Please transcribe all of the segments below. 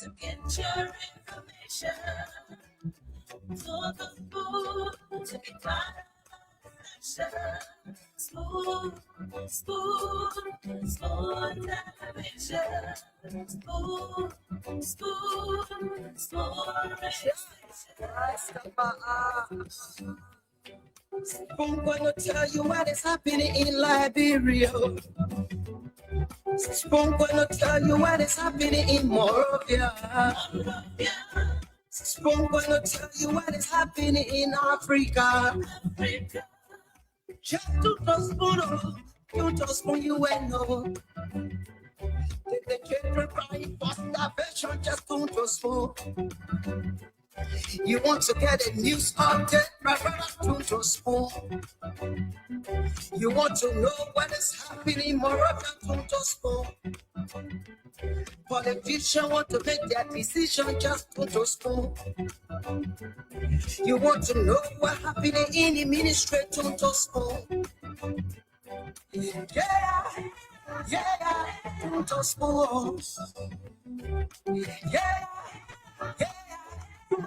to get your information. For the food to be part of the action. Smooth, smooth, smooth television. Smooth, smooth, smooth television. I'm gonna tell you what is happening in Liberia. I'm gonna tell you what is happening in Morovia. I'm gonna tell you what is happening in Africa. Just to spoon, you and no. The children crying for starvation, just to spoon. You want to get a news update, brother, to spoon. You want to know what is happening, Morovia, to spoon. Politicians want to make their decision, just to spoon. You want to know what happening in the ministry, to spoon. Yeah, to spoon. Yeah.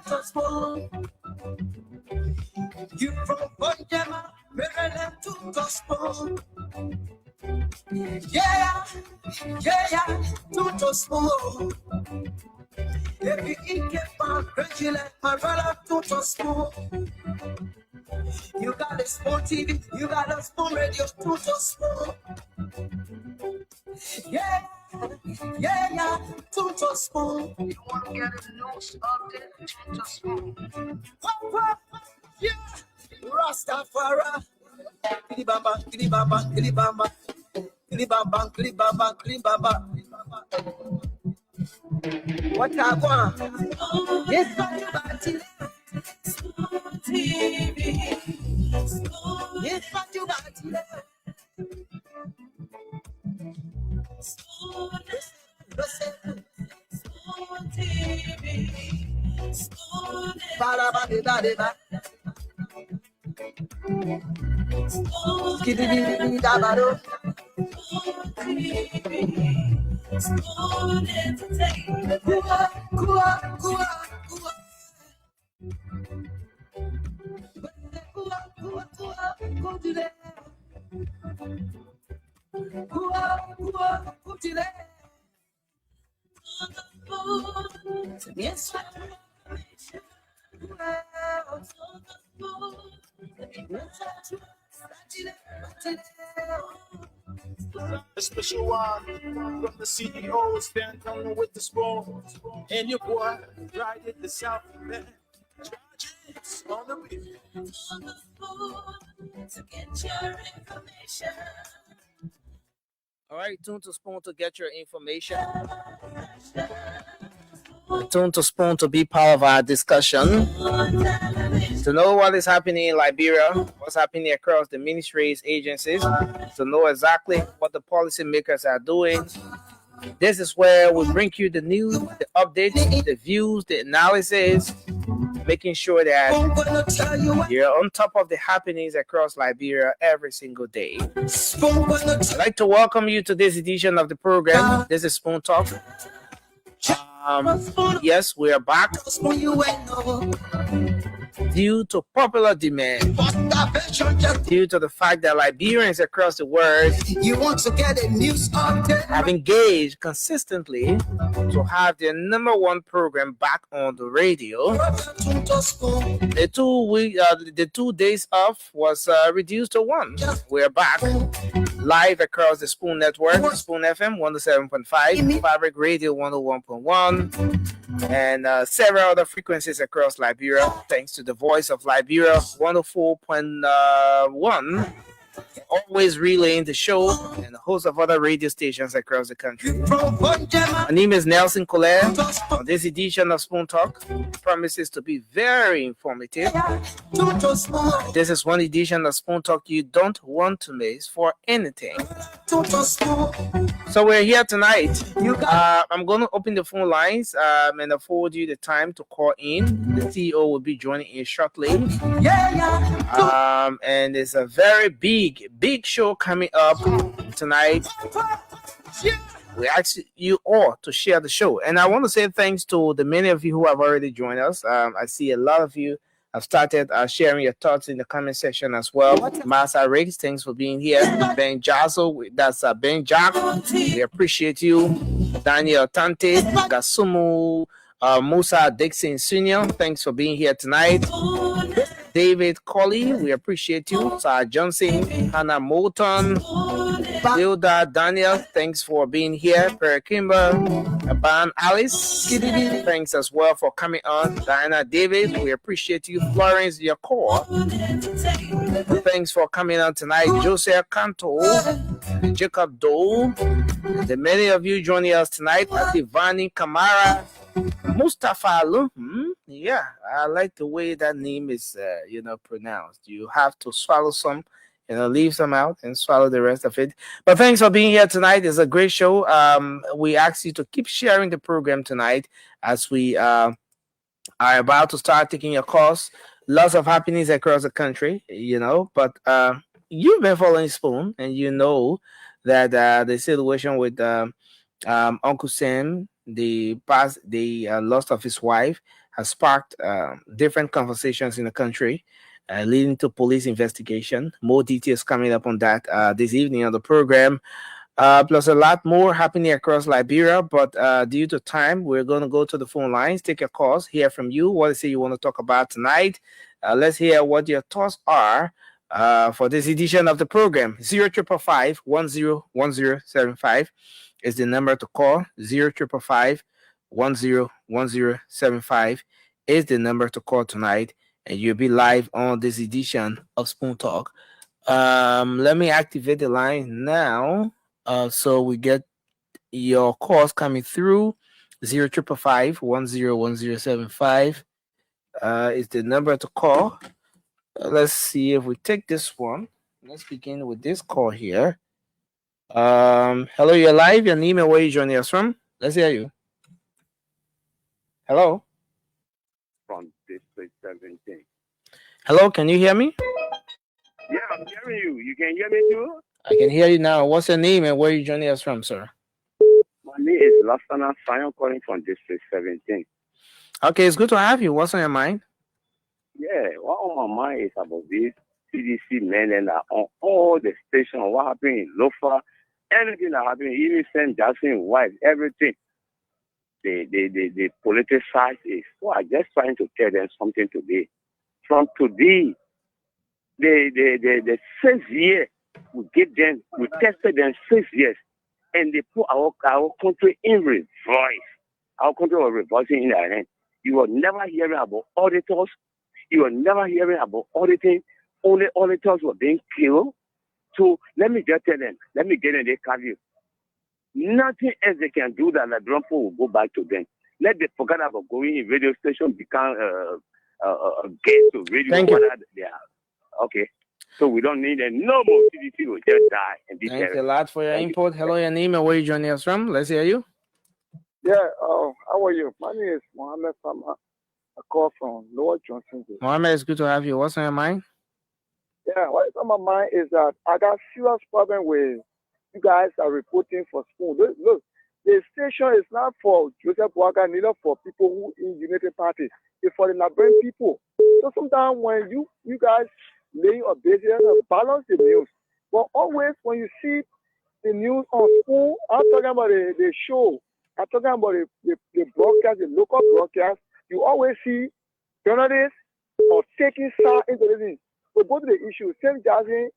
To spoon. You from Bonjama, Maryland, to spoon. Yeah, to spoon. If you eat get found, regular, my brother, to spoon. You got a spoon TV, you got a spoon radio, to spoon. Yeah, to spoon. You want to get a news update, to spoon. Yeah, Rastafari. Kilibamba, kilibamba, kilibamba. Kilibamba, kilibamba, kilibamba. What I want? Yes, somebody. TV. Yes, somebody. A special one from the CEO, stand coming with the spoon. And your boy, right at the South Bend. Charges on the beat. To get your information. All right, tune to Spoon to get your information. Tune to Spoon to be part of our discussion. To know what is happening in Liberia, what's happening across the ministries, agencies, to know exactly what the policymakers are doing. This is where we bring you the news, the updates, the views, the analysis, making sure that you're on top of the happenings across Liberia every single day. I'd like to welcome you to this edition of the program. This is Spoon Talk. Yes, we are back due to popular demand, due to the fact that Liberians across the world have engaged consistently to have their number one program back on the radio. The 2 days off was reduced to one. We're back live across the Spoon Network, Spoon FM 107.5, Fabric Radio 101.1, and several other frequencies across Liberia, thanks to the Voice of Liberia 104.1, always relaying the show, and a host of other radio stations across the country. My name is Nelson Collier. On this edition of Spoon Talk, promises to be very informative. This is one edition of Spoon Talk you don't want to miss for anything. So we're here tonight. I'm going to open the phone lines and I'll forward you the time to call in. The CEO will be joining in shortly. And it's a very big show coming up tonight. we ask you all to share the show. And I want to say thanks to the many of you who have already joined us. I see a lot of you have started sharing your thoughts in the comment section as well. Masa Riggs, thanks for being here. Ben Jazo, that's Ben Jack. We appreciate you. Daniel Tante, Gasumu, Musa Dixon Sr., thanks for being here tonight. David Colley, we appreciate you. Sir Johnson, Hannah Moulton, Hilda Daniel, thanks for being here. Per Kimber, Ban Alice, thanks as well for coming on. Diana David, we appreciate you. Florence Yakor, thanks for coming on tonight. Joseph Canto, Jacob Dole, the many of you joining us tonight. Divani Kamara, Mustafa Alu. Yeah, I like the way that name is, pronounced. You have to swallow some, leave some out and swallow the rest of it. But thanks for being here tonight. It's a great show. We ask you to keep sharing the program tonight as we are about to start taking your calls. Lots of happenings across the country, but you've been following Spoon, and you know that the situation with Uncle Sam, the loss of his wife, has sparked different conversations in the country, leading to police investigation. More details coming up on that this evening on the program. Plus a lot more happening across Liberia, but due to time, we're going to go to the phone lines, take your calls, hear from you. What is it you want to talk about tonight? Let's hear what your thoughts are for this edition of the program. 0555-101075 is the number to call. 0555-101075 is the number to call tonight, and you'll be live on this edition of Spoon Talk. Let me activate the line now. So we get your calls coming through. 0555-101075 is the number to call. Let's see if we take this one. Let's begin with this call here. Hello, you're live. Your name and where you joining us from? Let's hear you. Hello. From District 17. Hello, can you hear me? Yeah, I'm hearing you. You can hear me too? I can hear you now. What's your name and where you joining us from, sir? My name is Lastana Sion, calling from District 17. Okay, it's good to have you. What's on your mind? Yeah, what on my mind is about this CDC men and on all the stations, what happened in Lofa, anything that happened, even St. Jackson, wife, everything. The politicize is. So I'm just trying to tell them something today. From today, the 6 year, we tested them 6 years, and they put our country in reverse. Our country was reversing in their hand. You were never hearing about auditors. You were never hearing about auditing. Only auditors were being killed. So let me just tell them, let me get in the carview. Nothing else they can do that the Trump will go back to them. Let them forget about going in radio station, become a gate to radio. Thank you. Okay. So we don't need them. No more. CDC will just die. Thanks a lot for your input. Hello, your name and where you joining us from? Let's hear you. Yeah, how are you? My name is Mohammed Sama. I call from Lower Johnson. Mohammed, it's good to have you. What's on your mind? Yeah, what is on my mind is that I got serious problem with you guys are reporting for Spoon. Look, the station is not for Joseph Boakai, neither for people who in United Party. It's for the Liberian people. So sometimes when you guys lay a business balance the news, but always when you see the news on Spoon, I'm talking about the show. I'm talking about the broadcast, the local broadcast. You always see journalists or taking side into the thing. So go to the issue. St. Jackson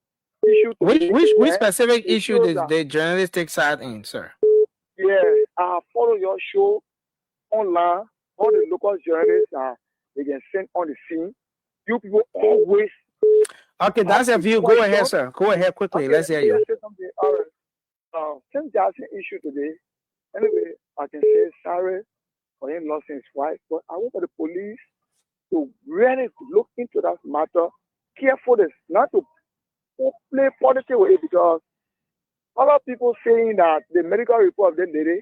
issue. Which specific issue did the journalists take side in, sir? Yeah, I follow your show online. All the local journalists they can send on the scene. You people always. Okay, that's your view. Go ahead, sir. Go ahead quickly. Okay, let's hear you. All right. St. Jackson issue today. Anyway, I can say sorry for him losing his wife, but I want the police to really look into that matter carefully, not to play politics with it, because a lot of people saying that the medical report of the lady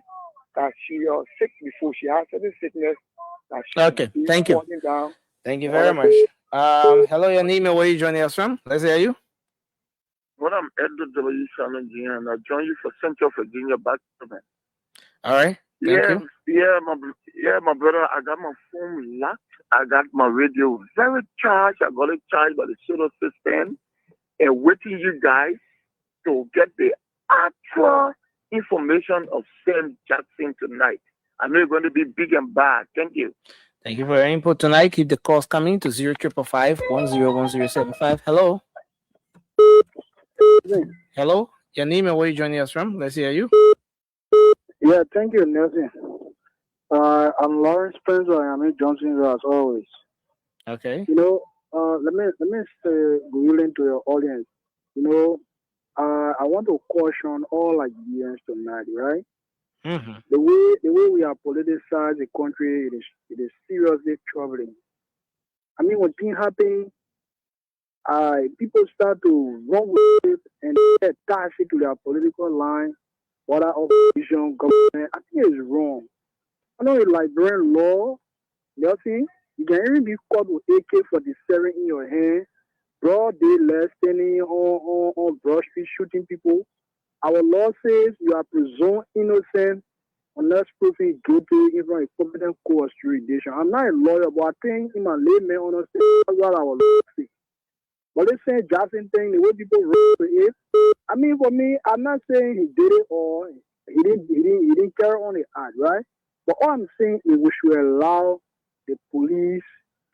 that she was sick before, she had certain sickness that she okay, thank you. Down. Thank you very much. Hello, your name and where you joining us from? Let's hear you. Well, I'm Edward W. Sherman Jr. and I join you for Central Virginia Back. All right. Thank you. My brother. I got my phone locked. I got my radio very charged. I got it charged by the solar system, and waiting you guys to get the actual information of Sam Jackson tonight. I know you're going to be big and bad. Thank you. Thank you for your input tonight. Keep the calls coming to 0555-101075. Hello. Hello. Your name and where you joining us from? Let's hear you. Yeah, thank you, Nelson. I'm Lawrence Spencer. I'm in Johnsonville as always. Okay. You know, let me say willing to your audience. You know, I want to caution all Nigerians tonight, right? Mm-hmm. The way we are politicized the country, it is seriously troubling. I mean, when things happen, people start to run with it and attach it to their political line, whether opposition, government. I think it's wrong. I know in Liberian law, you can even be caught with AK-47 in your hand, broad daylight, standing on Broad Street shooting people. Our law says you are presumed innocent unless proven guilty in front of a competent court of jurisdiction. I'm not a lawyer, but I think in my layman understand that's what our law says. But let's say Jackson thing, the way people run to it. I mean, for me, I'm not saying he did it or he didn't carry on the act, right? But all I'm saying is we should allow the police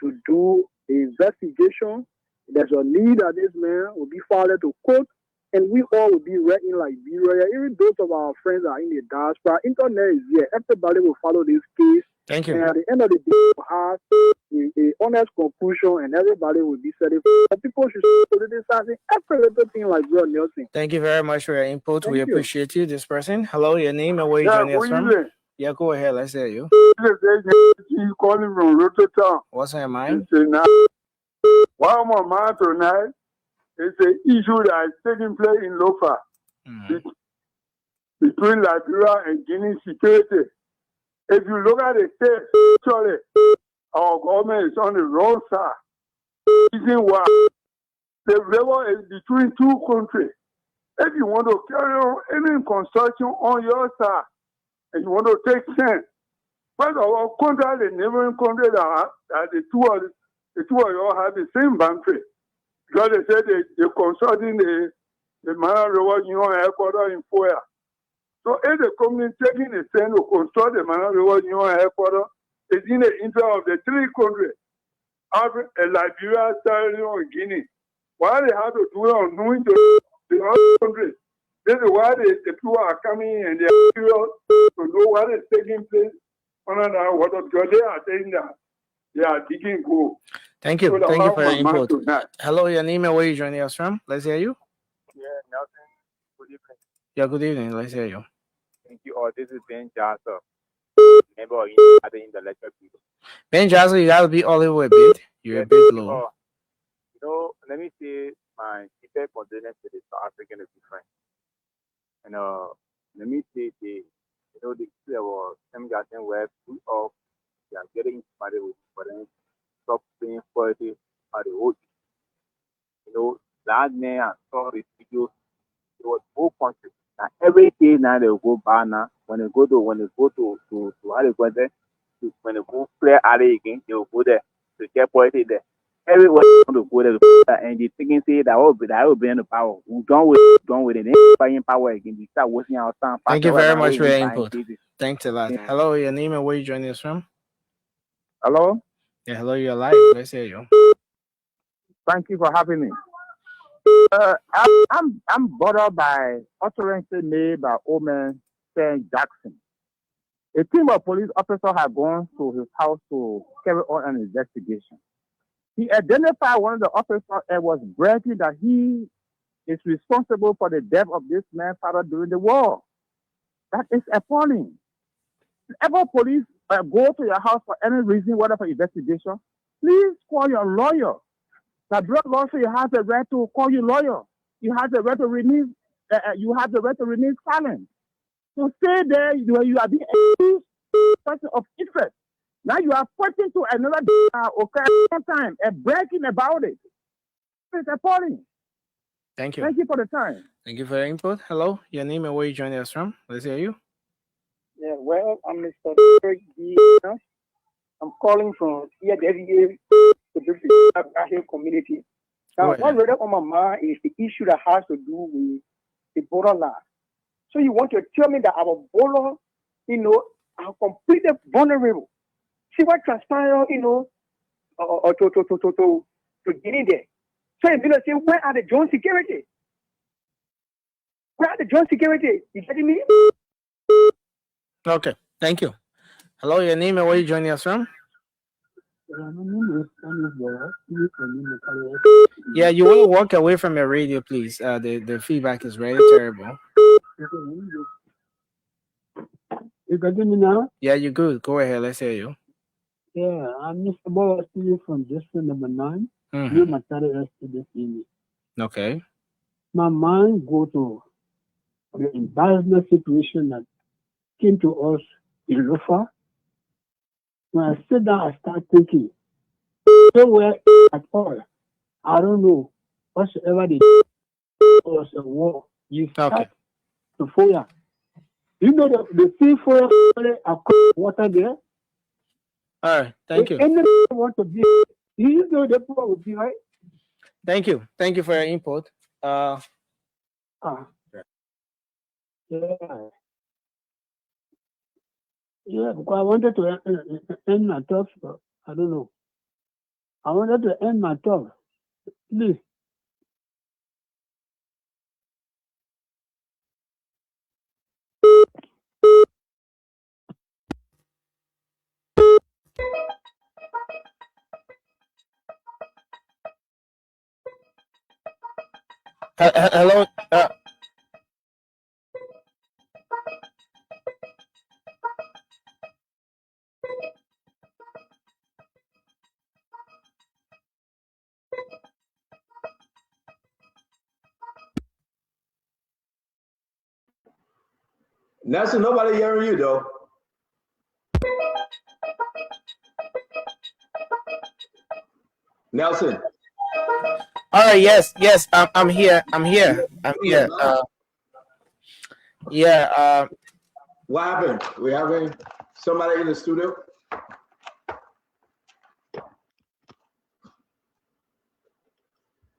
to do the investigation. There's a need that this man will be filed to court, and we all will be ready in Liberia. Even those of our friends are in the diaspora. Internet is here. Everybody will follow this case. Thank you. And at the end of the day, we'll have a honest conclusion, and everybody will be satisfied. People should politicize every little thing like John Nelson. Thank you very much for your input. Thank we you. appreciate you, this person. Hello, your name and where you joining us from? Yeah, go ahead. Let's hear you. You calling from Rotterdam. What's on your mind? One more month tonight, it's an issue that is taking place in Lofa between Liberia and Guinea security. If you look at the state, actually, our government is on the wrong side. Reason why the river is between two countries. If you want to carry on any construction on your side and you want to take sand, first of all, contact the neighboring country that the two of you have the same boundary. Because they said they're constructing the Mana River Union headquarters in Foya. So if the company taking the sand to construct the Mana River Union headquarters, it's in the interest of the three countries, Liberia, Sierra Leone, and Guinea. Why they have to do it on knowing the other countries? This is why the people are coming and they are curious to know what is taking place under the water, because they are saying that they are digging gold. Thank you. So Thank you for your input. tonight. Hello, your name and where you joining us from? Let's hear you. Yeah, Nelson. Good evening. Yeah, good evening. Let's hear you. Thank you all. This is Ben Jasper, member of the intellectual people. Ben Jasper, you gotta be all the way a bit. You're a bit low. Let me say my deepest condolence to the South African friend. And let me say the Sam Jackson were full of they are getting inspired with for them stop paying quality at the whole. That man I saw this video. It was whole country. Now every day now they go bar now. When they go to how they go there, when they go play alley again, they will go there to get quality there. Everyone want to go there and they thinking say that will be in the power. We done with it. They buying power again. We start wasting our time. Thank you very much for your input. Thanks a lot. Yeah. Hello, your name and where you joining us from? Hello? Yeah, hello, you're live. Let's hear you. Thank you for having me. I'm bothered by utterances made by Oman Sam Jackson. A team of police officers have gone to his house to carry on an investigation. He identified one of the officers and was bragging that he is responsible for the death of this man's father during the war. That is appalling. If police go to your house for any reason, whether for investigation, please call your lawyer. The drug law says you have the right to call your lawyer. You have the right to remain. Silent. So stay there. You are being a person of interest. Now you are pointing to another time and bragging about it. It's appalling. Thank you. Thank you for the time. Thank you for your input. Hello, your name and where you joining us from? Let's hear you. Yeah, well, I'm Mr. Derek D. I'm calling from here, the British community. Go Now, ahead. what really on my mind is the issue that has to do with the borderline. So you want to tell me that our border, are completely vulnerable. See what transpired, to get in there. So you're going to say, where are the joint security? Where are the joint security? You getting me? Okay, thank you. Hello, your name and where you joining us from? Yeah, you want to walk away from your radio, please. The feedback is really terrible. You got me now? Yeah, you're good. Go ahead. Let's hear you. Yeah, I'm Mr. Bola from district number 9. Mhm. You must start us to this evening. Okay. My mind go to the embarrassment situation that came to us in Lufa. When I sit down, I start thinking, somewhere at all, I don't know, whatsoever they do was a war. You start Okay. to fire. You know the sea fire across water there? All right. Thank If you. anyone want to be, you know the poor will be right. Thank you. Thank you for your input. Yeah. Yeah, because I wanted to end my talk, but I don't know. I wanted to end my talk. Please. Hello. Nelson, nobody hearing you though. Nelson. All right. Yes. Yes. I'm here. I'm here. I'm here. Yeah. What happened? We having somebody in the studio?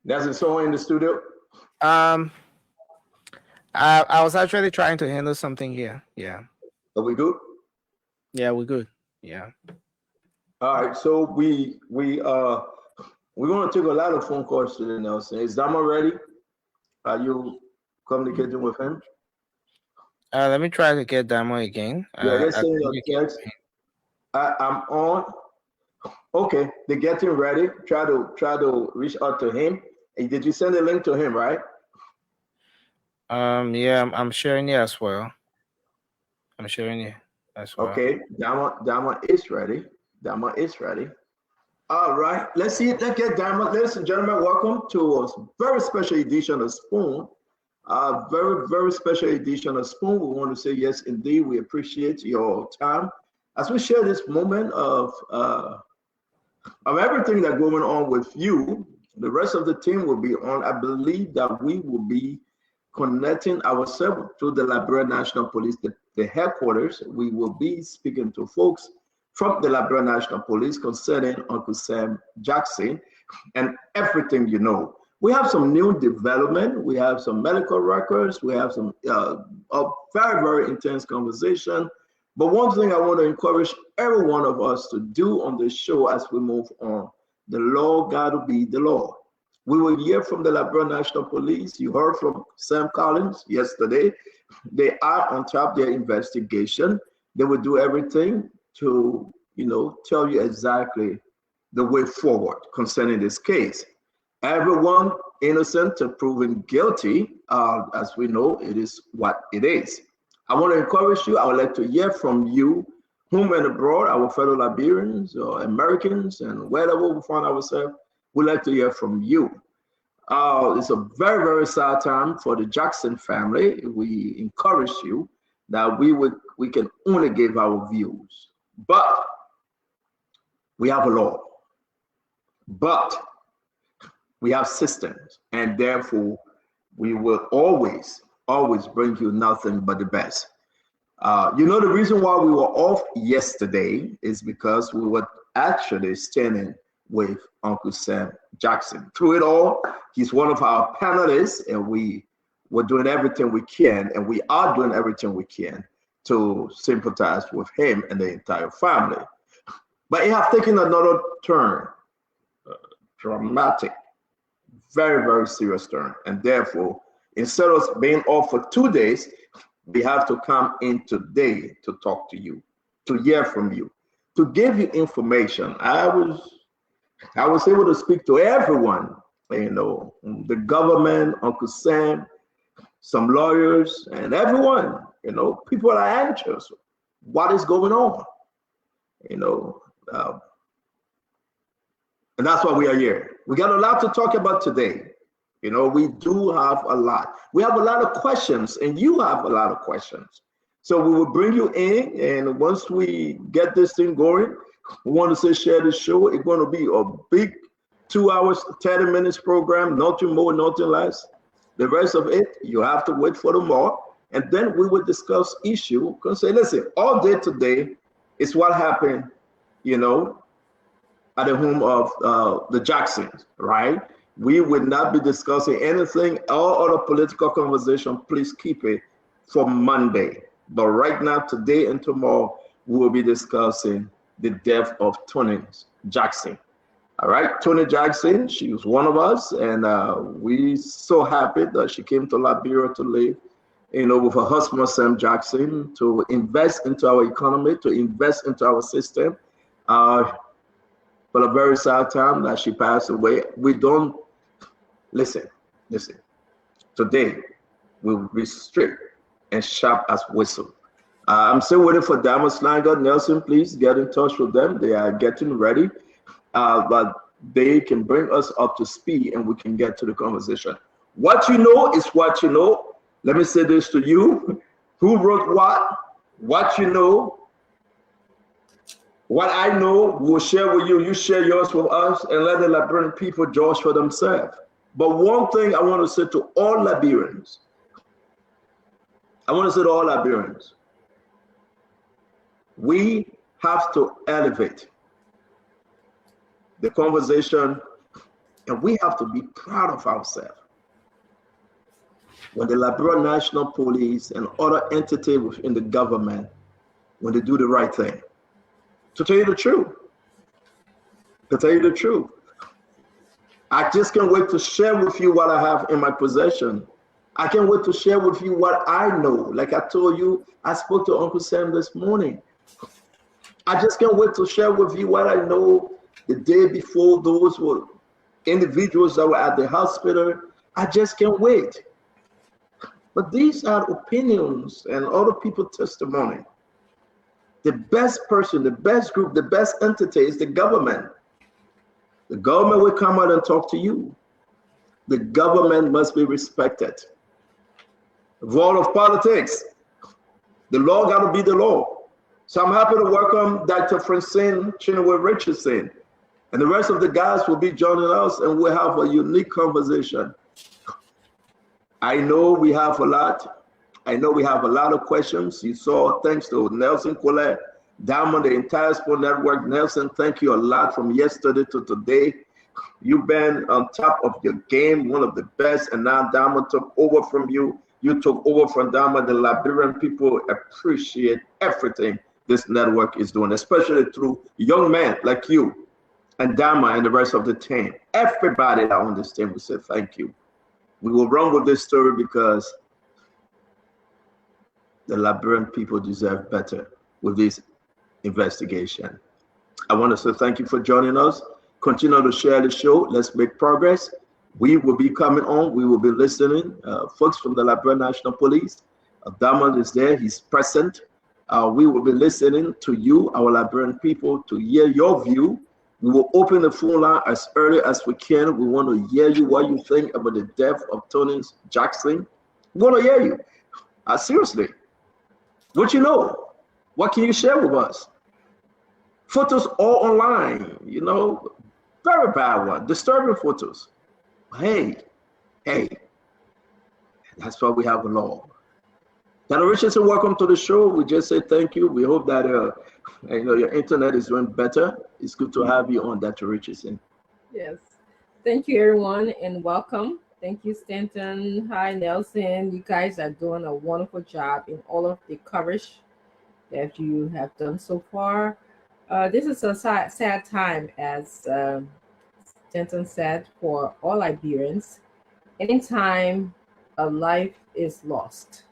Nelson, someone in the studio? I was actually trying to handle something here. Yeah. Are we good? Yeah, we're good. Yeah. All right. So we're going to take a lot of phone calls today, Nelson. Is Dama ready? Are you communicating with him? Let me try to get Damo again. Yeah, let's send your text. I'm on. Okay, they're getting ready. Try to reach out to him. And did you send a link to him, right? Yeah, I'm sharing it as well. I'm sharing it as well. Okay, Dama is ready. Dama is ready. All right, let's see. Let's get Dama. Ladies and gentlemen, welcome to a very special edition of Spoon. Very, very special edition of Spoon. We want to say yes, indeed. We appreciate your time as we share this moment of everything that's going on with you. The rest of the team will be on. I believe that we will be connecting ourselves to the Liberia National Police, the headquarters. We will be speaking to folks from the Liberia National Police concerning Uncle Sam Jackson and everything you know. We have some new development. We have some medical records. We have some a very, very intense conversation. But one thing I want to encourage every one of us to do on this show as we move on, the law got to be the law. We will hear from the Liberia National Police. You heard from Sam Collins yesterday. They are on top of their investigation. They will do everything to, tell you exactly the way forward concerning this case. Everyone innocent to proven guilty, as we know, it is what it is. I want to encourage you. I would like to hear from you, home and abroad, our fellow Liberians or Americans, and wherever we find ourselves, we'd like to hear from you. It's a very, very sad time for the Jackson family. We encourage you that we can only give our views, but we have a law, but we have systems, and therefore we will always bring you nothing but the best. You know, the reason why we were off yesterday is because we were actually standing with Uncle Sam Jackson. Through it all, he's one of our panelists, and we were doing everything we can, and we are doing everything we can to sympathize with him and the entire family. But it has taken another turn, dramatic, very, very serious turn. And therefore, instead of being off for 2 days, we have to come in today to talk to you, to hear from you, to give you information. I was able to speak to everyone, you know, the government, Uncle Sam, some lawyers, and everyone. You know, people are anxious. What is going on? You know, and that's why we are here. We got a lot to talk about today. You know, we do have a lot. We have a lot of questions, and you have a lot of questions. So we will bring you in, and once we get this thing going, we want to say share the show. It's going to be a big 2 hours, 30 minutes program, nothing more, nothing less. The rest of it, you have to wait for tomorrow. And then we will discuss issue. Because say, listen, all day today is what happened, you know, at the home of the Jacksons, right? We will not be discussing anything, all other political conversation. Please keep it for Monday. But right now, today and tomorrow, we will be discussing the death of Toni Jackson. All right, Toni Jackson, she was one of us, and we so happy that she came to Liberia to live, you know, with her husband, Sam Jackson, to invest into our economy, to invest into our system. But a very sad time that she passed away. We don't, listen. Today, we'll be strict and sharp as whistle. I'm still waiting for Diamond Slinger. Nelson, please get in touch with them. They are getting ready. But they can bring us up to speed and we can get to the conversation. What you know is what you know. Let me say this to you. Who wrote what you know. What I know, we'll share with you. You share yours with us, and let the Liberian people judge for themselves. But one thing I want to say to all Liberians, we have to elevate the conversation, and we have to be proud of ourselves. When the Liberia National Police and other entities within the government, when they do the right thing. To tell you the truth, I just can't wait to share with you what I have in my possession. I can't wait to share with you what I know. Like I told you, I spoke to Uncle Sam this morning. I just can't wait to share with you what I know the day before. Those were individuals that were at the hospital. I just can't wait. But these are opinions and other people's testimony. The best person, the best group, the best entity is the government. The government will come out and talk to you. The government must be respected. The role of politics, the law got to be the law. So I'm happy to welcome Dr. Francine Chinua Richardson, and the rest of the guys will be joining us, and we'll have a unique conversation. I know we have a lot. I know we have a lot of questions. You saw, thanks to Nelson Colette, Diamond, the entire Sport Network. Nelson, thank you a lot from yesterday to today. You've been on top of your game, one of the best, and now Diamond took over from you. You took over from Diamond. The Liberian people appreciate everything this network is doing, especially through young men like you and Diamond and the rest of the team. Everybody that on this team will say thank you. We will run with this story because the Liberian people deserve better with this investigation. I want to say thank you for joining us. Continue to share the show. Let's make progress. We will be coming on. We will be listening. Folks from the Liberia National Police. Diamond is there. He's present. We will be listening to you, our Liberian people, to hear your view. We will open the phone line as early as we can. We want to hear you, what you think about the death of Toni Jackson. We want to hear you. Seriously. What you know? What can you share with us? Photos all online, you know, very bad one, disturbing photos. Hey, that's why we have a law. Dr. Richardson, welcome to the show. We just say thank you. We hope that your internet is doing better. It's good to have you on, Dr. Richardson. Yes. Thank you, everyone, and welcome. Thank you, Stanton. Hi, Nelson. You guys are doing a wonderful job in all of the coverage that you have done so far. This is a sad time, as Stanton said, for all Liberians. Anytime a life is lost,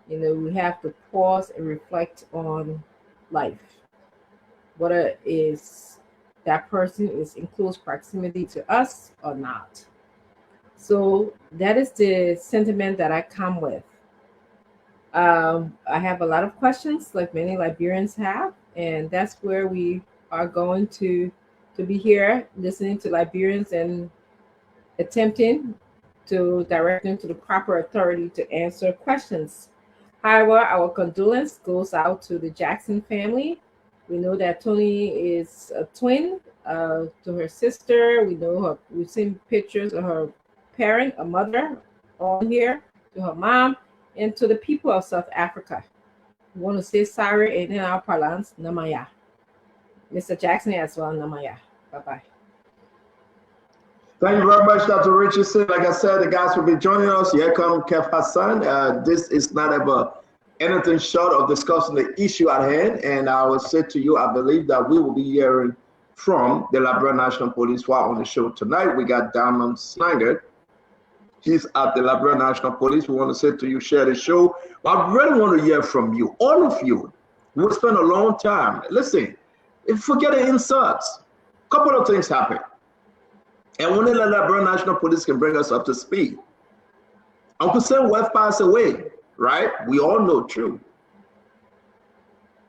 we have to pause and reflect on life. Whether is that person is in close proximity to us or not. So that is the sentiment that I come with. I have a lot of questions, like many Liberians have, and that's where we are going to be here, listening to Liberians and attempting to direct them to the proper authority to answer questions. However, our condolence goes out to the Jackson family. We know that Tony is a twin to her sister. We know her. We've seen pictures of her parent, a mother, on here, to her mom, and to the people of South Africa. We want to say sorry, and in our parlance, Namaya. Mr. Jackson as well, Namaya. Bye-bye. Thank you very much, Dr. Richardson. Like I said, the guys will be joining us. Here come Kev Hassan. This is not ever anything short of discussing the issue at hand. And I will say to you, I believe that we will be hearing from the Liberia National Police while on the show tonight. We got Damon Snyder. He's at the Liberia National Police. We want to say to you, share the show. I really want to hear from you, all of you. We'll spend a long time. Listen, forget the insults. A couple of things happen. And only the Liberia National Police can bring us up to speed. Uncle Sam West passed away, right? We all know true.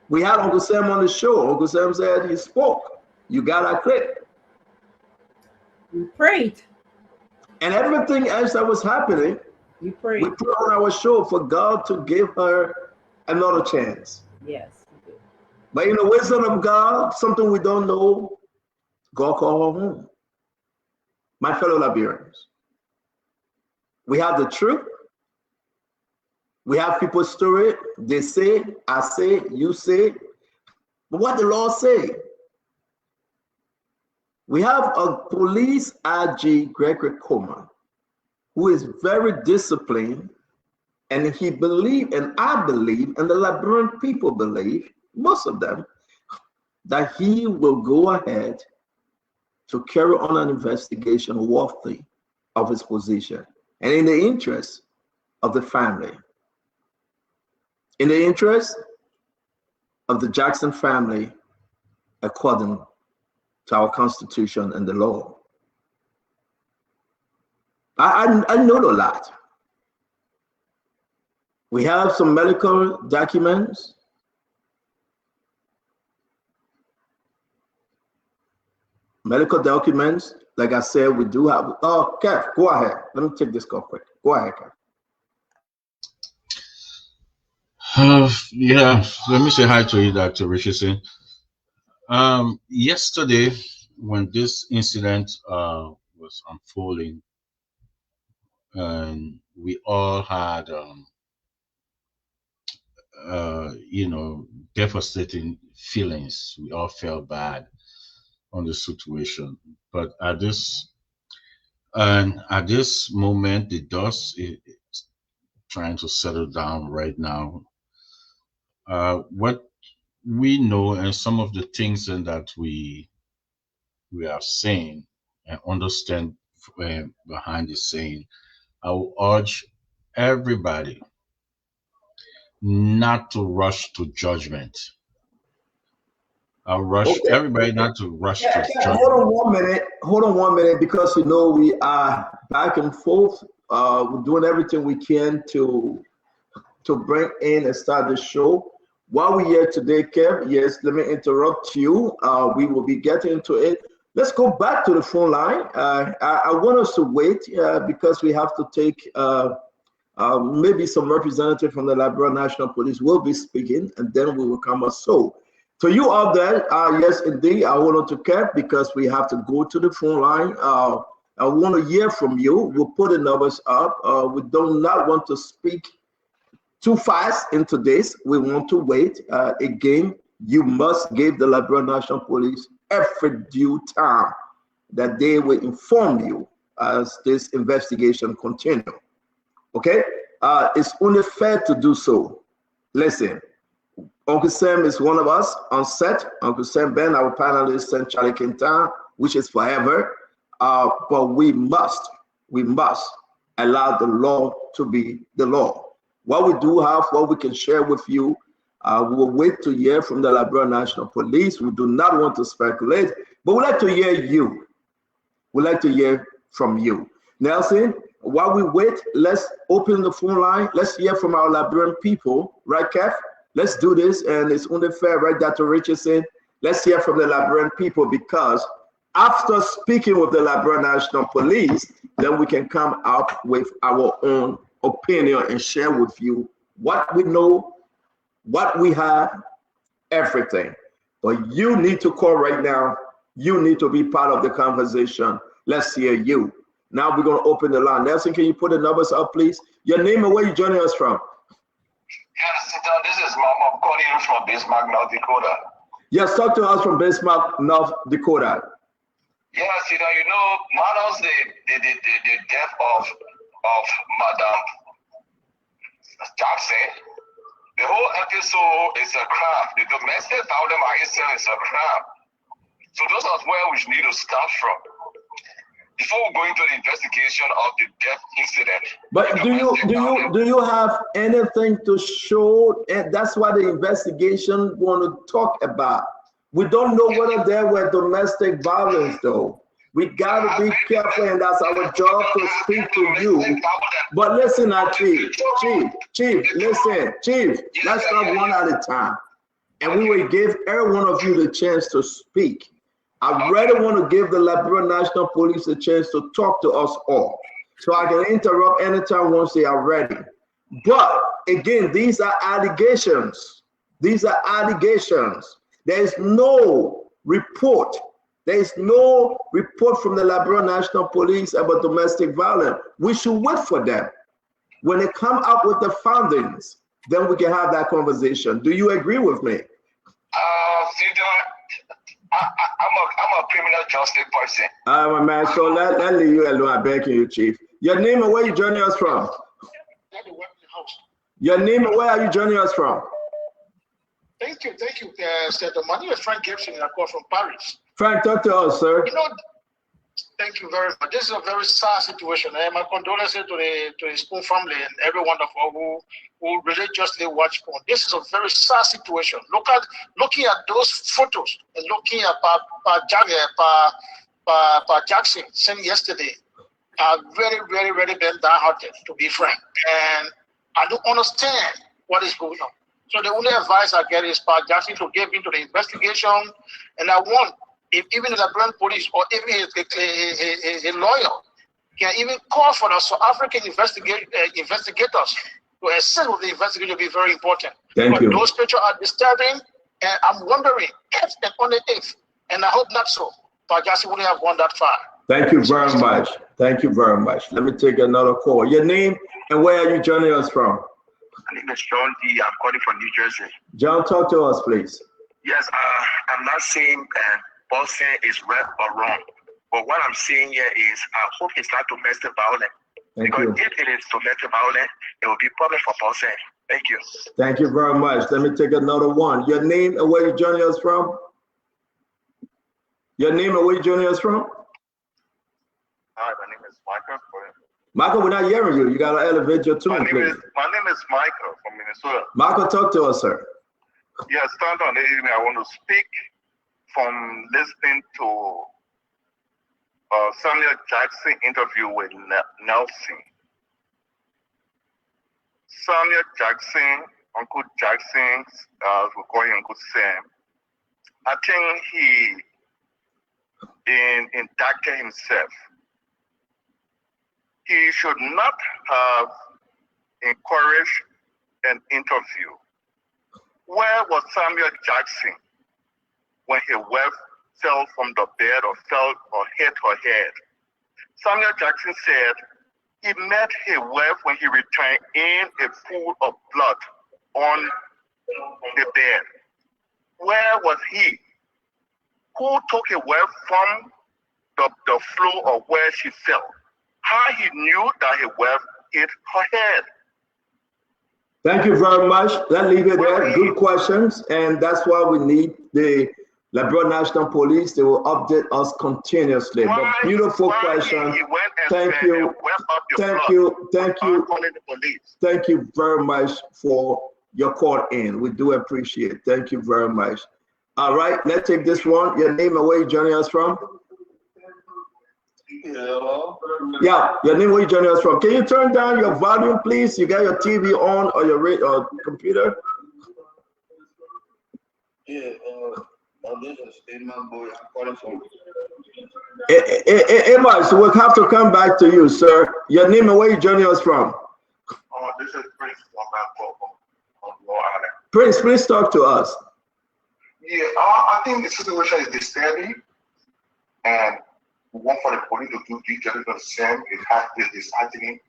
We had Uncle Sam on the show. Uncle Sam said he spoke. You got our clip. We prayed. And everything else that was happening, we prayed. We put on our show for God to give her another chance. Yes, we did. But in the wisdom of God, something we don't know, God called her home. My fellow Liberians, we have the truth. We have people's story. They say, I say, you say. But what the law say? We have a police IG, Gregory Coleman, who is very disciplined, and he believed, and I believe, and the Liberian people believe, most of them, that he will go ahead to carry on an investigation worthy of his position and in the interest of the family, in the interest of the Jackson family, according to our Constitution and the law. I know a lot. We have some medical documents. Medical documents, like I said, we do have. Oh, Kev, go ahead. Let me take this call quick. Go ahead, Kev. Yeah, let me say hi to you, Dr. Richardson. Yesterday, when this incident was unfolding, and we all had, devastating feelings. We all felt bad on the situation, but at this moment, the dust is trying to settle down right now. What we know, and some of the things that we are saying and understand behind the scene, I will urge everybody not to rush to judgment. I'll rush everybody not to rush to judgment. Hold on 1 minute, because we are back and forth. We're doing everything we can to bring in and start the show. While we're here today, Kev, yes, let me interrupt you. We will be getting into it. Let's go back to the phone line. I want us to wait because we have to take maybe some representative from the Liberia National Police will be speaking, and then we will come up. So, to you out there, yes, indeed, I want to Kev, because we have to go to the phone line. I want to hear from you. We'll put the numbers up. We do not want to speak too fast into this. We want to wait. Again, you must give the Liberia National Police every due time that they will inform you as this investigation continues. Okay? It's only fair to do so. Listen, Uncle Sam is one of us on set. Uncle Sam Ben, our panelist, and Charlie Quintan, which is forever. But we must allow the law to be the law. What we do have, what we can share with you, we will wait to hear from the Liberia National Police. We do not want to speculate, but we'd like to hear you. We'd like to hear from you. Nelson, while we wait, let's open the phone line. Let's hear from our Liberian people, right, Kev? Let's do this, and it's only fair, right, Dr. Richardson? Let's hear from the Liberian people, because after speaking with the Liberia National Police, then we can come up with our own opinion and share with you what we know, what we have, everything. But you need to call right now. You need to be part of the conversation. Let's hear you. Now we're going to open the line. Nelson, can you put the numbers up, please? Your name and where you joining us from? Yes, this is Mama calling you from Bismarck, North Dakota. Yes, talk to us from Bismarck, North Dakota. Yes, minus the death of Madam Jackson, the whole episode is a crime. The domestic violence is a crime. So those are where we need to start from before we go into the investigation of the death incident. But do you have anything to show? And that's what the investigation want to talk about. We don't know whether there were domestic violence, though. We got to be careful, and that's our job to speak to you. But listen, Chief, listen, Chief, let's talk one at a time. And we will give every one of you the chance to speak. I really want to give the Liberia National Police a chance to talk to us all, so I can interrupt anytime once they are ready. But again, these are allegations. These are allegations. There is no report. There is no report from the Liberia National Police about domestic violence. We should wait for them. When they come up with the findings, then we can have that conversation. Do you agree with me? I'm a criminal justice person. My man, so let leave you alone. I beg you, Chief. Your name and where you joining us from? Your name and where are you joining us from? Thank you, Senator. My name is Frank Gibson, and I call from Paris. Frank, talk to us, sir. Thank you very much. This is a very sad situation. My condolences to the Spoon family and everyone who religiously watch porn. This is a very sad situation. Looking at those photos and looking at Pa Jackson sent yesterday, I've really been downhearted, to be frank. And I don't understand what is going on. So the only advice I get is Pa Jackson to get into the investigation, and I want, if even the Liberian police or even a lawyer can even call for the South African investigators to assist with the investigation, will be very important. Thank you. Those pictures are disturbing, and I'm wondering if and only if, and I hope not so, Pa Jackson wouldn't have gone that far. Thank you very much. Thank you very much. Let me take another call. Your name and where are you joining us from? My name is John D. I'm calling from New Jersey. John, talk to us, please. Yes, I'm not saying Paulson is right or wrong, but what I'm saying here is I hope it's not domestic violence. Because if it is domestic violence, it will be problem for Paulson. Thank you. Thank you very much. Let me take another one. Your name and where you joining us from? Your name and where you joining us from? Hi, my name is Michael. Michael, we're not hearing you. You got to elevate your tone, please. My name is Michael from Minnesota. Michael, talk to us, sir. Yes, stand on the evening. I want to speak from listening to Samuel Jackson interview with Nelson. Samuel Jackson, Uncle Jackson, we call him Uncle Sam. I think he indicted himself. He should not have encouraged an interview. Where was Samuel Jackson when his wife fell from the bed or hit her head? Samuel Jackson said he met his wife when he returned in a pool of blood on the bed. Where was he? Who took his wife from the floor of where she fell? How he knew that his wife hit her head? Thank you very much. Let's leave it there. Good questions. And that's why we need the Liberia National Police. They will update us continuously. But beautiful question. Thank you. Thank you. Thank you. Thank you very much for your call in. We do appreciate it. Thank you very much. All right, let's take this one. Your name and where you joining us from? Yeah, your name, where you joining us from? Can you turn down your volume, please? You got your TV on or your radio or computer? Yeah, this is Stedman Boy. I'm calling from. Amos, we'll have to come back to you, sir. Your name and where you joining us from? This is Prince from Long Island. Prince, please talk to us. Yeah, I think the situation is disturbing, and we want for the police to do the same. It has to be disheartening.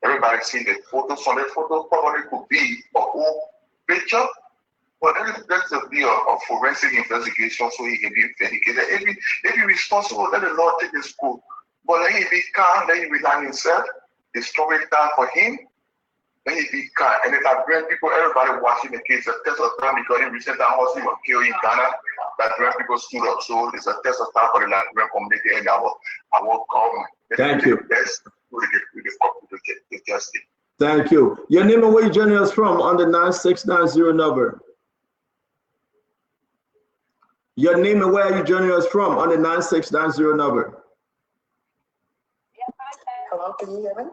Everybody see the photos. So the photo probably could be a whole picture, but then it's got to be a forensic investigation so he can be vindicated. If he responsible, let the law take his school. But let him be calm, let him rely on himself. The story is done for him. Let him be calm. And if I bring people, everybody watching the case, a test of time because in recent time, Muslim was killed in Ghana. That when people stood up. So it's a test of time for the Nigerian community and our government. Thank you. That's really the justice. Thank you. Your name and where you joining us from on the 9690 number? Your name and where are you joining us from on the 9690 number? Hello, can you hear me?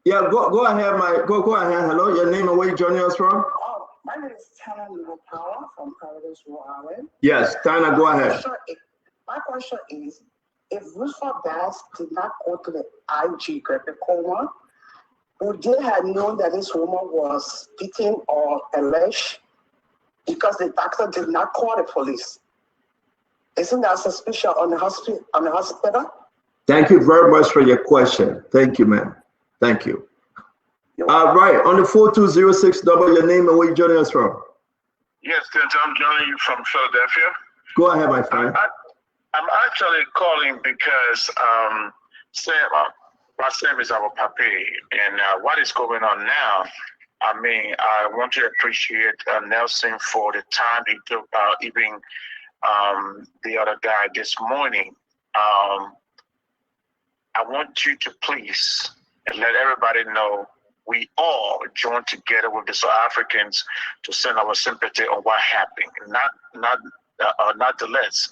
Yeah, go ahead, go ahead. Hello, your name and where you joining us from? Oh, my name is Tana Little Power from Paradise, Rhode Island. Yes, Tana, go ahead. My question is, if Roosevelt Bass did not go to the IG Grepe coma, would they have known that this woman was beaten or alleged because the doctor did not call the police? Isn't that suspicious on the hospital? Thank you very much for your question. Thank you, ma'am. Thank you. All right, on the 4206 number, your name and where you joining us from? Yes, I'm joining you from Philadelphia. Go ahead, my friend. I'm actually calling because my Sam is our papi, and what is going on now? I mean, I want to appreciate Nelson for the time he took even the other guy this morning. I want you to please and let everybody know we all join together with the South Africans to send our sympathy on what happened. Not the less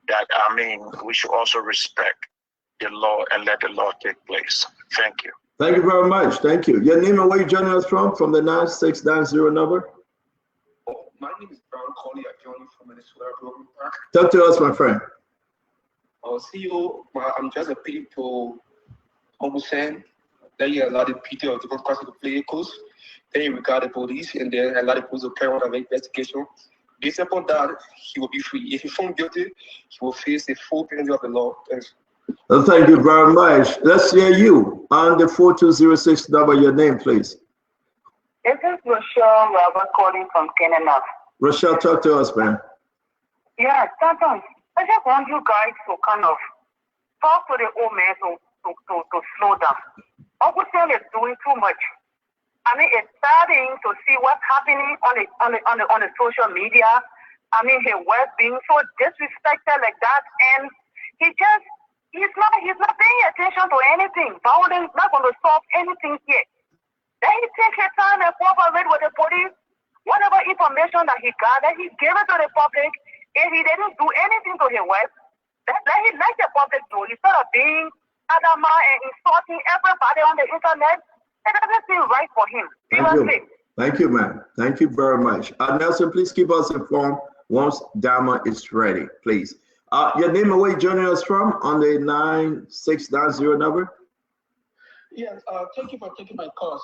that, I mean, we should also respect the law and let the law take place. Thank you. Thank you very much. Thank you. Your name and where you joining us from the 9690 number? My name is Brown Coley. I join you from Minnesota. Talk to us, my friend. CEO, I'm just appealing to Sam that you allow the PT of different classes to play vehicles. Then you regard the police and then allow the police to carry out an investigation. Based upon that, he will be free. If he's found guilty, he will face the full penalty of the law. Thanks. Well, thank you very much. Let's hear you on the 4206 number. Your name, please. This is Rochelle Robert calling from Canada. Rochelle, talk to us, man. Yeah, Stanton, I just want you guys to kind of talk to the old man to slow down. Uncle Sam is doing too much. I mean, it's starting to see what's happening on the social media. I mean, his wife being so disrespected like that, and he's not paying attention to anything. Violence not going to solve anything here. Then he takes his time and cooperate with the police. Whatever information that he got, that he gave it to the public. If he didn't do anything to his wife, let the public know. Instead of being adamant and insulting everybody on the internet, it doesn't seem right for him. Thank you, man. Thank you very much. Nelson, please keep us informed once Dama is ready, please. Your name and where you joining us from on the 9690 number? Yes, thank you for taking my call.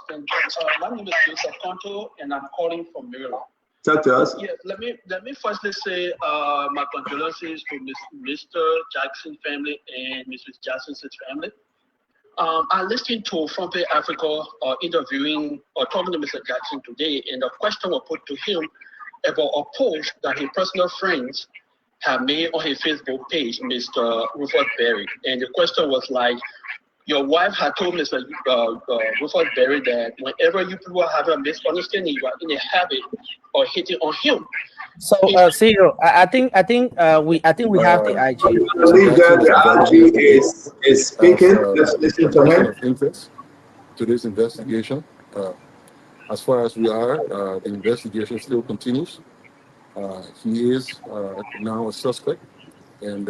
My name is Joseph Conto, and I'm calling from Maryland. Talk to us. Yes, let me firstly say my condolences to Mr. Jackson family and Mrs. Jackson's family. I listened to Front Page Africa interviewing or talking to Mr. Jackson today, and the question was put to him about a post that his personal friends have made on his Facebook page, Mr. Rufus Berry. And the question was like, your wife had told Mr. Rufus Berry that whenever you people have a misunderstanding, you are in a habit of hitting on him. So, CEO, I think we have the IG. I believe that the IG is speaking. Let's listen to him. Interest to this investigation. As far as we are, the investigation still continues. He is now a suspect, and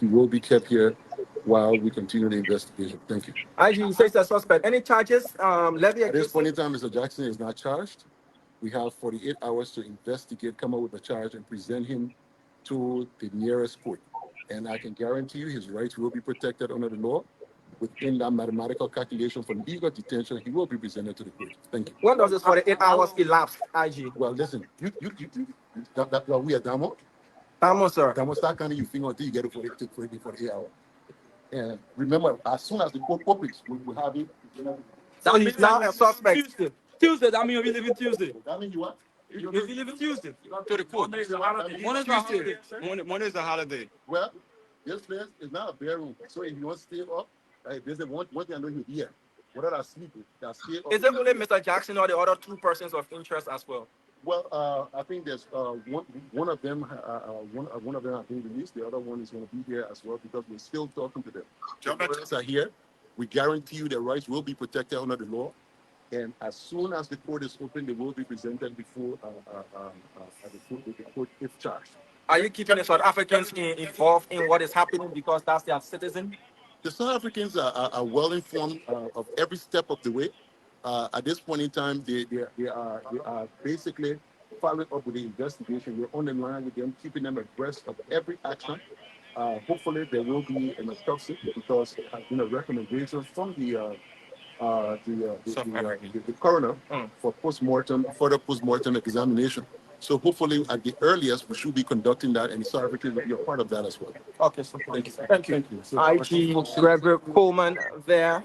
he will be kept here while we continue the investigation. Thank you. IG says the suspect. Any charges levied? At this point in time, Mr. Jackson is not charged. We have 48 hours to investigate, come up with a charge, and present him to the nearest court. And I can guarantee you his rights will be protected under the law. Within that mathematical calculation for legal detention, he will be presented to the court. Thank you. When does this 48 hours elapse, IG? Well, listen, we are Damo. Damo, sir. Damo, start counting your finger until you get it for the 48 hours. And remember, as soon as the court opens, we will have it. So he's now a suspect. Tuesday, that means you'll be leaving Tuesday. That means you what? You'll be leaving Tuesday to the court. Monday is a holiday. Well, this place is not a bedroom. So if you want to stay up, there's one thing I know you're here. Whether I sleep, I stay up. Is it only Mr. Jackson or the other two persons of interest as well? Well, I think there's one of them. One of them have been released. The other one is going to be here as well because we're still talking to them. Journalists are here. We guarantee you their rights will be protected under the law. And as soon as the court is open, they will be presented before the court if charged. Are you keeping the South Africans involved in what is happening because that's their citizen? The South Africans are well informed of every step of the way. At this point in time, they are basically following up with the investigation. We're on the line with them, keeping them abreast of every action. Hopefully, there will be an autopsy because there has been a recommendation from the coroner for further post-mortem examination. So hopefully, at the earliest, we should be conducting that, and the South Africans will be a part of that as well. Okay, so thank you. Thank you. IG Gregory Coleman there,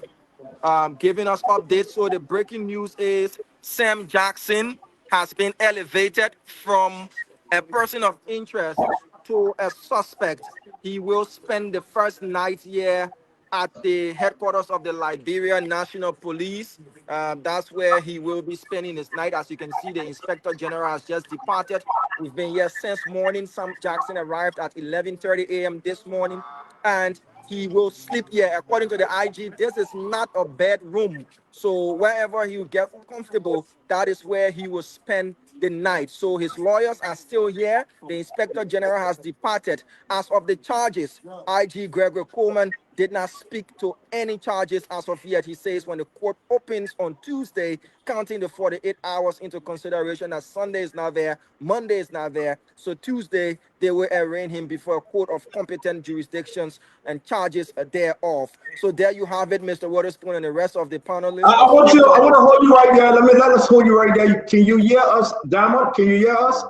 giving us updates. So the breaking news is Sam Jackson has been elevated from a person of interest to a suspect. He will spend the first night here at the headquarters of the Liberia National Police. That's where he will be spending his night. As you can see, the Inspector General has just departed. We've been here since morning. Sam Jackson arrived at 11:30 a.m. this morning, and he will sleep here. According to the IG, this is not a bedroom. So wherever he will get comfortable, that is where he will spend the night. So his lawyers are still here. The Inspector General has departed. As of the charges, IG Gregory Coleman did not speak to any charges as of yet. He says when the court opens on Tuesday, counting the 48 hours into consideration that Sunday is not there, Monday is not there. So Tuesday, they will arraign him before a court of competent jurisdictions and charges thereof. So there you have it, Mr. Waterspoon and the rest of the panelists. I want to hold you right there. Let us hold you right there. Can you hear us, Damo? Can you hear us?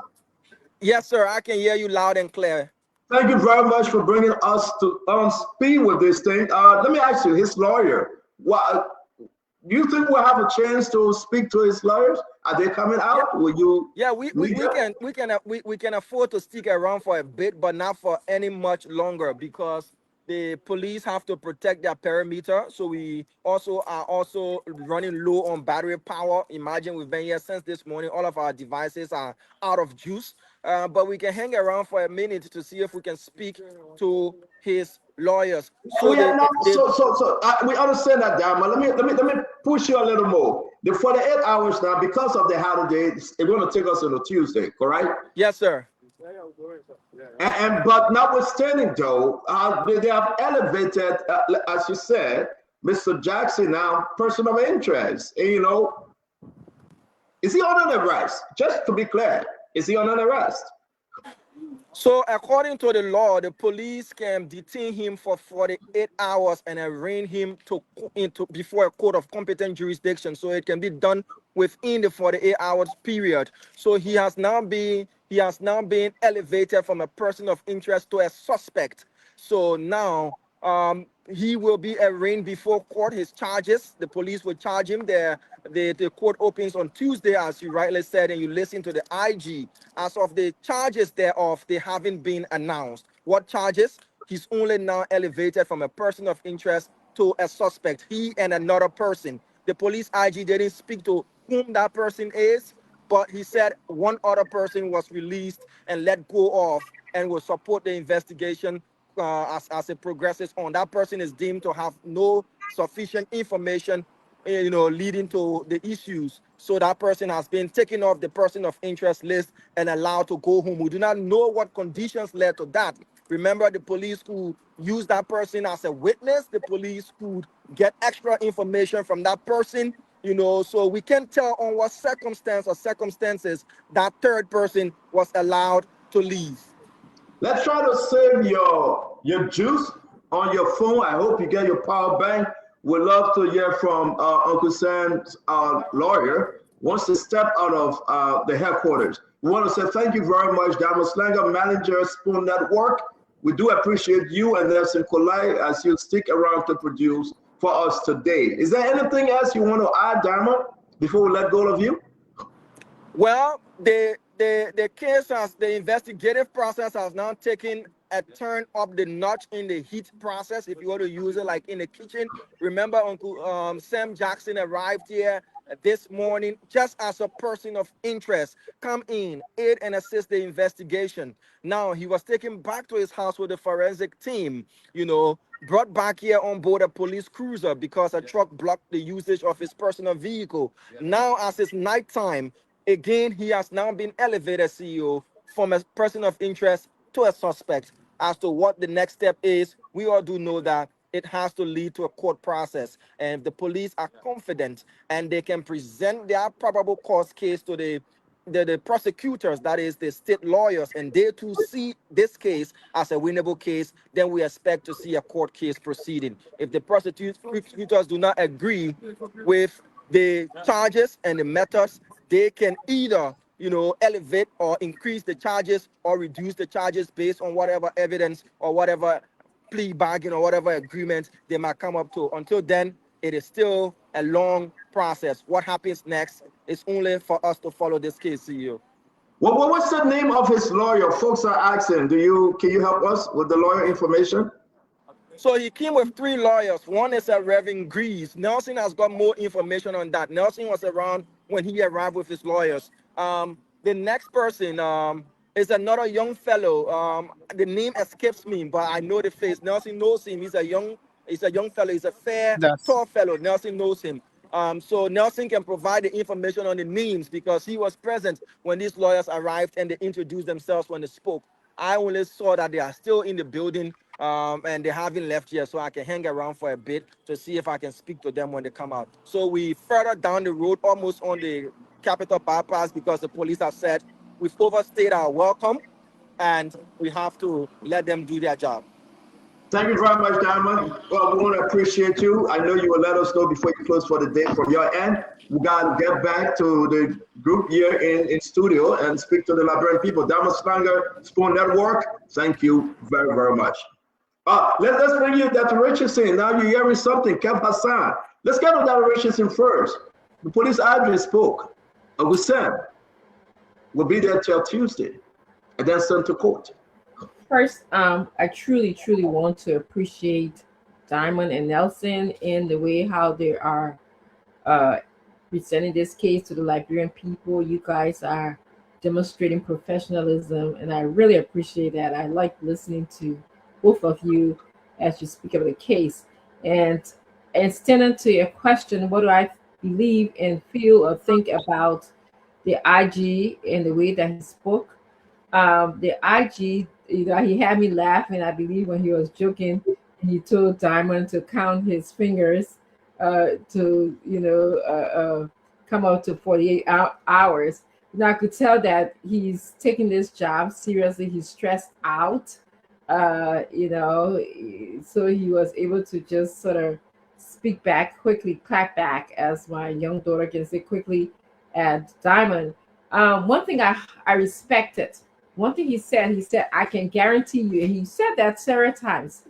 Yes, sir. I can hear you loud and clear. Thank you very much for bringing us to speed with this thing. Let me ask you, his lawyer, what you think we'll have a chance to speak to his lawyers? Are they coming out? Will you? Yeah, we can afford to stick around for a bit, but not for any much longer because the police have to protect their perimeter. So we also are running low on battery power. Imagine we've been here since this morning. All of our devices are out of juice. But we can hang around for a minute to see if we can speak to his lawyers. So we understand that, Dama. Let me push you a little more. The 48 hours now, because of the holiday, it's going to take us on a Tuesday, correct? Yes, sir. But notwithstanding, though, they have elevated, as you said, Mr. Jackson now person of interest. And, is he on an arrest? Just to be clear. Is he on an arrest? So according to the law, the police can detain him for 48 hours and arraign him before a court of competent jurisdiction. So it can be done within the 48 hours period. So he has now been elevated from a person of interest to a suspect. So now He will be arraigned before court. His charges, the police will charge him. The court opens on Tuesday, as you rightly said, and you listen to the IG. As of the charges thereof, they haven't been announced. What charges? He's only now elevated from a person of interest to a suspect, he and another person. The police IG didn't speak to whom that person is, but he said one other person was released and let go of and will support the investigation as it progresses on. That person is deemed to have no sufficient information, leading to the issues. So that person has been taken off the person of interest list and allowed to go home. We do not know what conditions led to that. Remember, the police could use that person as a witness. The police could get extra information from that person, so we can't tell on what circumstances that third person was allowed to leave. Let's try to save your juice on your phone. I hope you get your power bank. We'd love to hear from Uncle Sam's lawyer wants to step out of the headquarters. We want to say thank you very much, Diamond Slanger, manager, Spoon Network. We do appreciate you and Nelson Kolai as you stick around to produce for us today. Is there anything else you want to add, Diamond, before we let go of you? Well, the case the investigative process has now taken a turn up the notch in the heat process, if you want to use it like in the kitchen. Remember, Uncle Sam Jackson arrived here this morning just as a person of interest, come in, aid and assist the investigation. Now, he was taken back to his house with the forensic team, brought back here on board a police cruiser because a truck blocked the usage of his personal vehicle. Now, as it's nighttime, again, he has now been elevated, CEO, from a person of interest to a suspect. As to what the next step is, we all do know that it has to lead to a court process. And if the police are confident and they can present their probable cause case to the prosecutors, that is the state lawyers, and they too see this case as a winnable case, then we expect to see a court case proceeding. If the prosecutors do not agree with the charges and the methods, they can either elevate or increase the charges or reduce the charges based on whatever evidence or whatever plea bargain or whatever agreement they might come up to. Until then, it is still a long process. What happens next is only for us to follow this case, CEO. Well, what's the name of his lawyer? Folks are asking. Can you help us with the lawyer information? So he came with 3 lawyers. One is a Reverend Grease. Nelson has got more information on that. Nelson was around when he arrived with his lawyers. The next person is another young fellow. The name escapes me, but I know the face. Nelson knows him. He's a young fellow. He's a fair, tall fellow. Nelson knows him. So Nelson can provide the information on the names because he was present when these lawyers arrived and they introduced themselves when they spoke. I only saw that they are still in the building and they haven't left yet, so I can hang around for a bit to see if I can speak to them when they come out. So we further down the road, almost on the Capitol bypass, because the police have said we've overstayed our welcome and we have to let them do their job. Thank you very much, Diamond. Well, we want to appreciate you. I know you will let us know before you close for the day from your end. We got to get back to the group here in studio and speak to the Liberian people. Diamond Slanger, Spoon Network, thank you very, very much. Let's bring you Dr. Richardson. Now you're hearing something, Kev Hassan. Let's get to Dr. Richardson first. The police agent spoke. Uncle Sam will be there till Tuesday and then sent to court. First, I truly want to appreciate Diamond and Nelson in the way how they are presenting this case to the Liberian people. You guys are demonstrating professionalism, and I really appreciate that. I like listening to both of you as you speak of the case. And standing to your question, what do I believe and feel or think about the IG and the way that he spoke? The IG, he had me laughing, I believe, when he was joking and he told Diamond to count his fingers to come up to 48 hours. Now I could tell that he's taking this job seriously. He's stressed out, so he was able to just sort of speak back quickly, clap back, as my young daughter can say quickly, at Diamond. One thing I respected, one thing he said, I can guarantee you, and he said that several times,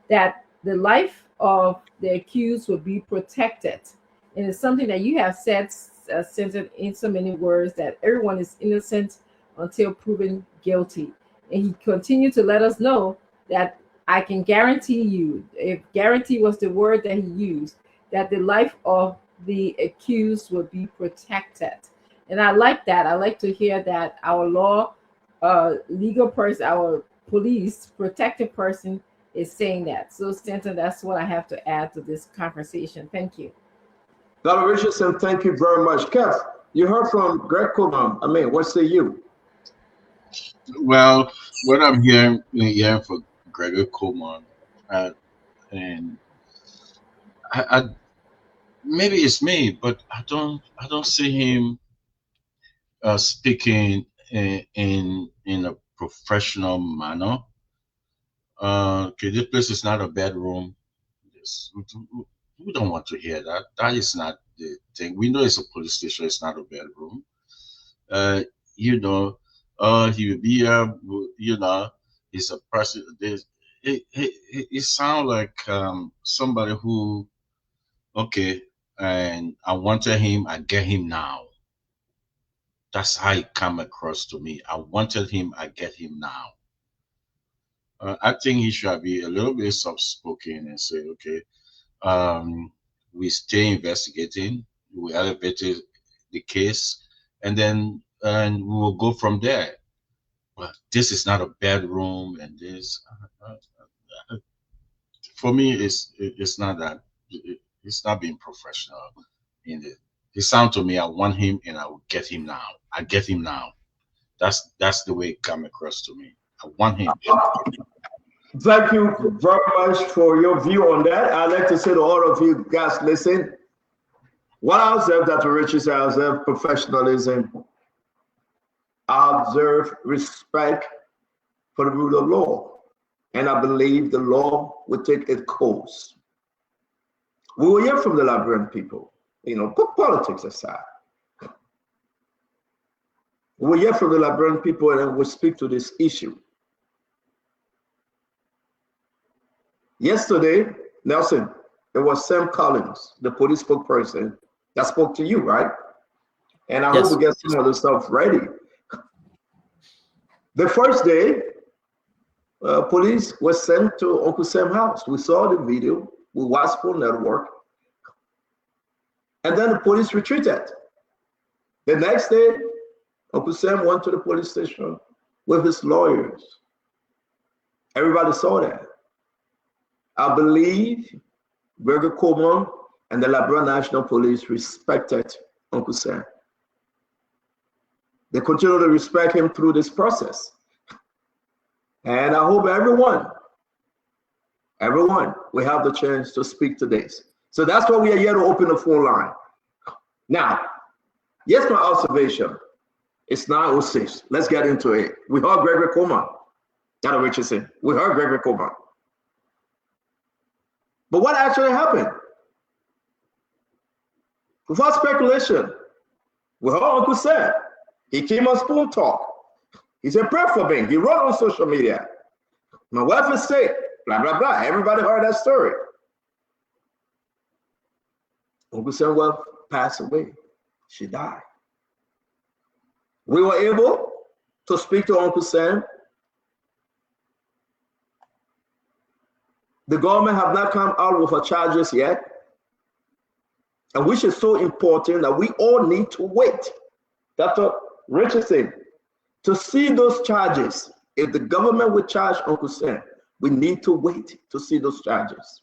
that the life of the accused will be protected. And it's something that you have said, centered in so many words, that everyone is innocent until proven guilty. And he continued to let us know that I can guarantee you, if guarantee was the word that he used, that the life of the accused will be protected. And I like that. I like to hear that our law, legal person, our police protected person is saying that. So, Stanton, that's what I have to add to this conversation. Thank you. Dr. Richardson, thank you very much. Kev, you heard from Greg Coleman. I mean, what say you? Well, what I'm hearing from Gregor Coleman, and I maybe it's me, but I don't see him speaking in a professional manner. Okay, this place is not a bedroom. We don't want to hear that. That is not the thing. We know it's a police station. It's not a bedroom. You know, he will be you know, he's a person. It sounds like somebody who, okay, and I wanted him, I get him now. That's how it come across to me. I wanted him, I get him now. I think he should be a little bit soft-spoken and say, okay, we stay investigating, we elevated the case, and then we will go from there. But this is not a bedroom, and this for me it's not that. It's not being professional in it. It sounds to me, I want him and I will get him now. I get him now. That's the way it come across to me. I want him. Thank you very much for your view on that. I'd like to say to all of you guys, listen, what I observe, Dr. Richards, I observe professionalism. I observe respect for the rule of law. And I believe the law will take its course. We will hear from the Liberian people, you know, put politics aside. We will hear from the Liberian people and then we'll speak to this issue. Yesterday, Nelson, it was Sam Collins, the police spokesperson, that spoke to you, right? And I hope we get some of the stuff ready. The first day, police was sent to Uncle Sam's house. We saw the video with WASPO Network. And then the police retreated. The next day, Uncle Sam went to the police station with his lawyers. Everybody saw that. I believe Gregor Coleman and the Liberia National Police respected Uncle Sam. They continue to respect him through this process. And I hope everyone will have the chance to speak to this. So that's why we are here to open the phone line. Now, here's my observation. It's 9:06. Let's get into it. We heard Gregor Coleman. Dr. Richardson. We heard Gregor Coleman. But what actually happened? Without speculation, we heard Uncle Sam. He came on Spoon Talk. He said, pray for me. He wrote on social media. My wife is sick, blah, blah, blah. Everybody heard that story. Uncle Sam well passed away. She died. We were able to speak to Uncle Sam. The government have not come out with her charges yet. And which is so important that we all need to wait. Dr. Richardson, to see those charges. If the government would charge Uncle Sam, we need to wait to see those charges.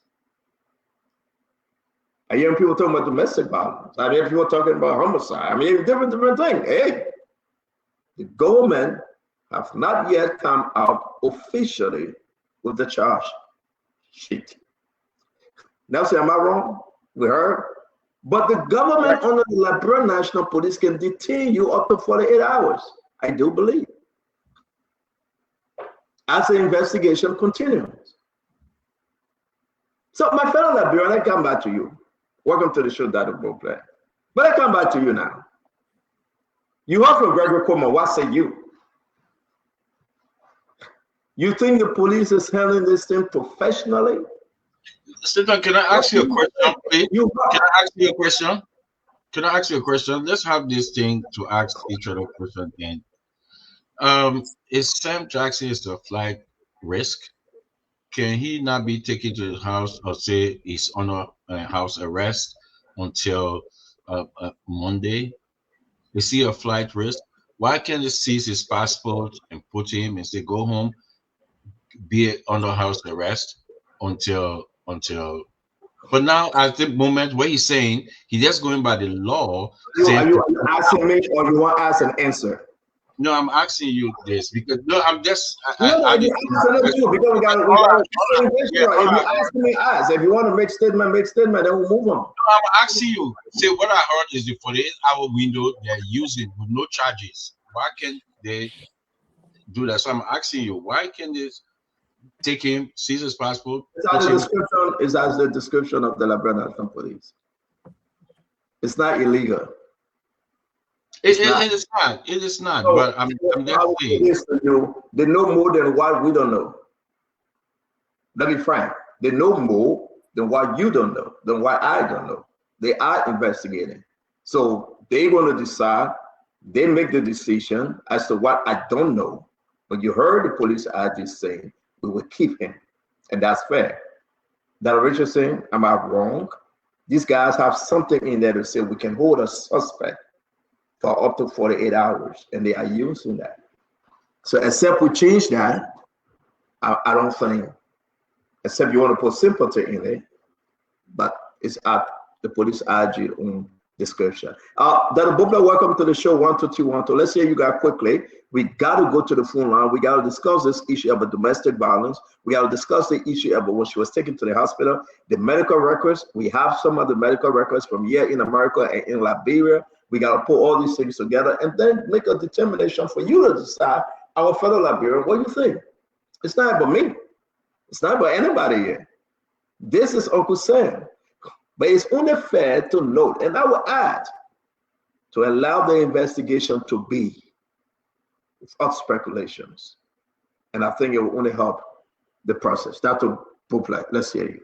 I hear people talking about domestic violence. I hear people talking about homicide. I mean, different things. Hey, the government have not yet come out officially with the charge sheet. Now, say, am I wrong? We heard. But the government under the Liberia National Police can detain you up to 48 hours. I do believe. As the investigation continues. So, my fellow Liberian, I come back to you. Welcome to the show, Dr. Beauclair. But I come back to you now. You heard from Gregor Coleman. What say you? You think the police is handling this thing professionally? Stephen, can I ask you a question, please? Can I ask you a question? Can I ask you a question? Let's have this thing to ask each other question. And is Sam Jackson is a flight risk? Can he not be taken to his house or say he's under house arrest until Monday? Is he a flight risk? Why can't they seize his passport and put him and say go home, be under house arrest until? But now at the moment where he's saying he's just going by the law. Are you asking me or you want to ask an answer? No, I'm asking you this because no, I'm just. Because we got. If you ask me, ask. If you want to make statement, then we'll move on. No, I'm asking you. Say what I heard is the 48-hour window they're using with no charges. Why can't they do that? So I'm asking you, why can't they take him, seize his passport? It's as the description of the Liberian National Police. It's not illegal. It is not. So, but I'm just saying. They know more than what we don't know. Let me frank. They know more than what you don't know, than what I don't know. They are investigating. So they're going to decide. They make the decision as to what I don't know. But you heard the police are just saying we will keep him, and that's fair. That Richard saying, am I wrong? These guys have something in there to say we can hold a suspect for up to 48 hours, and they are using that. So except we change that, I don't think, except you want to put sympathy in it, but it's at the police IG own description. Dr. Bubla, welcome to the show, 12212. Let's hear you guys quickly. We got to go to the phone line. We got to discuss this issue about domestic violence. We got to discuss the issue about when she was taken to the hospital, the medical records. We have some of the medical records from here in America and in Liberia. We got to put all these things together and then make a determination for you to decide, our fellow Liberian, what do you think? It's not about me. It's not about anybody here. This is Uncle Sam. But it's only fair to note, and I will add, to allow the investigation to be without speculations. And I think it will only help the process. Dr. Bubla, let's hear you.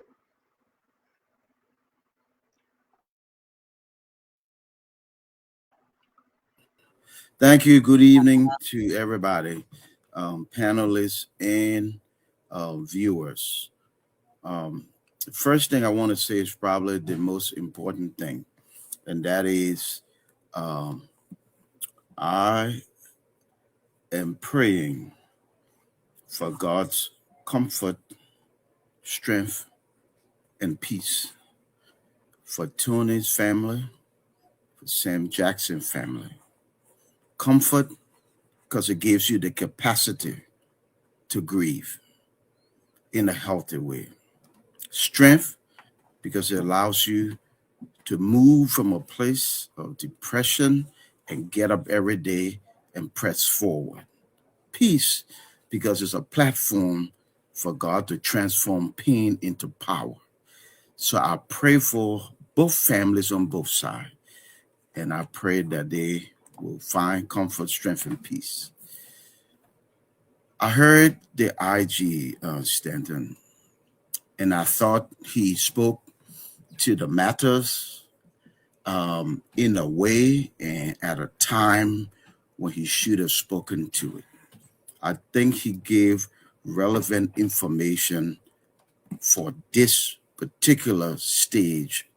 Thank you. Good evening to everybody, panelists and viewers. First thing I want to say is probably the most important thing, and that is I am praying for God's comfort, strength, and peace for Tony's family, for Sam Jackson family. Comfort, because it gives you the capacity to grieve in a healthy way. Strength, because it allows you to move from a place of depression and get up every day and press forward. Peace, because it's a platform for God to transform pain into power. So I pray for both families on both sides, and I pray that they will find comfort, strength, and peace. I heard the IG, Stanton, and I thought he spoke to the matters in a way and at a time when he should have spoken to it. I think he gave relevant information for this particular stage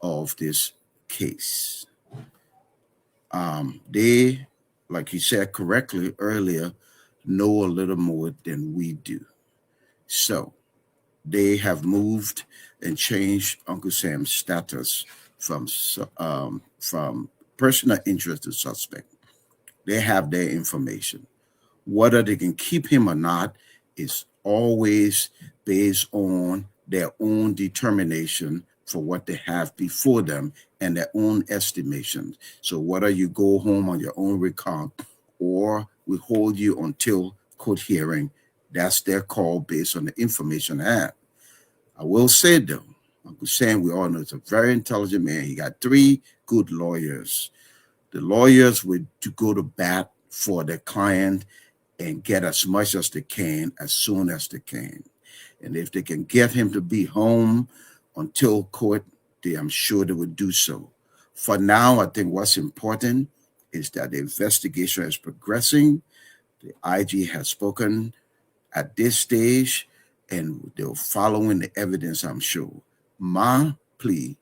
of this case. They, like you said correctly earlier, know a little more than we do. So they have moved and changed Uncle Sam's status from personal interest to suspect. They have their information. Whether they can keep him or not is always based on their own determination for what they have before them and their own estimations. So whether you go home on your own record or we hold you until court hearing, that's their call based on the information I have. I will say though, Uncle Sam, we all know, is a very intelligent man. He got 3 good lawyers. The lawyers would to go to bat for their client and get as much as they can as soon as they can. And if they can get him to be home until court, I'm sure they would do so. For now, I think what's important is that the investigation is progressing. The IG has spoken at this stage, and they're following the evidence, I'm sure. My plea,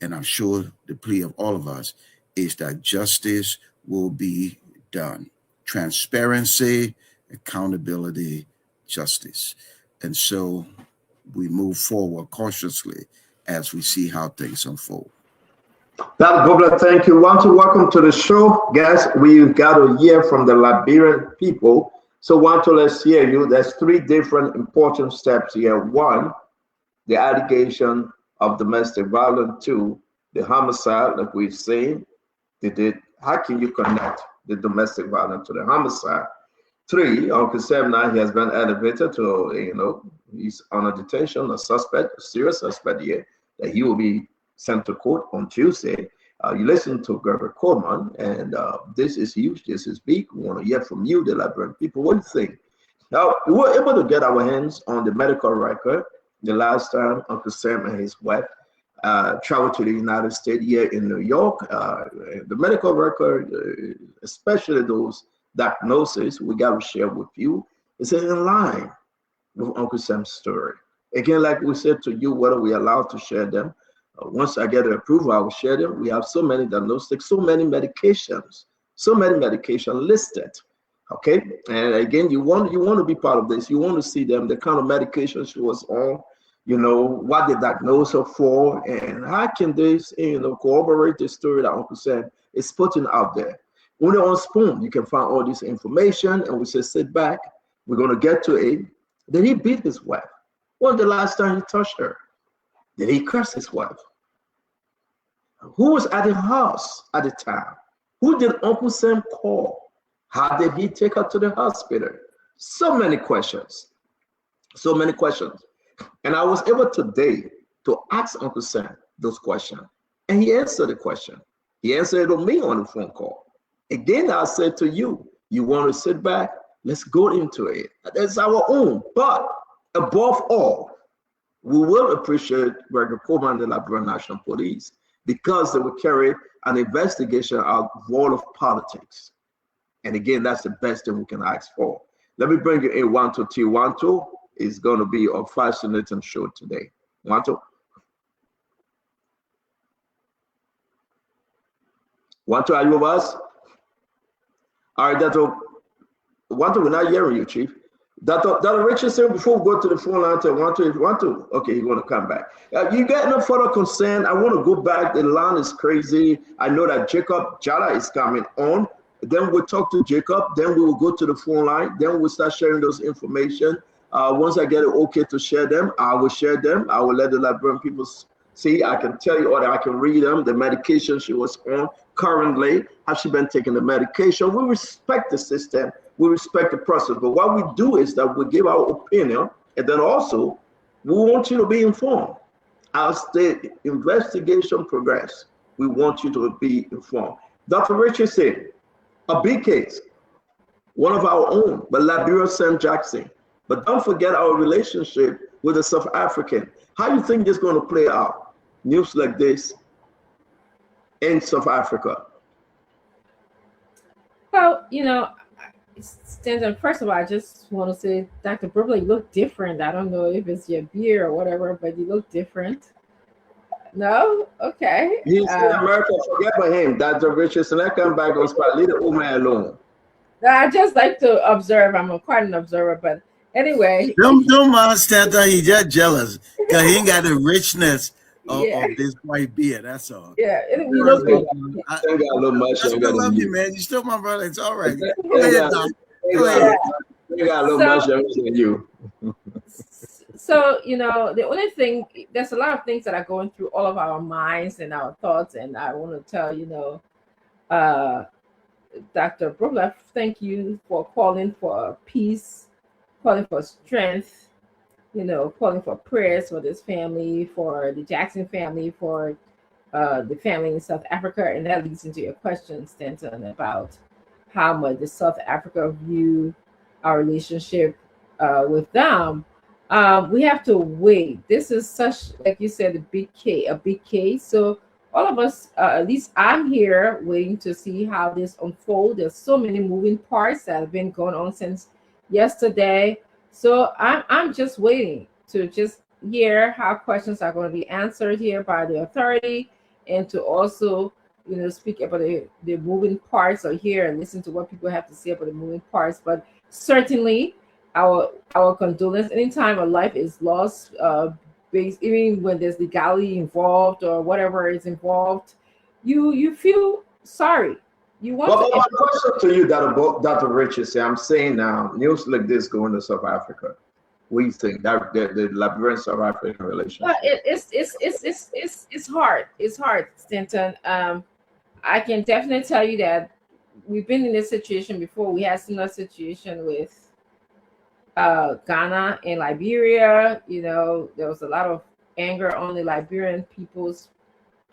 and I'm sure the plea of all of us, is that justice will be done. Transparency, accountability, justice. And so we move forward cautiously as we see how things unfold. Dr. Bobler, thank you. Want to welcome to the show, guys. We've got to hear from the Liberian people. So want to let's hear you. There's 3 different important steps here. 1, the allegation of domestic violence. 2, the homicide, like we've seen. How can you connect the domestic violence to the homicide? 3, Uncle Sam now he has been elevated to, he's on a detention, a serious suspect here, that he will be sent to court on Tuesday. You listen to Gregory Coleman, and this is huge, this is big. We want to hear from you, the Liberian people. What do you think? Now, we were able to get our hands on the medical record the last time Uncle Sam and his wife traveled to the United States here in New York. The medical record, especially those diagnoses we got to share with you, is in line with Uncle Sam's story. Again, like we said to you, whether we are allowed to share them, once I get the approval, I will share them. We have so many diagnostics, so many medications listed. Okay, and again, you want to be part of this. You want to see them, the kind of medication she was on, what they diagnosed her for, and how can this, corroborate the story that Uncle Sam is putting out there. Only on Spoon, you can find all this information, and we say, sit back, we're going to get to it. Did he beat his wife? When the last time he touched her? Did he curse his wife? Who was at the house at the time? Who did Uncle Sam call? How did he take her to the hospital? So many questions. So many questions. And I was able today to ask Uncle Sam those questions. And he answered the question. He answered it to me on the phone call. Again, I said to you, you want to sit back? Let's go into it. That's our own. But above all, we will appreciate Gregory Coleman, the Liberian National Police, because they will carry an investigation out of all of politics. And again, that's the best thing we can ask for. Let me bring you in Wanto T. Wanto is going to be a fascinating show today. Wanto? Wanto, are you with us? All right, Dato. Wanto, we're not hearing you, Chief. Dr. Richardson, before we go to the phone line, Wanto, okay, you want to come back. You got no further concern. I want to go back. The line is crazy. I know that Jacob Jala is coming on. Then we'll talk to Jacob. Then we will go to the phone line. Then we'll start sharing those information. Once I get it okay to share them, I will share them. I will let the Liberian people see. I can tell you, or I can read them, the medication she was on currently. Has she been taking the medication? We respect the system. We respect the process. But what we do is that we give our opinion, and then also we want you to be informed. As the investigation progresses, we want you to be informed. Dr. Richardson, a big case, one of our own, but Liberia Sam Jackson. But don't forget our relationship with the South African. How do you think this is going to play out? News like this in South Africa. Well, Stanton, first of all, I just want to say, Dr. Brooklyn, you look different. I don't know if it's your beard or whatever, but you look different. No? Okay. He's in America. Forget about him. Dr. Richardson, let come back on spot. Leave the old man alone. I just like to observe. I'm quite an observer, but anyway. Don't mind Stanton. He's just jealous because he ain't got the richness of this white beard. That's all. Yeah, you look good. I still love you, man. You still my brother. It's all right. Go ahead, Doc. Go ahead. You got a little much than you. So, the only thing, there's a lot of things that are going through all of our minds and our thoughts. And I want to tell, Dr. Brooklyn, thank you for calling for peace, calling for strength, calling for prayers for this family, for the Jackson family, for the family in South Africa. And that leads into your question, Stanton, about how much the South Africa view our relationship with them. We have to wait. This is such, like you said, a big case. So all of us, at least I'm here waiting to see how this unfolds. There's so many moving parts that have been going on since yesterday. So I'm just waiting to just hear how questions are going to be answered here by the authority, and to also, speak about the moving parts, or hear and listen to what people have to say about the moving parts. But certainly our condolence anytime a life is lost, based, even when there's legality involved or whatever is involved, you feel sorry. You want Well, to. my question to you, Dr. Richardson, I'm saying now, news like this going to South Africa. What do you think that the Liberian South African relationship? Well, it's hard. It's hard, Stanton. I can definitely tell you that we've been in this situation before. We had similar situation with Ghana and Liberia. There was a lot of anger on the Liberian people's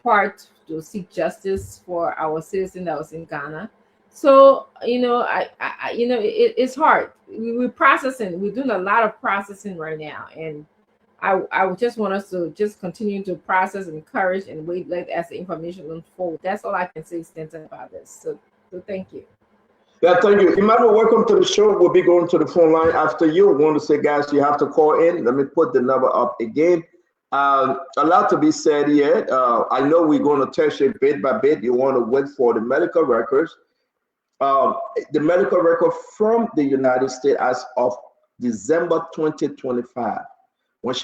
part to seek justice for our citizen that was in Ghana. So it's hard. We're processing. We're doing a lot of processing right now, and I would just want us to just continue to process, and encourage, and wait, let as the information unfold. That's all I can say, Stanton, about this. So thank you. Yeah, thank you. Emmanuel, welcome to the show. We'll be going to the phone line after you. I want to say, guys, you have to call in. Let me put the number up again. A lot to be said here. I know we're going to test it bit by bit. You want to wait for the medical records. The medical record from the United States as of December 2025. When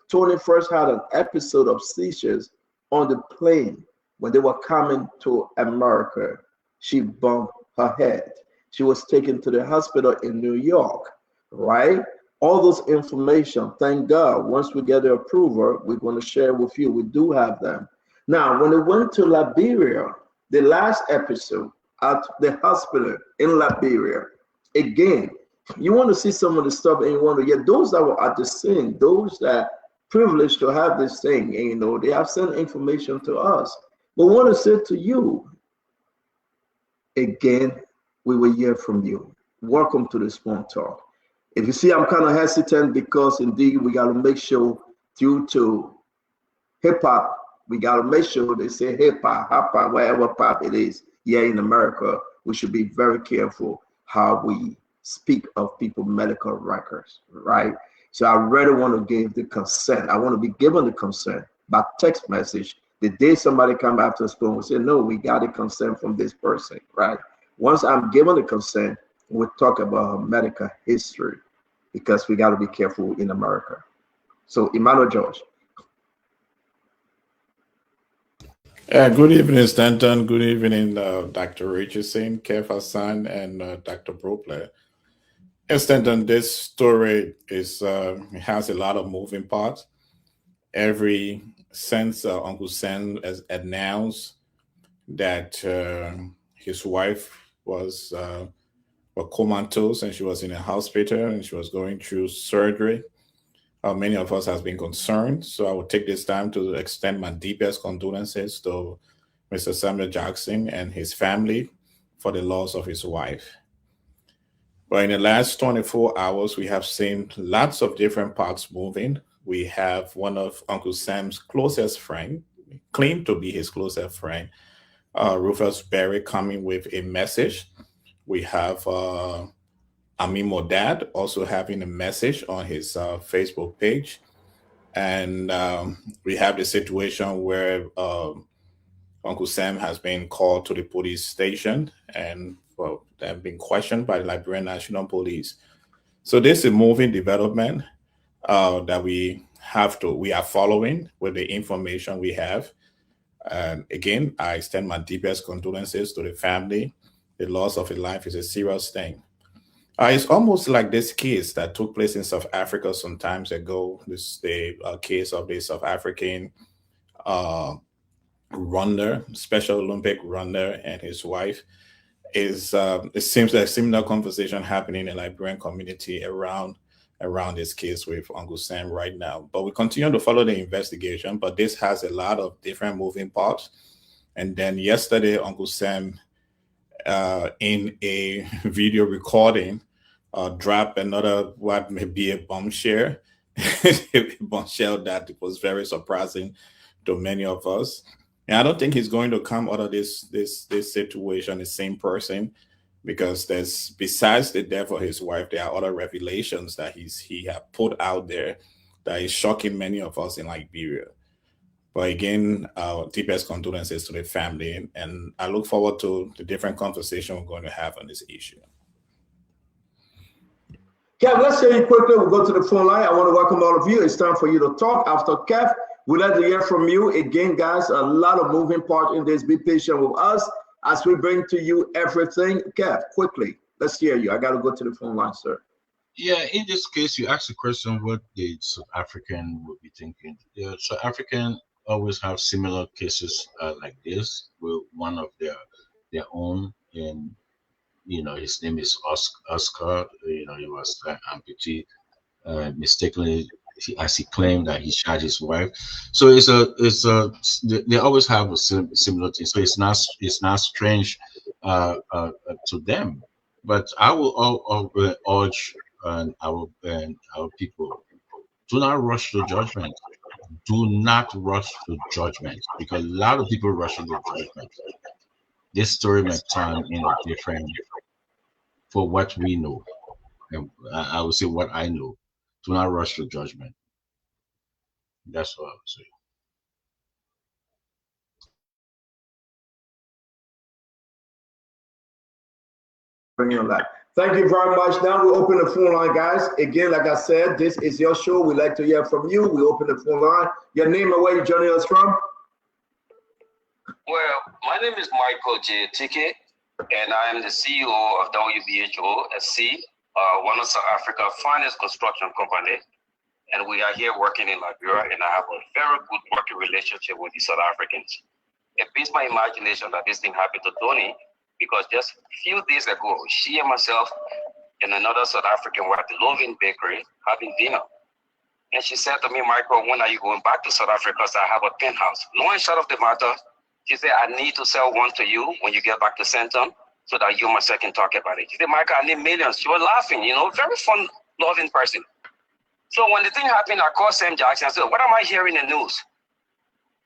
Tony first had an episode of seizures on the plane when they were coming to America, she bumped her head. She was taken to the hospital in New York, right? All those information, thank God, once we get the approval, we're going to share with you. We do have them. Now, when they went to Liberia, the last episode at the hospital in Liberia, again, you want to see some of the stuff, and you want to get those that were at the scene, those that privileged to have this thing, and they have sent information to us. But I want to say to you, again, we will hear from you. Welcome to the Spoon Talk. If you see I'm kind of hesitant, because indeed we got to make sure, due to hip hop, we got to make sure they say hip hop, whatever pop it is. Yeah, in America, we should be very careful how we speak of people's medical records, right? So I really want to give the consent. I want to be given the consent by text message. The day somebody come after Spoon, we say, no, we got a consent from this person, right? Once I'm given the consent, we'll talk about her medical history, because we got to be careful in America. So Emmanuel George. Good evening, Stanton. Good evening, Dr. Richardson, Kev Hassan, and Dr. Bropler. Stanton, this story has a lot of moving parts. Since Uncle Sam has announced that his wife was comatose and she was in a hospital and she was going through surgery, many of us have been concerned. So I will take this time to extend my deepest condolences to Mr. Samuel Jackson and his family for the loss of his wife. But in the last 24 hours, we have seen lots of different parts moving. We have one of Uncle Sam's closest friend, claimed to be his closest friend, Rufus Berry, coming with a message. We have Amin Modad also having a message on his Facebook page. And we have the situation where Uncle Sam has been called to the police station, and they have been questioned by the Liberian National Police. So this is a moving development that we are following with the information we have. And again, I extend my deepest condolences to the family. The loss of a life is a serious thing. It's almost like this case that took place in South Africa some time ago. This is the case of the South African runner, Special Olympic runner, and his wife. It seems like a similar conversation happening in the Liberian community around this case with Uncle Sam right now. But we continue to follow the investigation, but this has a lot of different moving parts. And then yesterday, Uncle Sam, in a video recording, dropped another what may be a bombshell bombshell that was very surprising to many of us. And I don't think he's going to come out of this situation the same person, because there's, besides the death of his wife, there are other revelations that he had put out there that is shocking many of us in Liberia. But again, our deepest condolences to the family, and I look forward to the different conversation we're going to have on this issue. Kev, let's hear you quickly. We'll go to the phone line. I want to welcome all of you. It's time for you to talk. After Kev, we'd like to hear from you. Again, guys, a lot of moving parts in this. Be patient with us as we bring to you everything. Kev, quickly, let's hear you. I got to go to the phone line, sir. Yeah, in this case, you asked the question, what the South African would be thinking. The South African always have similar cases like this with one of their own, and his name is Oscar. He was amputee mistakenly, as he claimed that he shot his wife. So they always have a similar thing. So it's not strange to them. But I will urge our people, do not rush to judgment. Do not rush to judgment, because a lot of people rush to judgment. This story may turn in a different, for what we know, and I would say what I know. Do not rush to judgment. That's what I would say. Bring your life. Thank you very much. Now we open the phone line, guys. Again, like I said, this is your show. We like to hear from you. We open the phone line. Your name and where you joining us from? Well, my name is Michael J. Tike, and I am the CEO of WBHO SC, one of South Africa's finest construction company. And we are here working in Liberia, and I have a very good working relationship with the South Africans. It beats my imagination that this thing happened to Tony, because just a few days ago, she and myself and another South African were at the Lovin Bakery having dinner. And she said to me, Michael, when are you going back to South Africa? So I have a penthouse. No one shut off the matter. She said, I need to sell one to you when you get back to Centon so that you and myself can talk about it. She said, Michael, I need millions. She was laughing, very fun, loving person. So when the thing happened, I called Sam Jackson. I said, what am I hearing in the news?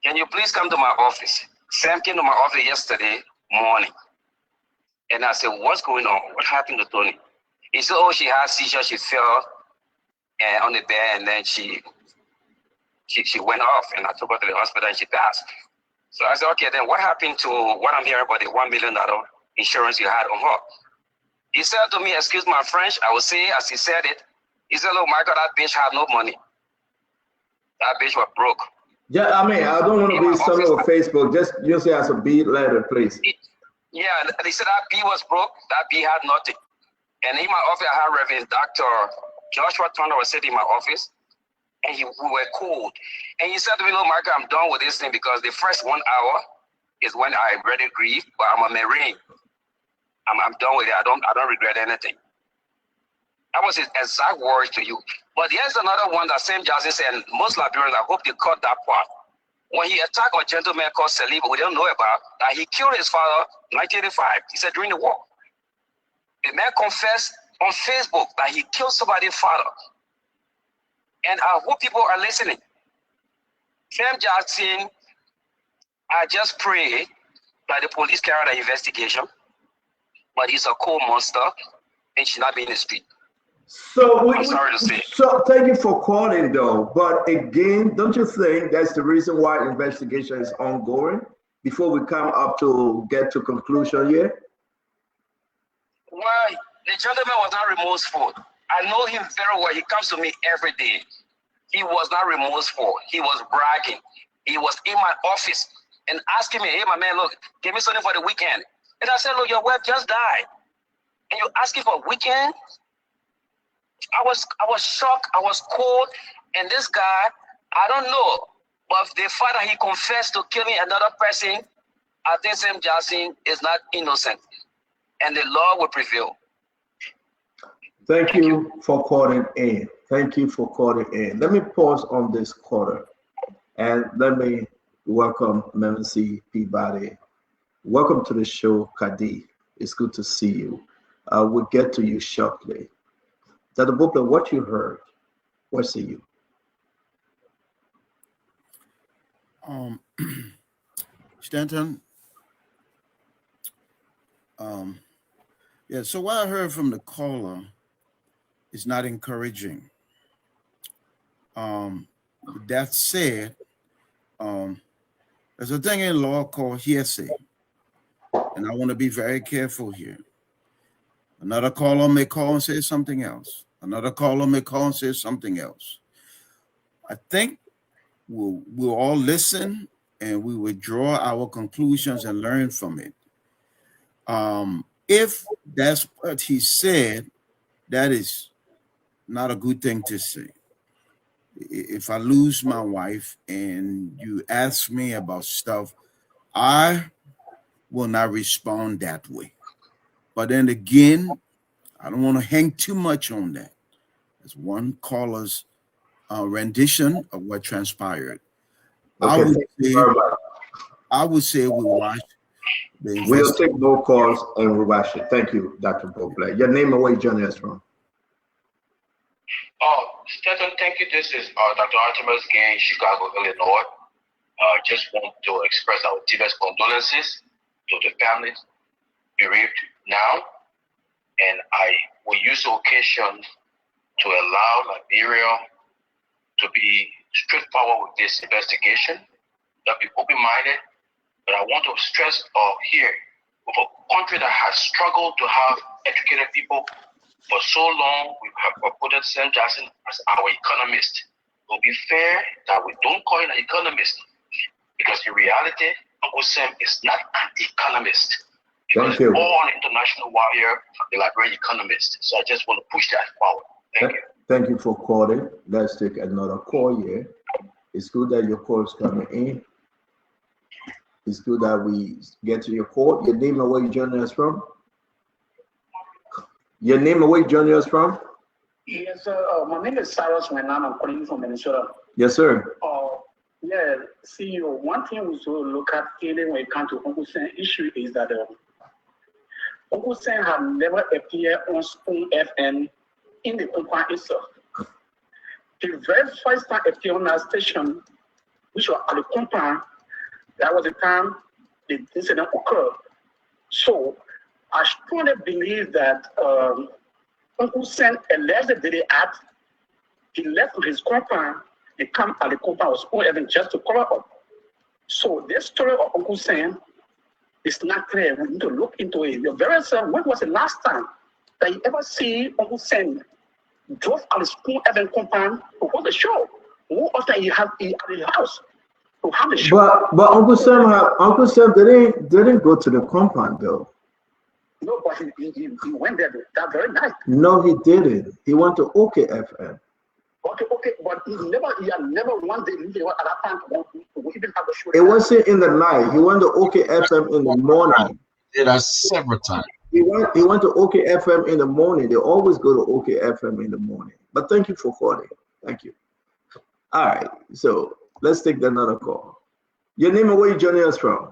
Can you please come to my office? Sam came to my office yesterday morning. And I said, what's going on? What happened to Tony? He said, oh, she had seizure. She fell on the bed, and then she went off, and I took her to the hospital, and she passed. So I said, okay, then what happened to what I'm hearing about the $1 million insurance you had on her? He said to me, excuse my French, I will say as he said it. He said, look, Michael, that bitch had no money. That bitch was broke. Yeah, I mean, I don't want to be something with Facebook. Just use it as a B letter, please. Yeah, they said that B was broke, that B had nothing. And in my office, I had Reverend Dr. Joshua Turner was sitting in my office, and we were cold. And he said to me, look, Michael, I'm done with this thing, because the first 1 hour is when I really grieve, but I'm a Marine. I'm done with it. I don't regret anything. That was his exact words to you. But here's another one that Sam Jackson said, and most Liberians, I hope they caught that part. When he attacked a gentleman called Saliba, we don't know about, that he killed his father in 1985. He said during the war. The man confessed on Facebook that he killed somebody's father. And I hope people are listening. Sam Jackson, I just pray that the police carry out an investigation, but he's a cold monster and should not be in the street. So I'm sorry to say. So thank you for calling, though. But again, don't you think that's the reason why investigation is ongoing before we come up to get to conclusion here? Well, the gentleman was not remorseful. I know him very well. He comes to me every day. He was not remorseful. He was bragging. He was in my office and asking me, hey, my man, look, give me something for the weekend. And I said, look, your wife just died. And you're asking for a weekend? I was shocked. I was cold. And this guy, I don't know, but the fact that he confessed to killing another person, I think Sam Jackson is not innocent. And the law will prevail. Thank you for calling in. Thank you for calling in. Let me pause on this quarter and let me welcome Memisi Peabody. Welcome to the show, Kadi. It's good to see you. We'll get to you shortly. Dr. Bupla, what you heard, what say you? Stanton. Yeah, so what I heard from the caller is not encouraging. With that said, there's a thing in law called hearsay, and I want to be very careful here. Another caller may call and say something else. Another caller may call and say something else. I think we'll all listen and we will draw our conclusions and learn from it. If that's what he said, that is not a good thing to say. If I lose my wife and you ask me about stuff, I will not respond that way. But then again, I don't want to hang too much on that. It's one caller's rendition of what transpired. Okay, I would say we watch the We'll take no calls and we'll watch it. Thank you, Dr. Bobley. Your name and where you joining us from? Stanton, thank you. This is Dr. Artemis Gain, Chicago, Illinois. Just want to express our deepest condolences to the families bereaved now. And I will use the occasion to allow Liberia to be straightforward with this investigation, not be open-minded. But I want to stress here, with a country that has struggled to have educated people for so long, we have appointed Sam Jackson as our economist. It will be fair that we don't call him an economist, because in reality, Uncle Sam is not an economist. He was born an international warrior, a Liberian economist. So I just want to push that forward. Thank you. Thank you for calling. Let's take another call here. It's good that your call is coming in. It's good that we get to your call. Your name and where you joining us from? Your name and where you joining us from? Yes, sir. My name is Cyrus Wenam. I'm calling from Minnesota. Yes, sir. Yeah, see, one thing we should look at when it comes to Uncle Sam issue is that Uncle Sam have never appeared on Spoon FM in the compound itself. The very first time appeared on our station, which was at the compound, that was the time the incident occurred. So I strongly believe that Uncle Sam allegedly did the act. He left his compound. He come at the compound was Spoon FM just to cover up. So this story of Uncle Sam is not clear. We need to look into it. Your very self, when was the last time that you ever see Uncle Sam drove at the Spoon FM compound to hold the show? Who after he had at the house to have the show? But Uncle Sam didn't go to the compound though. No, but he went there that very night. No, he didn't. He went to OKFM. Okay, but he had never one day at that time to even have a show. It wasn't in the night. He went to OKFM in the morning. Did that several times. He went to OKFM in the morning. They always go to OKFM in the morning. But thank you for calling. Thank you. All right, so let's take another call. Your name and where you joining us from?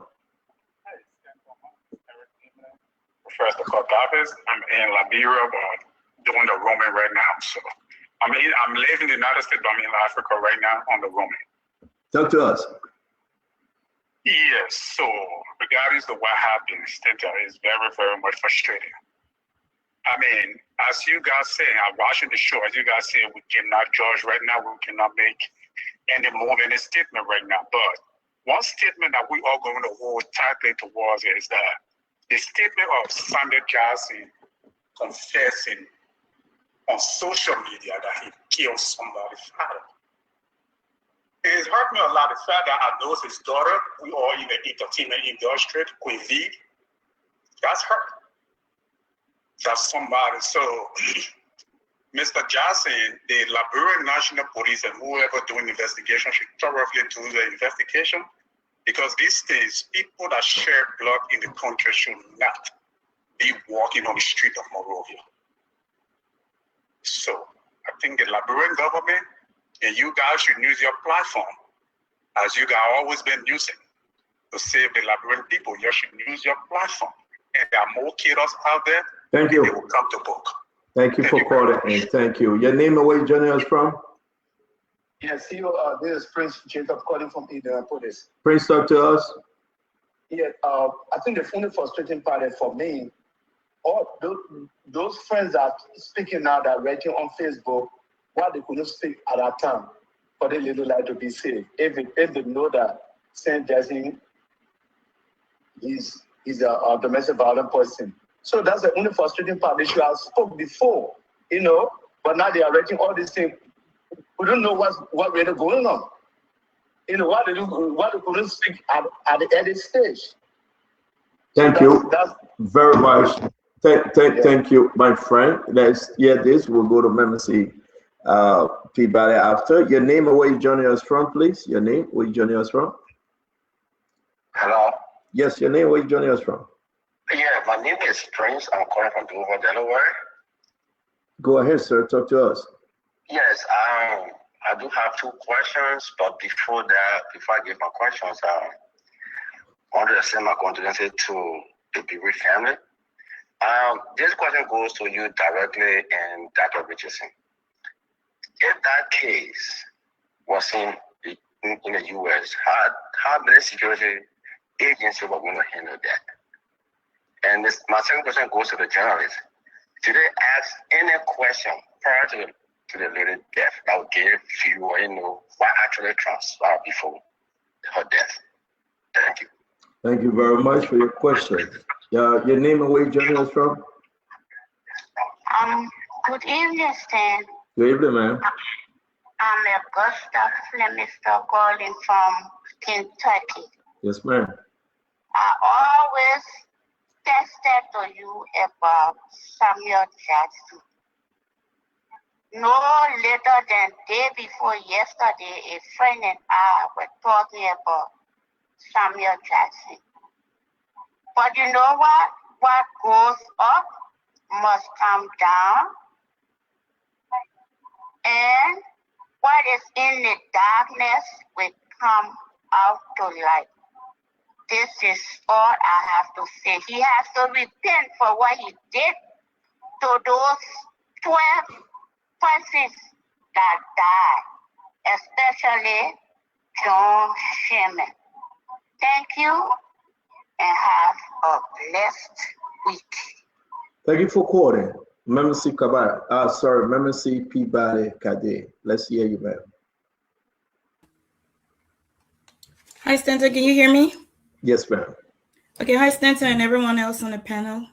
First of all, I'm in Liberia, but doing the roaming right now. So I'm living in the United States, but I'm in Africa right now on the roaming. Talk to us. Yes, so regardless of what happened, is very, very much frustrating. I mean, as you guys say, I'm watching the show, as you guys say, we cannot judge right now, we cannot make any move, any statement right now. But one statement that we are going to hold tightly towards is that the statement of Samuel Jackson confessing on social media that he killed somebody's father. It has hurt me a lot, the fact that I know his daughter, we all in the entertainment industry, Queen V, that's her. That's somebody. So, Mr. Jackson, the Liberian National Police and whoever doing the investigation should thoroughly do the investigation, because these things, people that share blood in the country should not be walking on the street of Monrovia. So, I think the Liberian government and you guys should use your platform, as you guys always been using, to save the Liberian people. You should use your platform. And there are more kiddos out there. Thank you. They will come to book. Thank you for calling. And thank you. Your name and where you joining us from? Yes, CEO, this is Prince Jacob calling from Indianapolis. Prince, talk to us. Yeah, I think the only frustrating part is for me, all those friends that are speaking now that are writing on Facebook, why they couldn't speak at that time for the little life to be saved. If they know that Saint Jackson is a domestic violent person. So that's the only frustrating part. They should have spoke before, but now they are writing all these things. We don't know what really going on. Why they couldn't speak at the early stage. Thank you very much. Thank you, my friend. Let's hear this. We'll go to Memesi Peabody after. Your name and where you joining us from, please. Your name, where you joining us from? Hello. Yes, your name, where you joining us from? Yeah, my name is Prince. I'm calling from Dover, Delaware. Go ahead, sir. Talk to us. Yes, I do have two questions, but before I give my questions, I wanted to send my condolences to the Bereaved family. This question goes to you directly and Dr. Richardson. If that case was in the U.S., how many security agencies were going to handle that? And my second question goes to the journalist. Did they ask any question prior to the lady death that would give you what actually transpired before her death? Thank you. Thank you very much for your question. Your name and where you joining us from? Good evening, Stan. Good evening, ma'am. I'm Augusta Flemister calling from Kentucky. Yes, ma'am. I always tested to you about Samuel Jackson. No later than day before yesterday, a friend and I were talking about Samuel Jackson. But you know what? What goes up must come down. And what is in the darkness will come out to light. This is all I have to say. He has to repent for what he did to those 12 persons that died, especially John Sherman. Thank you and have a blessed week. Thank you for calling. Memesi Peabody Kade. Let's hear you, ma'am. Hi, Stanton. Can you hear me? Yes, ma'am. Okay. Hi, Stanton, and everyone else on the panel.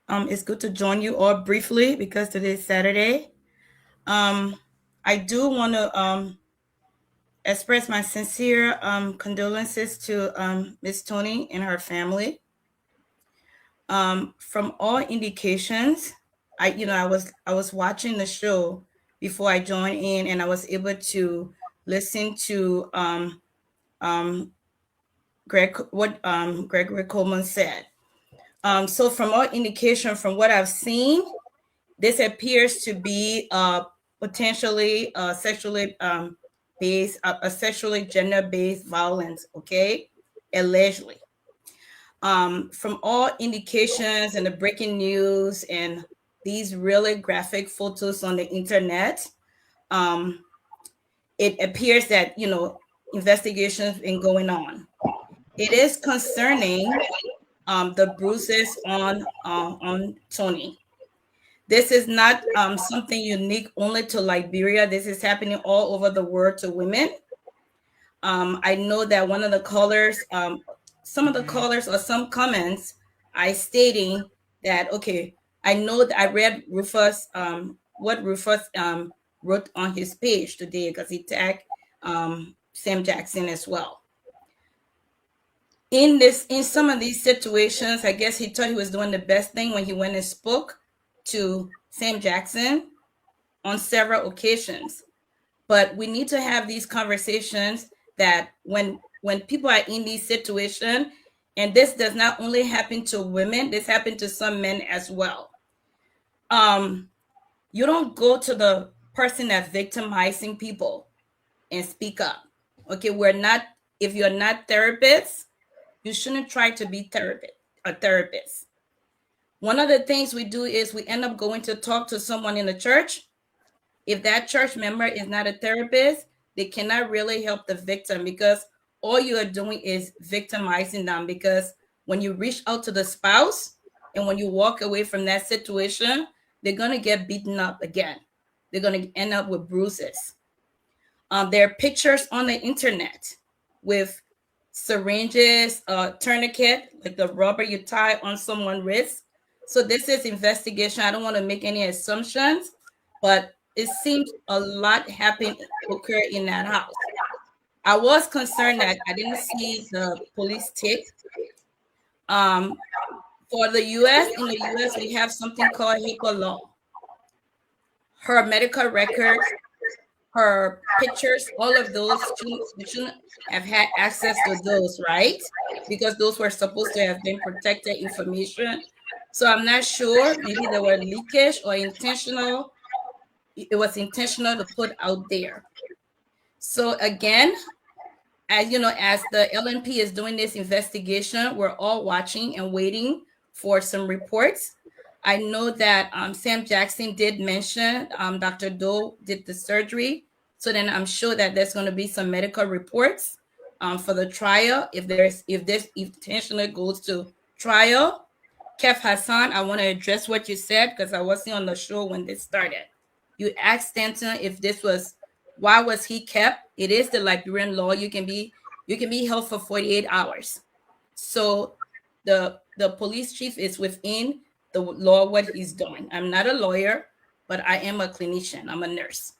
It's good to join you all briefly because today is Saturday. I do want to express my sincere condolences to Miss Tony and her family. From all indications, I was watching the show before I joined in, and I was able to listen to Gregory Coleman said. So from all indication, from what I've seen, this appears to be potentially sexually based, a sexually gender-based violence. Okay, allegedly. From all indications and the breaking news and these really graphic photos on the internet, it appears that investigations been going on. It is concerning the bruises on Tony. This is not something unique only to Liberia. This is happening all over the world to women. I know that one of the callers, some of the callers or some comments I stating that, okay, I know that I read Rufus, what Rufus wrote on his page today because he tagged Sam Jackson as well. In some of these situations, I guess he thought he was doing the best thing when he went and spoke to Sam Jackson on several occasions. But we need to have these conversations that when people are in these situations, and this does not only happen to women, this happens to some men as well. You don't go to the person that's victimizing people and speak up. Okay, if you're not therapists, you shouldn't try to be a therapist. One of the things we do is we end up going to talk to someone in the church. if that church member is not a therapist, they cannot really help the victim, because all you are doing is victimizing them. Because when you reach out to the spouse and when you walk away from that situation, they're going to get beaten up again. They're going to end up with bruises. There are pictures on the internet with syringes, tourniquet, like the rubber you tie on someone's wrist. So this is investigation. I don't want to make any assumptions, but it seems a lot occurred in that house. I was concerned that I didn't see the police tape. For the U.S., in the U.S., we have something called HIPAA law. Her medical records, her pictures, all of those, we shouldn't have had access to those, right? Because those were supposed to have been protected information. So I'm not sure, maybe there were leakage or intentional. It was intentional to put out there. So again, as you know, as the LNP is doing this investigation, we're all watching and waiting for some reports. I know that Sam Jackson did mention Dr. Doe did the surgery. So then I'm sure that there's going to be some medical reports for the trial. If this intentionally goes to trial. Kev Hassan, I want to address what you said because I wasn't on the show when this started. You asked Stanton if this was, why was he kept? It is the Liberian law. You can be held for 48 hours. So the police chief is within the law what he's doing. I'm not a lawyer, but I am a clinician. I'm a nurse.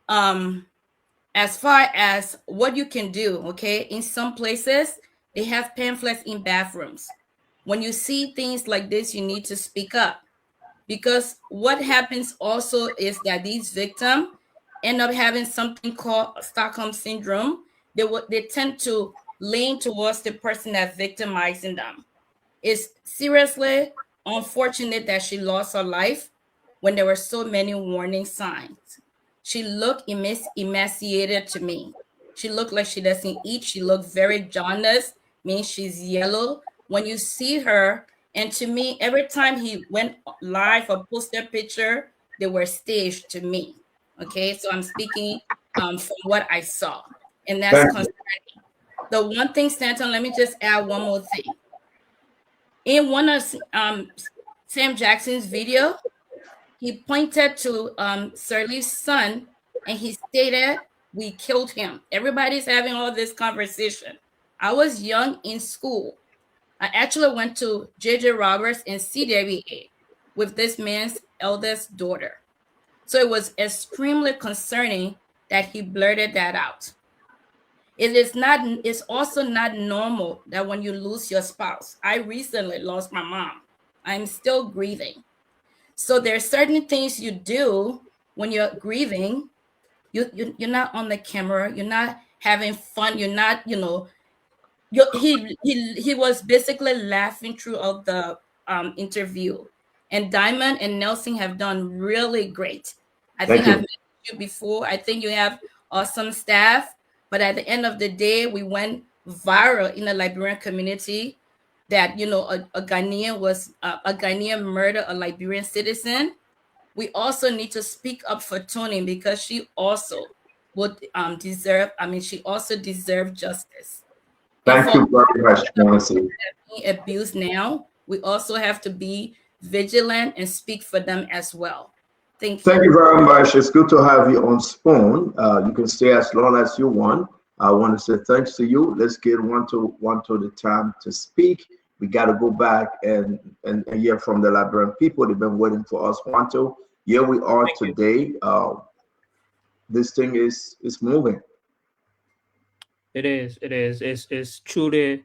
As far as what you can do, okay, in some places they have pamphlets in bathrooms. When you see things like this, you need to speak up, because what happens also is that these victims end up having something called Stockholm syndrome. They tend to lean towards the person that's victimizing them. It's seriously unfortunate that she lost her life when there were so many warning signs. She looked emaciated to me. She looked like she doesn't eat. She looked very jaundiced, means she's yellow. When you see her, and to me, every time he went live or posted a picture, they were staged to me. Okay, so I'm speaking from what I saw, and that's concerning. The one thing, Stanton, let me just add one more thing. In one of Sam Jackson's video, he pointed to Sirleaf's son, and he stated, "We killed him." Everybody's having all this conversation. I was young in school. I actually went to J.J. Roberts and CWA with this man's eldest daughter. So it was extremely concerning that he blurted that out. It's also not normal that when you lose your spouse. I recently lost my mom. I'm still grieving. So there are certain things you do when you're grieving. You're not on the camera. You're not having fun. You're not, he was basically laughing throughout the interview. And Diamond and Nelson have done really great. I think I've met you before. I think you have awesome staff. But at the end of the day, we went viral in the Liberian community that, a Ghanaian murdered a Liberian citizen. We also need to speak up for Tony, because she also would she also deserved justice. Thank you very much, Nancy. Abused now, we also have to be vigilant and speak for them as well. Thank you. Thank you very much. It's good to have you on Spoon. You can stay as long as you want. I want to say thanks to you. Let's get one to the time to speak. We got to go back and hear from the Liberian people. They've been waiting for us. Here we are today. This thing is moving. It is. It's truly,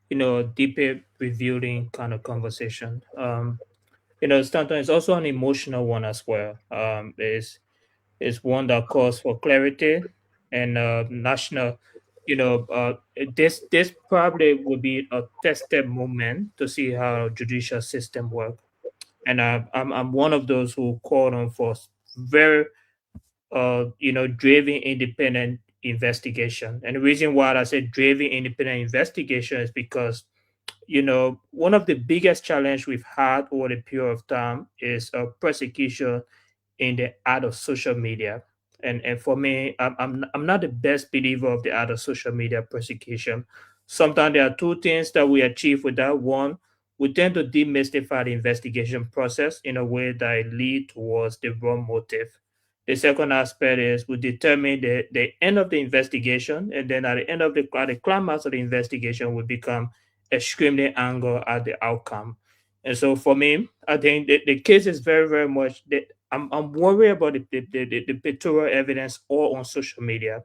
deeper revealing kind of conversation. Stanton is also an emotional one as well. It's one that calls for clarity and national. This probably will be a tested moment to see how judicial system work. And I'm one of those who called on for very, driven independent investigation. And the reason why I said driven independent investigation is because, one of the biggest challenge we've had over the period of time is persecution in the art of social media. And for me, I'm not the best believer of the art of social media prosecution. Sometimes there are two things that we achieve with that. One, we tend to demystify the investigation process in a way that lead towards the wrong motive. The second aspect is we determine the end of the investigation, and then at the end of the climax of the investigation, we become extremely angry at the outcome. And so for me, I think the case is very, very much that I'm worried about the pictorial evidence all on social media.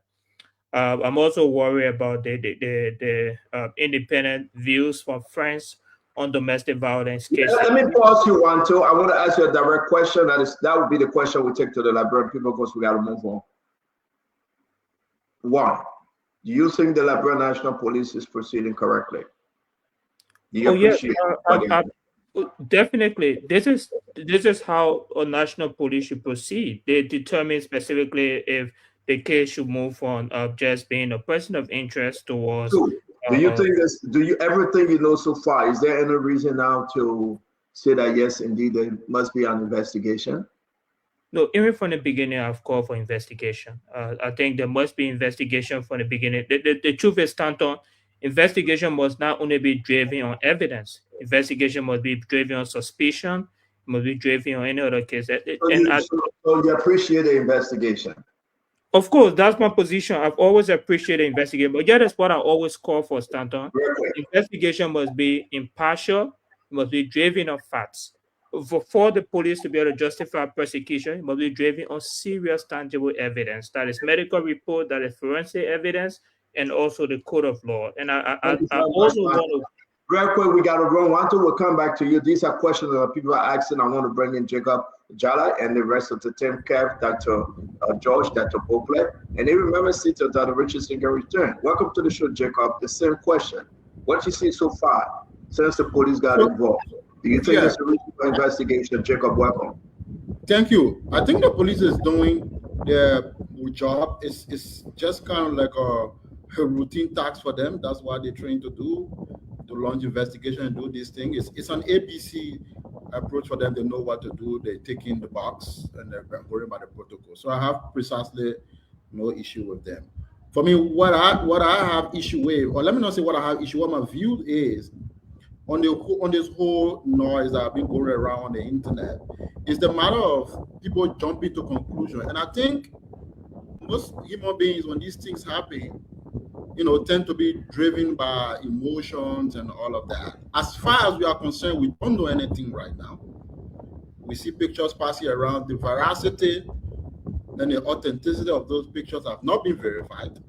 I'm also worried about the independent views from friends on domestic violence cases. Let me pause you one, two. I want to ask you a direct question. That would be the question we take to the Liberian people because we got to move on. One, do you think the Liberian National Police is proceeding correctly? Do you appreciate definitely. This is how a national police should proceed. They determine specifically if the case should move on of just being a person of interest towards. Do you think this? Do you everything you know so far? Is there any reason now to say that yes, indeed, there must be an investigation? No, even from the beginning, I've called for investigation. I think there must be investigation from the beginning. The truth is, Stanton, investigation must not only be driven on evidence. Investigation must be driven on suspicion. Must be driven on any other case. So you appreciate the investigation? Of course, that's my position. I've always appreciated investigation, but yeah, that's what I always call for, Stanton. Investigation must be impartial, it must be driven on facts. For the police to be able to justify persecution, it must be driven on serious, tangible evidence. That is medical report, that is forensic evidence, and also the code of law. And I also want to. Real quick, we got to run. One, two, we'll come back to you. These are questions that people are asking. I want to bring in Jacob Jala and the rest of the team, Kev, Dr. George, Dr. Boaklet. And then remember, Sita, Dr. Richardson can return. Welcome to the show, Jacob. The same question. What you see so far since the police got involved? Do you think it's a reasonable investigation? Jacob, welcome. Thank you. I think the police is doing their job. It's just kind of like a routine task for them. That's what they're trying to do, to launch investigation and do this thing. It's an ABC approach for them. They know what to do. They take in the box and they're worried about the protocol. So I have precisely no issue with them. For me, what I have issue with, or let me not say what I have issue, what my view is on this whole noise that have been going around on the internet, is the matter of people jumping to conclusion. And I think most human beings, when these things happen, tend to be driven by emotions and all of that. As far as we are concerned, we don't know anything right now. We see pictures passing around. The veracity and the authenticity of those pictures have not been verified.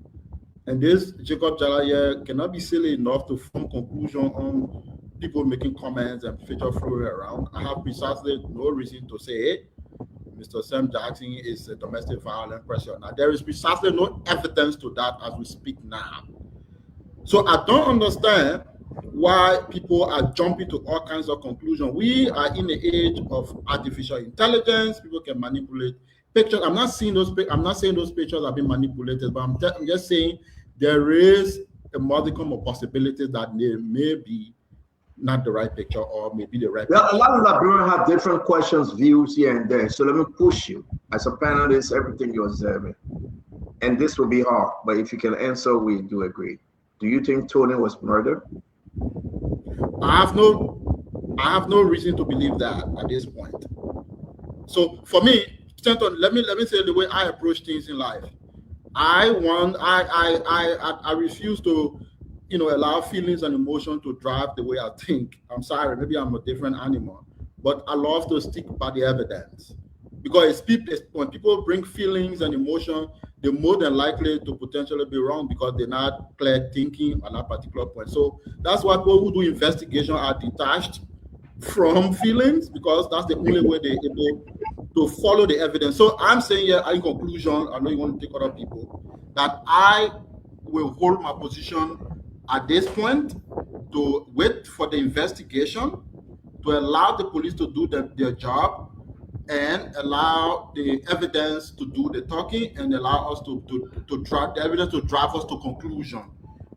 And this Jacob Jala here cannot be silly enough to form conclusion on people making comments and pictures flowing around. I have precisely no reason to say, hey, Mr. Sam Jackson is a domestic violence person. Now, there is precisely no evidence to that as we speak now. So I don't understand why people are jumping to all kinds of conclusions. We are in the age of artificial intelligence. People can manipulate pictures. I'm not saying those pictures have been manipulated, but I'm just saying there is a modicum of possibility that they may be not the right picture or maybe the right picture. A lot of Liberians have different questions, views here and there. So let me push you. As a panelist, everything you're observing. And this will be hard, but if you can answer, we do agree. Do you think Tony was murdered? I have no reason to believe that at this point. So for me, Stanton, let me say the way I approach things in life. I refuse to allow feelings and emotion to drive the way I think. I'm sorry, maybe I'm a different animal, but I love to stick by the evidence. Because when people bring feelings and emotion, they're more than likely to potentially be wrong because they're not clear thinking on that particular point. So that's why people who do investigation are detached from feelings, because that's the only way they're able to follow the evidence. So I'm saying here, in conclusion, I know you want to take other people, that I will hold my position at this point to wait for the investigation, to allow the police to do their job, and allow the evidence to do the talking, and allow us to drive the evidence to drive us to conclusion.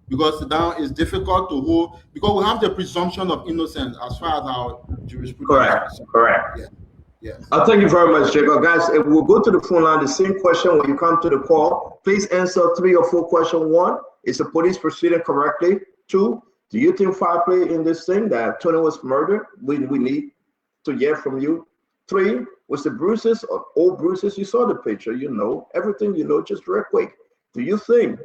Because now it's difficult to hold, because we have the presumption of innocence as far as our jurisprudence. Correct. Yeah. Yes. Thank you very much, Jacob. Guys, we'll go to the phone line. The same question when you come to the call. Please answer 3 or 4 questions. 1, is the police proceeding correctly? 2, do you think foul play in this thing that Tony was murdered? We need to hear from you. 3, was the bruises or old bruises? You saw the picture, you know everything, you know, just real quick. Do you think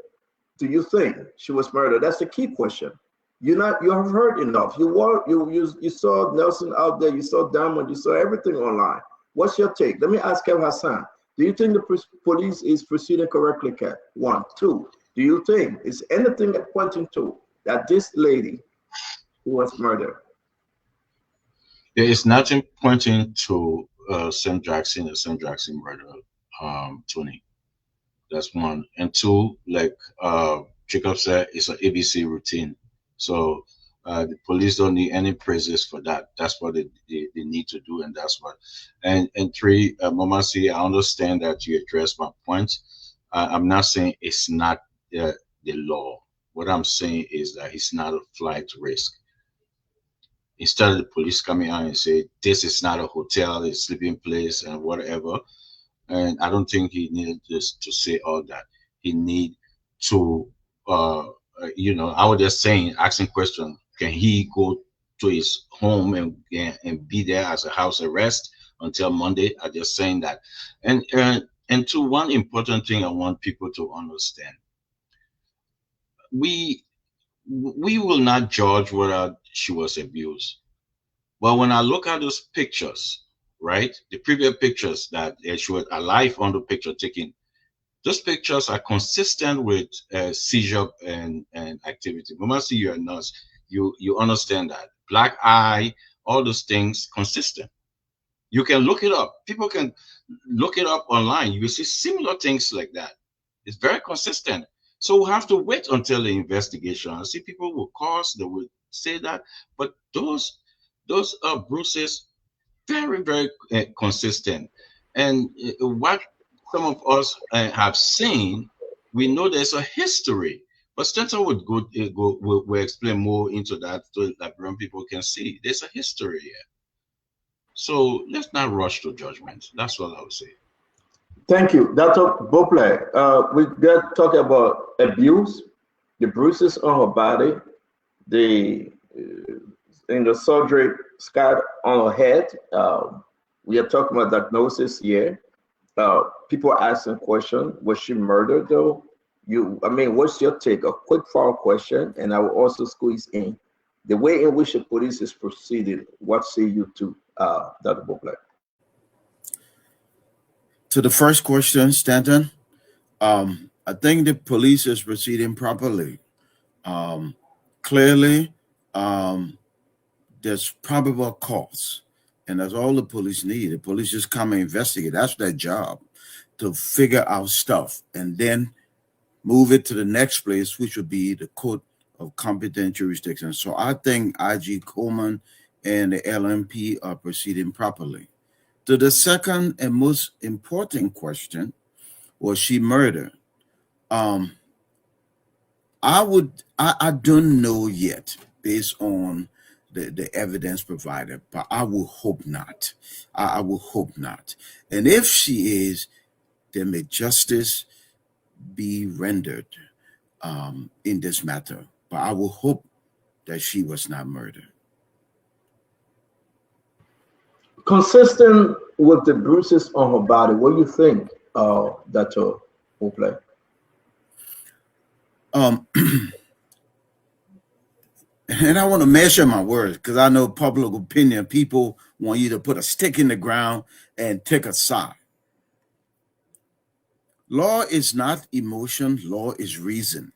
she was murdered? That's the key question. You have heard enough. You saw Nelson out there, you saw Diamond, you saw everything online. What's your take? Let me ask Kev Hassan. Do you think the police is proceeding correctly, Kev? 1, 2. Do you think is anything pointing to that this lady was murdered? There is nothing pointing to Sam Jackson murder, Tony. That's 1. And 2, like Jacob said, it's an ABC routine. So the police don't need any praises for that. That's what they need to do, and that's what. And 3, Mama C, I understand that you addressed my point. I'm not saying it's not the law. What I'm saying is that it's not a flight risk. Instead of the police coming out and say this is not a hotel, it's a sleeping place and whatever. And I don't think he needed just to say all that. He need to I was just saying, asking question, can he go to his home and be there as a house arrest until Monday? I'm just saying that. And to one important thing I want people to understand. We will not judge whether she was abused. But when I look at those pictures, right, the previous pictures that she was alive on the picture taken, those pictures are consistent with seizure and activity. Mama, see, you're a nurse. You understand that. Black eye, all those things consistent. You can look it up. People can look it up online. You will see similar things like that. It's very consistent. So we'll have to wait until the investigation. I see people will cause, they will say that, but those bruises, very, very consistent. And what some of us have seen, we know there's a history. But Stanton will explain more into that so that people can see. There's a history here. So let's not rush to judgment. That's what I would say. Thank you, Dr. Bople. We got talking about abuse, the bruises on her body, in the surgery scar on her head. We are talking about diagnosis here. People are asking questions. Was she murdered though? What's your take? A quick follow question, and I will also squeeze in the way in which the police is proceeding. What say you to Dr. Bople? To the first question, Stanton, I think the police is proceeding properly. Clearly, there's probable cause, and that's all the police need. The police just come and investigate. That's their job, to figure out stuff and then move it to the next place, which would be the court of competent jurisdiction. So I think IG Coleman and the LMP are proceeding properly. To the second and most important question, was she murdered? I don't know yet based on the evidence provided, but I will hope not. I will hope not. And if she is, then may justice be rendered in this matter. But I will hope that she was not murdered. Consistent with the bruises on her body, what do you think, Dr. Bople? And I want to measure my words because I know public opinion, people want you to put a stick in the ground and take a side. Law is not emotion, law is reason.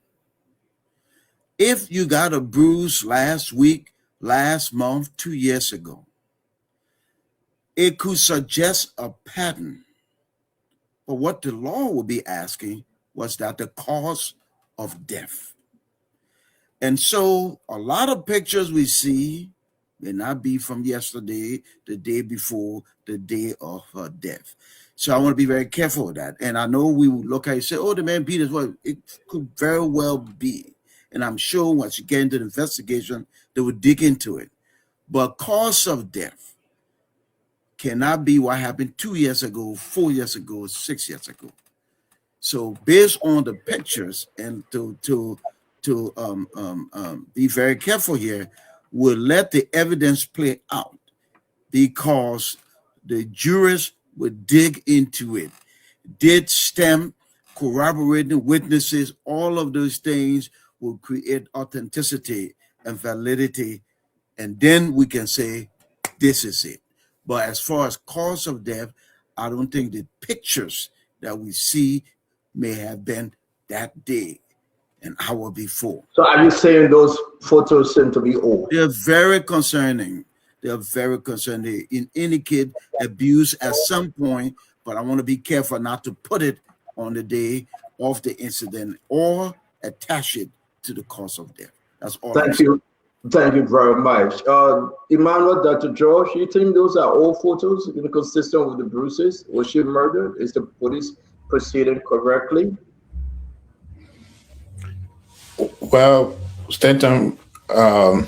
If you got a bruise last week, last month, 2 years ago, it could suggest a pattern. But what the law would be asking was that the cause of death. And so a lot of pictures we see may not be from yesterday, the day before, the day of her death. So I want to be very careful with that. And I know we would look at it and say, oh, the man beat his wife. It could very well be. And I'm sure once you get into the investigation, they would dig into it. But cause of death cannot be what happened 2 years ago, 4 years ago, 6 years ago. So based on the pictures, and to be very careful here, we'll let the evidence play out, because the jurors will dig into it. Did stem, corroborating witnesses, all of those things will create authenticity and validity, and then we can say this is it. But as far as cause of death, I don't think the pictures that we see may have been that day, an hour before. So are you saying those photos seem to be old? They're very concerning. They're very concerning. They indicate abuse at some point, but I want to be careful not to put it on the day of the incident or attach it to the cause of death. That's all. Thank you. Thank you very much. Emmanuel, Dr. George, you think those are old photos consistent with the bruises? Was she murdered? Is the police proceeding correctly? Well, Stanton, I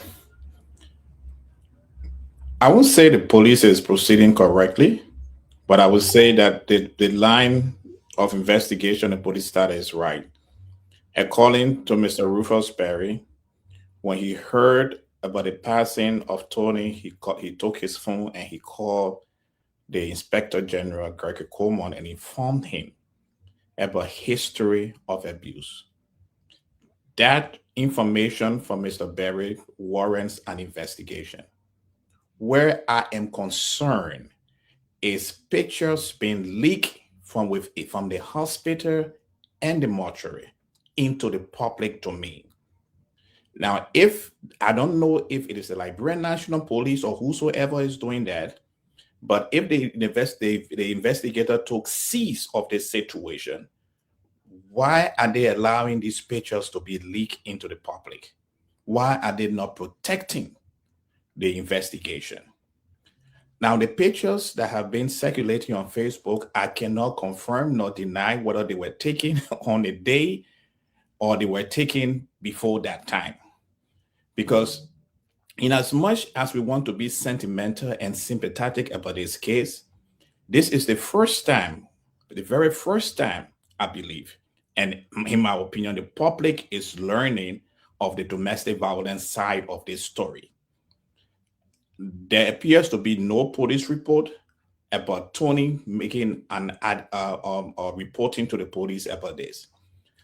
won't say the police is proceeding correctly, but I would say that the line of investigation the police started is right. According to Mr. Rufus Perry, when he heard about the passing of Tony, he took his phone and he called the Inspector General, Gregory Coleman, and informed him about history of abuse. That information from Mr. Berry warrants an investigation. Where I am concerned is pictures being leaked from the hospital and the mortuary into the public domain. Now, I don't know if it is the Liberian National Police or whosoever is doing that, but if the investigator took seize of this situation, why are they allowing these pictures to be leaked into the public? Why are they not protecting the investigation? Now, the pictures that have been circulating on Facebook, I cannot confirm nor deny whether they were taken on a day or they were taken before that time. Because in as much as we want to be sentimental and sympathetic about this case, this is the first time, the very first time, I believe, and in my opinion, the public is learning of the domestic violence side of this story. There appears to be no police report about Tony making an or reporting to the police about this.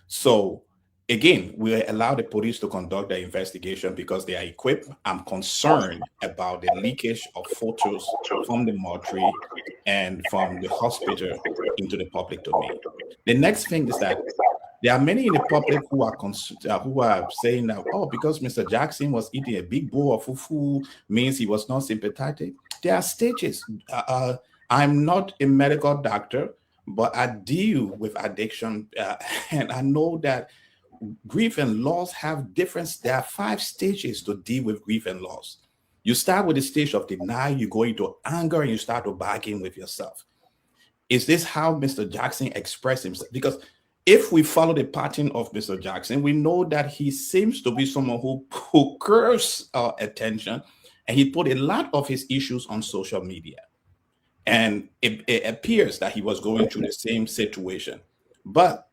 So again, we allow the police to conduct their investigation because they are equipped. I'm concerned about the leakage of photos from the mortuary and from the hospital into the public domain. The next thing is that there are many in the public who are saying that, oh, because Mr. Jackson was eating a big bowl of fufu means he was not sympathetic. There are stages. I'm not a medical doctor, but I deal with addiction, and I know that grief and loss have different. There are 5 stages to deal with grief and loss. You start with the stage of denial, you go into anger, and you start to bargain with yourself. Is this how Mr. Jackson expressed himself? Because if we follow the pattern of Mr. Jackson, we know that he seems to be someone who craves our attention, and he put a lot of his issues on social media. And it appears that he was going through the same situation. But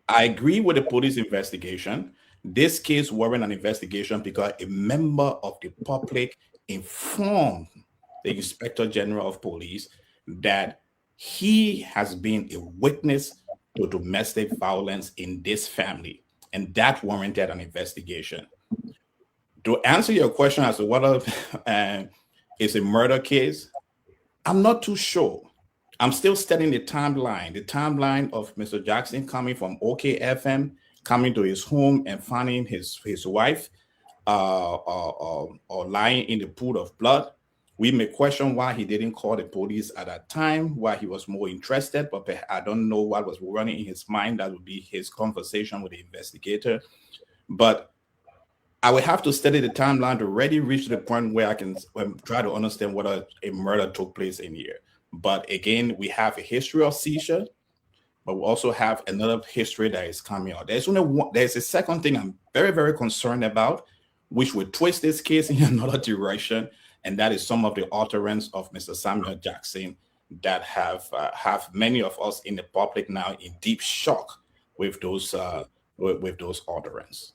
I agree with the police investigation. This case warrants an investigation because a member of the public informed the Inspector General of Police that he has been a witness to domestic violence in this family, and that warranted an investigation. To answer your question as to whether it's a murder case, I'm not too sure. I'm still studying the timeline of Mr. Jackson coming from OKFM, coming to his home and finding his wife or lying in the pool of blood. We may question why he didn't call the police at that time, why he was more interested, but I don't know what was running in his mind. That would be his conversation with the investigator. But I would have to study the timeline to really reach the point where I can try to understand whether a murder took place in here. But again, we have a history of seizure, but we also have another history that is coming out. There's a second thing I'm very, very concerned about, which would twist this case in another direction, and that is some of the utterance of Mr. Samuel Jackson that have many of us in the public now in deep shock with those utterances.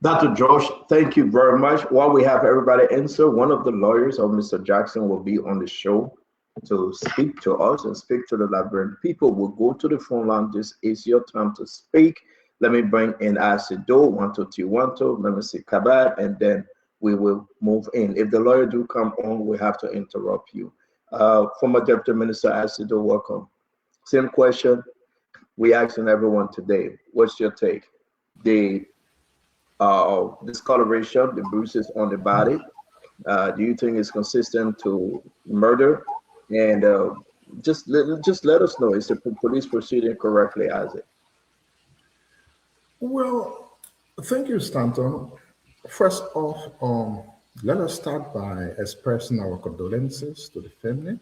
Dr. Josh, thank you very much. While we have everybody answer, one of the lawyers of Mr. Jackson will be on the show to speak to us and speak to the Liberian people. Will go to the phone line. This is your time to speak. Let me bring in Asido, 1212. Let me see Kabad, and then we will move in. If the lawyer do come on, we have to interrupt you. Former Deputy Minister Asido, welcome. Same question we asking everyone today. What's your take? The discoloration, the bruises on the body, do you think it's consistent to murder? And just let us know, is the police proceeding correctly as it? Well, thank you, Stanton. First off, let us start by expressing our condolences to the family.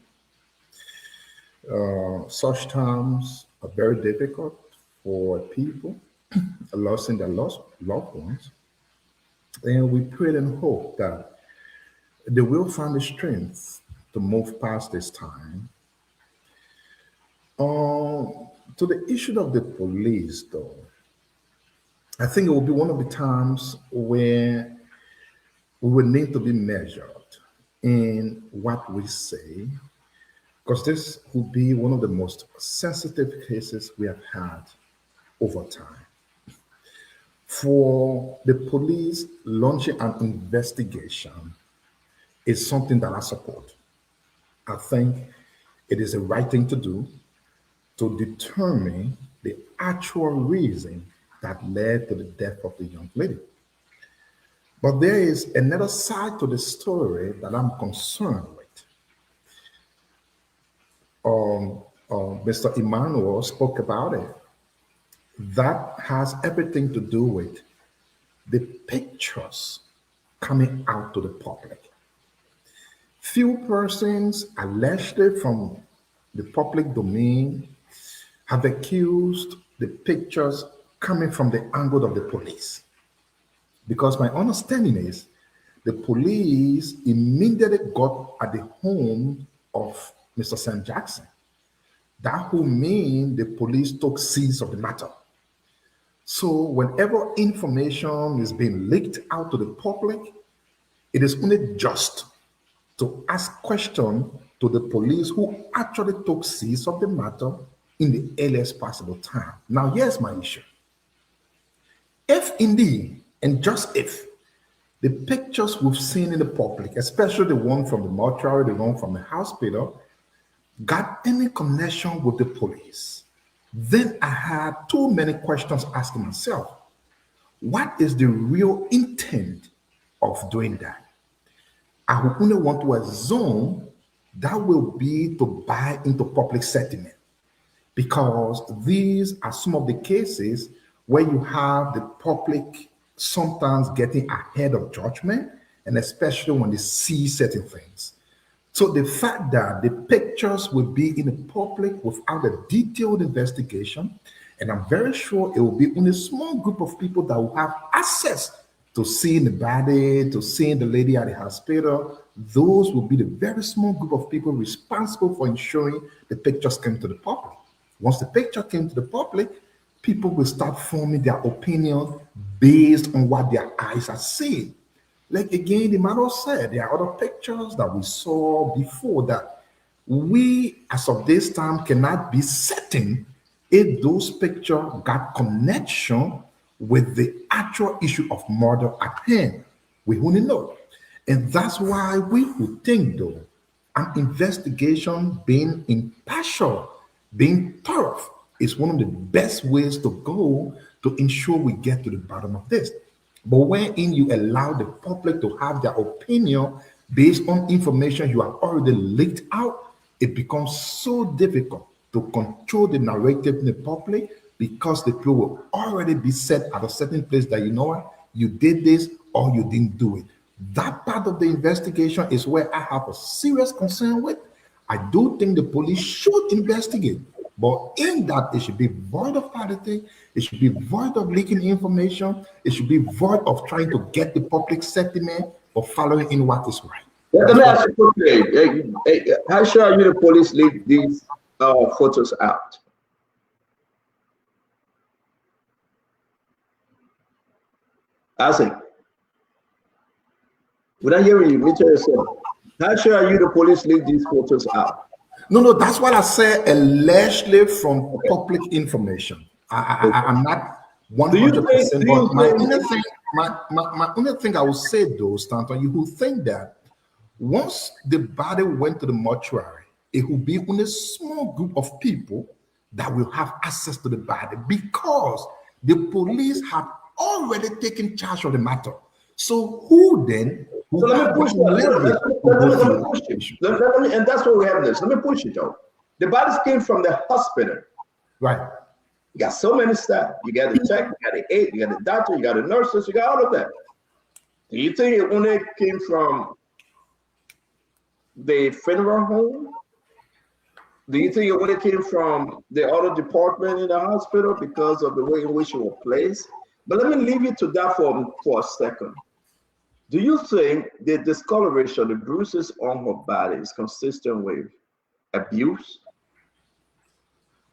Such times are very difficult for people losing their loved ones. And we pray and hope that they will find the strength to move past this time. To the issue of the police, though, I think it will be one of the times where we will need to be measured in what we say, because this will be one of the most sensitive cases we have had over time. For the police launching an investigation is something that I support. I think it is the right thing to do to determine the actual reason that led to the death of the young lady. But there is another side to the story that I'm concerned with. Mr. Emmanuel spoke about it. That has everything to do with the pictures coming out to the public. Few persons allegedly from the public domain have accused the pictures coming from the angle of the police. Because my understanding is the police immediately got at the home of Mr. Sam Jackson. That would mean the police took seize of the matter. So whenever information is being leaked out to the public, it is only just to ask questions to the police who actually took seize of the matter in the earliest possible time. Now, here's my issue. If indeed, and just if, the pictures we've seen in the public, especially the one from the mortuary, the one from the hospital, got any connection with the police, then I had too many questions asking myself, what is the real intent of doing that? I would only want to assume that will be to buy into public sentiment, because these are some of the cases where you have the public sometimes getting ahead of judgment, and especially when they see certain things. So the fact that the pictures will be in the public without a detailed investigation, and I'm very sure it will be only a small group of people that will have access to seeing the body, to seeing the lady at the hospital, those will be the very small group of people responsible for ensuring the pictures came to the public. Once the picture came to the public, people will start forming their opinion based on what their eyes are seeing. Like again, the matter said, there are other pictures that we saw before that we, as of this time, cannot be certain if those pictures got connection with the actual issue of murder at hand. We only know. And that's why we would think, though, an investigation being impartial, being thorough, is one of the best ways to go to ensure we get to the bottom of this. But wherein you allow the public to have their opinion based on information you have already leaked out, it becomes so difficult to control the narrative in the public, because the people will already be set at a certain place that, you know what, you did this or you didn't do it. That part of the investigation is where I have a serious concern with. I do think the police should investigate, but in that, it should be void of politics, it should be void of leaking information, it should be void of trying to get the public sentiment or following in what is right. Let me ask you quickly. How sure are you the police leak these photos out? Isaac, without hearing you, Mr. yourself. How sure are you the police leak these photos out? No, that's what I say, allegedly from public information. I'm not 100%, but my only thing I would say though, Stanton, you would think that once the body went to the mortuary, it will be only a small group of people that will have access to the body because the police have already taken charge of the matter. So who then? So let me push it. And that's what we have this. Let me push it though. The bodies came from the hospital. Right. You got so many staff. You got the tech, you got the aide, you got the doctor, you got the nurses, you got all of that. Do you think it only came from the funeral home? Do you think it only came from the other department in the hospital because of the way in which it was placed? But let me leave you to that for a second. Do you think the discoloration, the bruises on her body is consistent with abuse?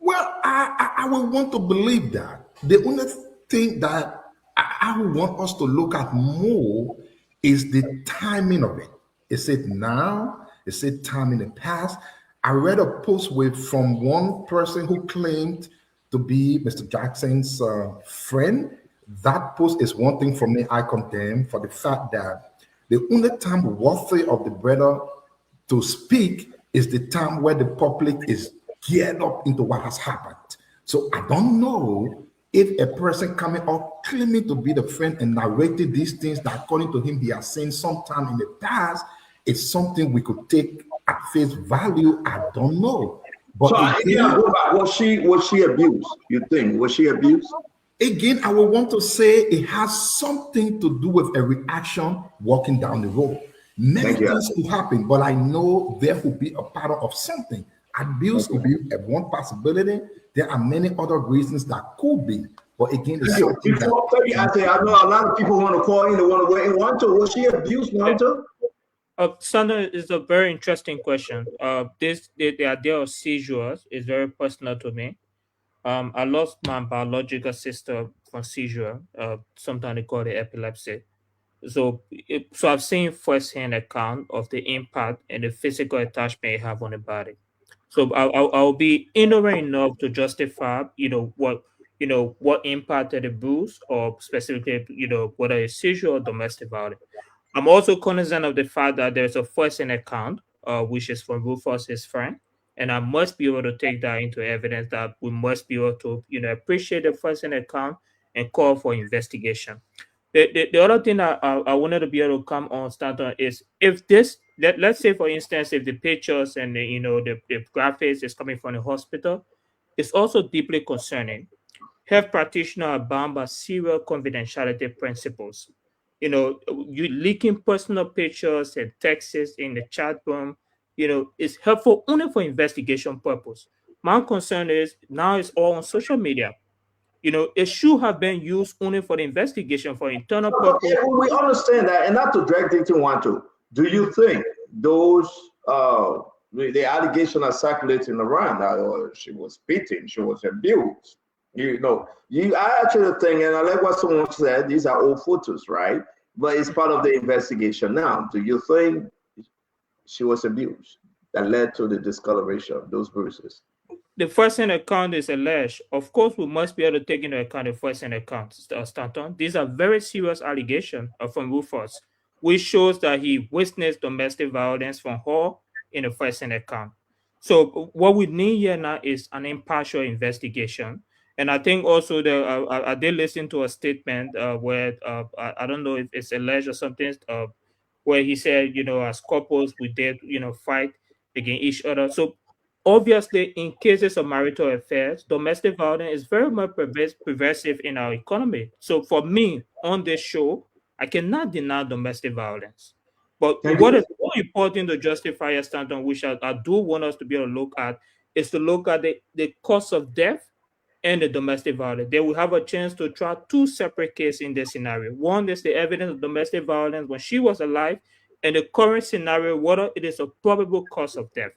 Well, I would want to believe that. The only thing that I would want us to look at more is the timing of it. Is it now? Is it time in the past? I read a post from one person who claimed to be Mr. Jackson's friend. That post is one thing for me I condemn for the fact that the only time worthy of the brother to speak is the time where the public is geared up into what has happened. So I don't know if a person coming up claiming to be the friend and narrating these things that according to him he has seen sometime in the past is something we could take at face value. I don't know. But so again, was she abused? You think was she abused? Again, I would want to say it has something to do with a reaction walking down the road. Many things could happen, but I know there will be a pattern of something. Abuse could be one possibility. There are many other reasons that could be. But again, it's something I know a lot of people want to call in, they want to wait and want to. Was she abused, Wanta? Sandra, is a very interesting question. The idea of seizures is very personal to me. I lost my biological sister from seizure. Sometimes they call it epilepsy. So I've seen firsthand account of the impact and the physical attachment it have on the body. So I'll be ignorant enough to justify, what impacted the bruise or specifically, whether it's seizure or domestic violence. I'm also cognizant of the fact that there's a firsthand account, which is from Rufus, his friend. And I must be able to take that into evidence that we must be able to, appreciate the firsthand account and call for investigation. The other thing I wanted to be able to come on, Stanton, is if this, let's say, for instance, if the pictures and the graphics is coming from the hospital, it's also deeply concerning. Health practitioners are bound by serial confidentiality principles. You leaking personal pictures and texts in the chat room, is helpful only for investigation purpose. My concern is now it's all on social media. It should have been used only for the investigation for internal purpose. Yeah, we understand that, and not to drag things to want to. Do you think those the allegations are circulating around that she was beaten, she was abused? I actually think, and I like what someone said, these are old photos, right? But it's part of the investigation now. Do you think she was abused that led to the discoloration of those bruises? The first-hand account is alleged. Of course, we must be able to take into account the first-hand account, Stanton. These are very serious allegations from Rufus, which shows that he witnessed domestic violence from her in the first-hand account. So what we need here now is an impartial investigation. And I think also I did listen to a statement where I don't know if it's alleged or something, where he said, as couples, we did, fight against each other. So obviously, in cases of marital affairs, domestic violence is very much pervasive in our economy. So for me, on this show, I cannot deny domestic violence. But what is more important to justify a standpoint, which I do want us to be able to look at, is to look at the cause of death and the domestic violence. They will have a chance to try two separate cases in this scenario. One is the evidence of domestic violence when she was alive, and the current scenario, whether it is a probable cause of death.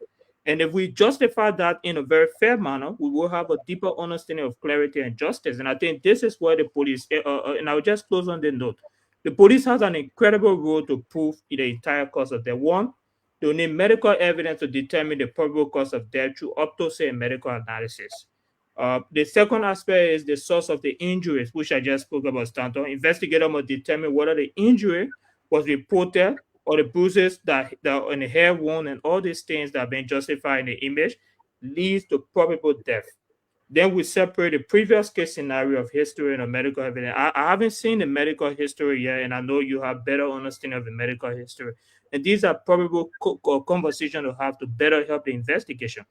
And if we justify that in a very fair manner, we will have a deeper understanding of clarity and justice. And I think this is where the police, and I'll just close on the note, the police has an incredible role to prove the entire cause of death. One, they need medical evidence to determine the probable cause of death through autopsy and medical analysis. The second aspect is the source of the injuries, which I just spoke about, Stanton. Investigators must determine whether the injury was reported or the bruises that on the hair wound and all these things that have been justified in the image leads to probable death. Then we separate the previous case scenario of history and of medical evidence. I haven't seen the medical history yet, and I know you have better understanding of the medical history. And these are probable conversations to have to better help the investigation.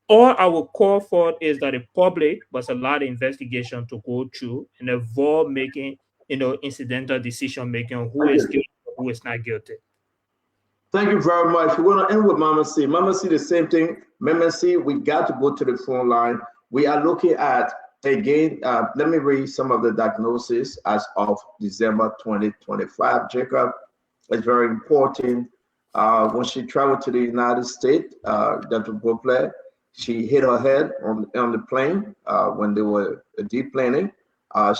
All I will call for is that the public must allow the investigation to go through and avoid making, incidental decision making on who is guilty and who is not guilty. Thank you very much. We're going to end with Mama C. Mama C, the same thing. Mama C, we got to go to the phone line. We are looking at, again, let me read some of the diagnosis as of December 2025. Jacob, it's very important. When she traveled to the United States, Dr. Bople, she hit her head on the plane when they were deplaning.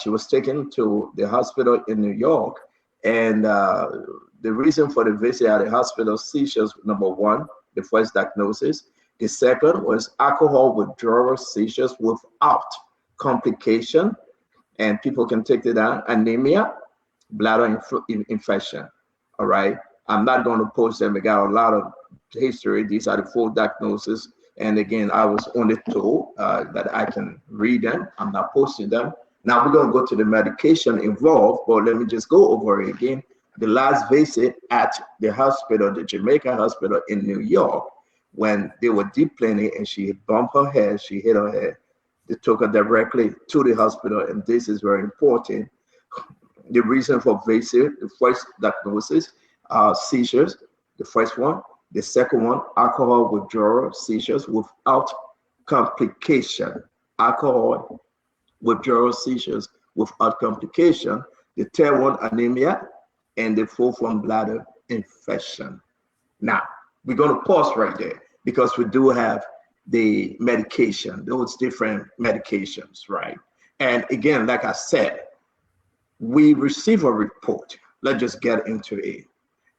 She was taken to the hospital in New York. And the reason for the visit at the hospital, seizures, number one, the first diagnosis. The second was alcohol withdrawal seizures without complication. And people can take it down, anemia, bladder infection. All right. I'm not going to post them. We got a lot of history. These are the full diagnoses. And again, I was only told that I can read them. I'm not posting them. Now we're going to go to the medication involved, but let me just go over it again. The last visit at the hospital, the Jamaica hospital in New York, when they were deplaning and she bumped her head, she hit her head, they took her directly to the hospital. And this is very important. The reason for visit, the first diagnosis, seizures, the first one. The second one, alcohol withdrawal seizures without complication. Alcohol withdrawal seizures without complication. The third one, anemia. And the fourth one, bladder infection. Now, we're going to pause right there because we do have the medication, those different medications, right? And again, like I said, we receive a report. Let's just get into it.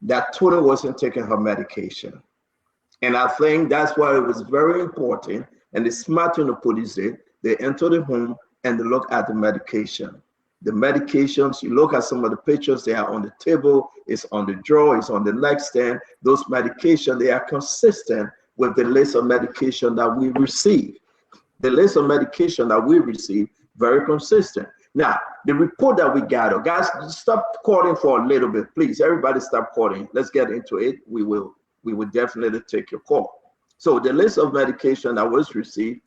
That Tony wasn't taking her medication. And I think that's why it was very important. And the smart thing the police did, they enter the home and they look at the medication. The medications, you look at some of the pictures, they are on the table, it's on the drawer, it's on the nightstand. Those medications, they are consistent with the list of medication that we receive. The list of medication that we receive, very consistent. Now, the report that we got, guys, stop calling for a little bit, please. Everybody stop calling. Let's get into it. We will definitely take your call. So the list of medication that was received,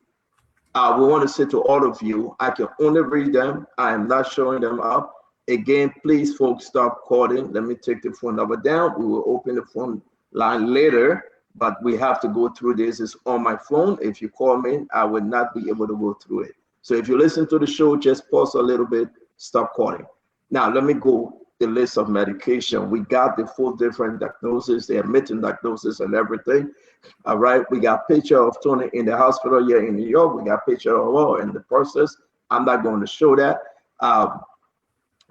we want to say to all of you, I can only read them. I am not showing them up. Again, please, folks, stop calling. Let me take the phone number down. We will open the phone line later, but we have to go through this. It's on my phone. If you call me, I will not be able to go through it. So if you listen to the show, just pause a little bit, stop calling. Now, let me go the list of medication. We got the 4 different diagnoses, the admitting diagnosis and everything. All right, we got picture of Tony in the hospital here in New York. We got picture of her in the process. I'm not going to show that.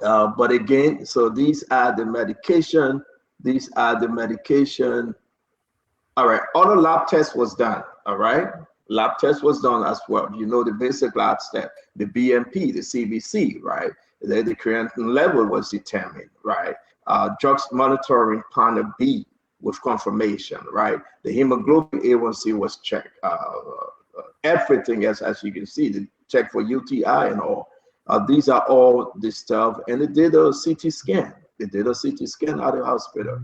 But again, so these are the medication. These are the medication. All right, all the lab test was done. All right, lab test was done as well. You know, the basic lab step, the BMP, the CBC, right? The creatinine level was determined, right? Drugs monitoring panel B with confirmation, right? The hemoglobin A1C was checked. Everything else, as you can see, the check for UTI and all. These are all the stuff, and they did a CT scan. They did a CT scan at the hospital.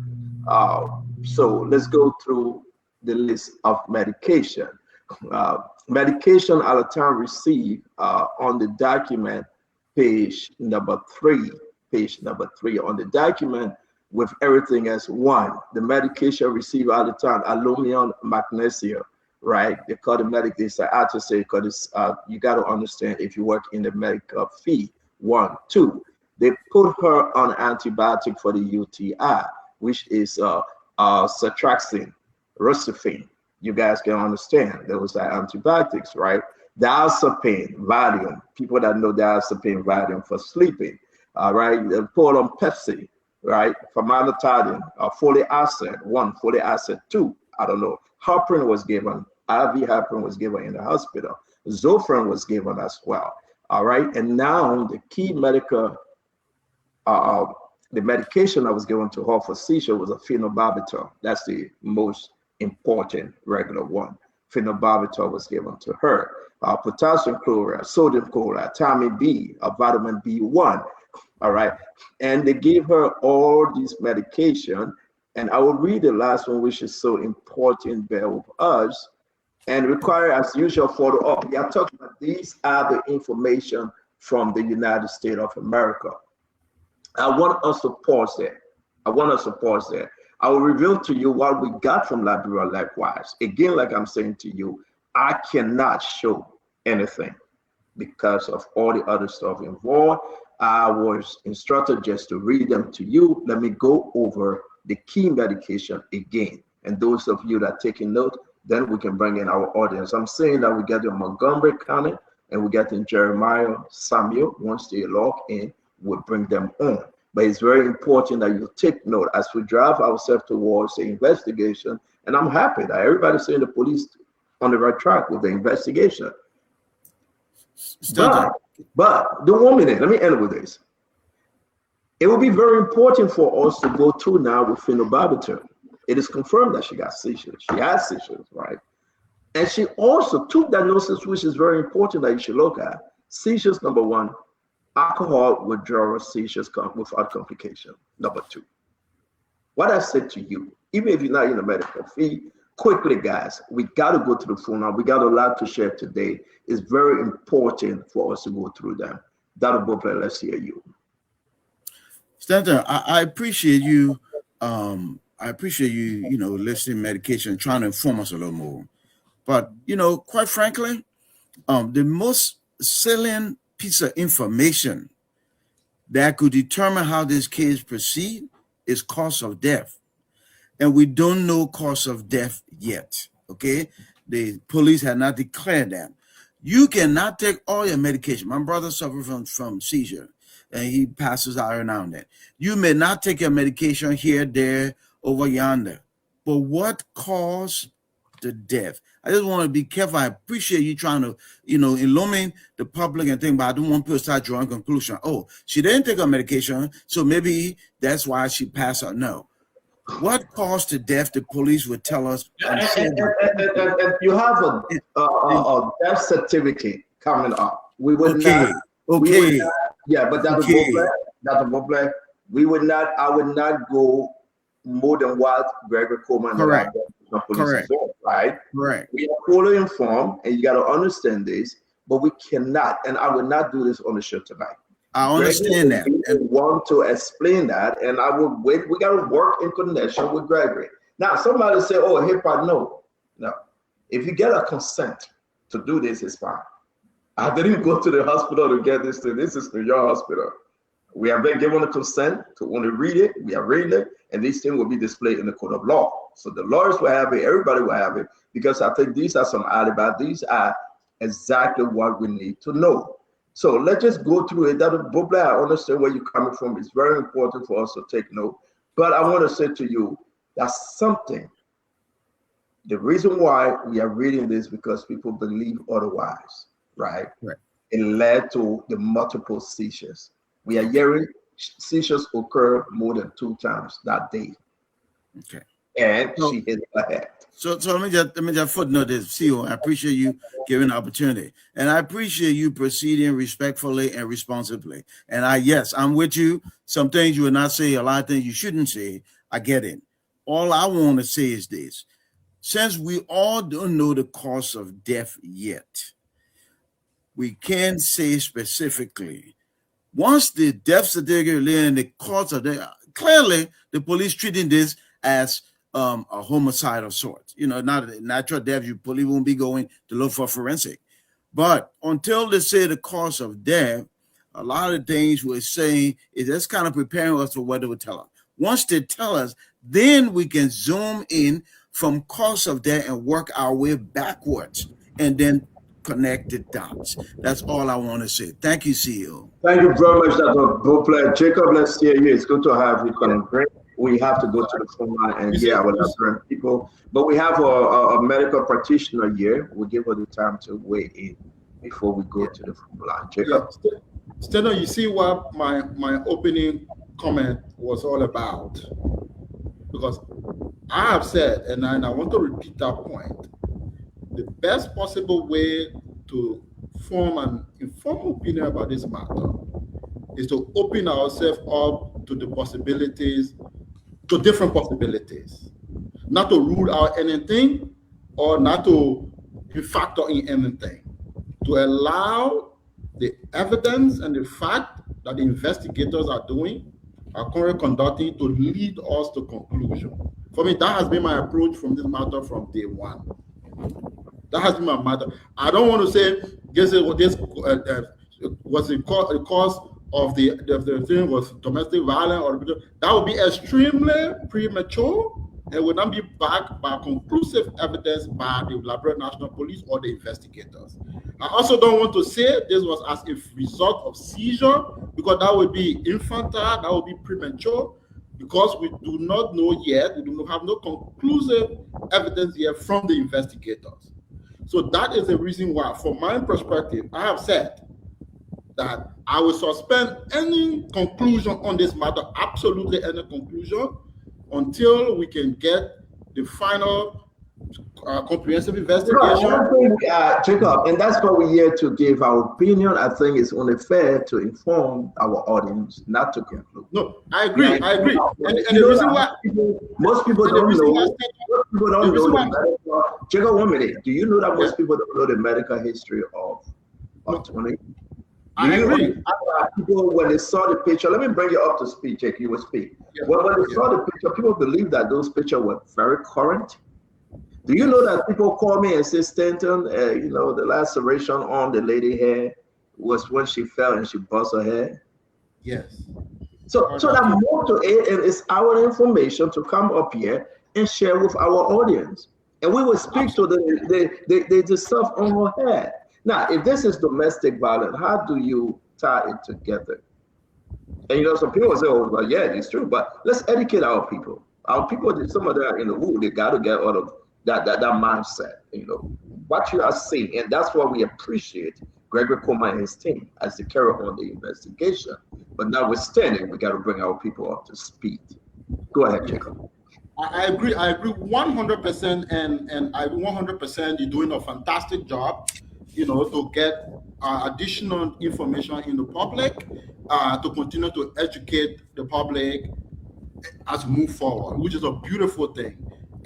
So let's go through the list of medication. Medication at a time received on the document, page number 3 on the document with everything as 1. The medication received at the time, aluminum, magnesium, right? They call the medical, I have to say, because you got to understand if you work in the medical field. 1, 2, they put her on antibiotic for the UTI, which is Cetraxine, Rosifin. You guys can understand those are antibiotics, right? Diazepam, Valium. People that know diazepam, Valium for sleeping. All right, put on Pepsi, right? Famotidine, folic acid 1, folic acid 2. I don't know. Heparin was given. IV heparin was given in the hospital. Zofran was given as well. All right, and now the key medical, the medication that was given to her for seizure was a phenobarbital. That's the most important regular one. Phenobarbital was given to her. Potassium chloride, sodium chloride, vitamin B, vitamin B1. All right, and they gave her all these medication. And I will read the last one, which is so important, bear with us, and require, as usual, follow-up. We are talking about these are the information from the United States of America. I want us to pause there. I will reveal to you what we got from Liberia likewise. Again, like I'm saying to you, I cannot show anything because of all the other stuff involved. I was instructed just to read them to you. Let me go over the key medication again. And those of you that are taking note, then we can bring in our audience. I'm saying that we get in Montgomery County and we get in Jeremiah Samuel. Once they log in, we'll bring them on. But it's very important that you take note as we drive ourselves towards the investigation. And I'm happy that everybody's saying the police on the right track with the investigation. But the woman, let me end with this. It will be very important for us to go through now with phenobarbital. It is confirmed that she got seizures. She has seizures, right? And she also took diagnosis, which is very important that you should look at. Seizures, number 1, alcohol withdrawal seizures without complication. Number 2. What I said to you, even if you're not in the medical field, quickly, guys, we got to go through the phone now. We got a lot to share today. It's very important for us to go through them. Dr. Bopler, let's hear you. Stanton, I appreciate you. I appreciate you, listening medication, trying to inform us a little more. But, quite frankly, the most salient piece of information that could determine how this case proceed is cause of death. And we don't know cause of death yet, okay? The police have not declared that. You cannot take all your medication. My brother suffered from seizure, and he passes out every now and then. You may not take your medication here, there, over yonder. But what caused the death? I just want to be careful. I appreciate you trying to, illumine the public and think, but I don't want people to start drawing conclusion. Oh, she didn't take her medication, so maybe that's why she passed out. No. What caused the death? The police would tell us. And you have a death certificate coming up. We would not. Okay. Yeah, but Dr. Bopler, we would not. I would not go more than what Gregory Coleman. Correct. Right. Correct. We are fully informed, and you got to understand this. But we cannot, and I will not do this on the show tonight. I understand that. And want to explain that, and I will wait. We got to work in connection with Gregory. Now, somebody say, "Oh, HIPAA, no." If you get a consent to do this, it's fine. I didn't go to the hospital to get this thing. This is your hospital. We have been given a consent to want to read it. We are reading it, and these things will be displayed in the court of law. So the lawyers will have it. Everybody will have it, because I think these are some alibis. These are exactly what we need to know. So let's just go through it. Dr. Bopler, I understand where you're coming from. It's very important for us to take note. But I want to say to you, that's something. The reason why we are reading this because people believe otherwise, right? It led to the multiple seizures. We are hearing seizures occur more than 2 times that day. Okay. And she hit her head. So let me just footnote this, CEO. I appreciate you giving the opportunity, and I appreciate you proceeding respectfully and responsibly. And I'm with you. Some things you would not say, a lot of things you shouldn't say. I get it. All I want to say is this: since we all don't know the cause of death yet, we can't say specifically. Once the death certificate and the cause of death, clearly the police treating this as a homicide of sorts. Not a natural death. You police won't be going to look for forensic. But until they say the cause of death, a lot of things we're saying is just kind of preparing us for what they would tell us. Once they tell us, then we can zoom in from cause of that and work our way backwards and then connect the dots. That's all I want to say. Thank you, CEO. Thank you very much, Dr. Beauplan. Jacob, let's hear you. It's good to have you. We have to go to the phone line and hear our different people. But we have a medical practitioner here. We'll give her the time to weigh in before we go to the phone line. Jacob. Yeah. Steno, you see what my opening comment was all about? Because I have said, and I want to repeat that point, the best possible way to form an informed opinion about this matter is to open ourselves up to the possibilities, to different possibilities, not to rule out anything or not to factor in anything, to allow the evidence and the fact that the investigators are currently conducting to lead us to conclusion. For me, that has been my approach from this matter from day one. That has been my matter. I don't want to say this was the cause of the thing was domestic violence, or that would be extremely premature and would not be backed by conclusive evidence by the Liberia National Police or the investigators. I also don't want to say this was as a result of seizure, because that would be infantile, that would be premature, because we do not know yet, we do not have no conclusive evidence yet from the investigators. So that is the reason why, from my perspective, I have said that I will suspend any conclusion on this matter, absolutely any conclusion, until we can get the final comprehensive investigation. Jacob, and that's why we're here to give our opinion. I think it's only fair to inform our audience, not to conclude. No, I agree. And the reason why most people don't know. Jacob, 1 minute. Do you know that most people don't know the medical history of Tony? I agree. People, when they saw the picture, let me bring you up to speed, Jake. You will speak. When they saw the picture, people believe that those pictures were very current. Do you know that people call me and say, Stanton, the laceration on the lady hair was when she fell and she bust her head? Yes. So that more to it, and it's our information to come up here and share with our audience. And we will speak to the stuff on her head. Now, if this is domestic violence, how do you tie it together? And some people say, oh, well, yeah, it's true, but let's educate our people. Our people, some of them are in the wood, they got to get out of that mindset, what you are seeing. And that's why we appreciate Gregory Coleman and his team as they carry on the investigation. But notwithstanding, we got to bring our people up to speed. Go ahead, Jacob. I agree 100%, and I 100% you're doing a fantastic job, to get additional information in the public, to continue to educate the public as we move forward, which is a beautiful thing.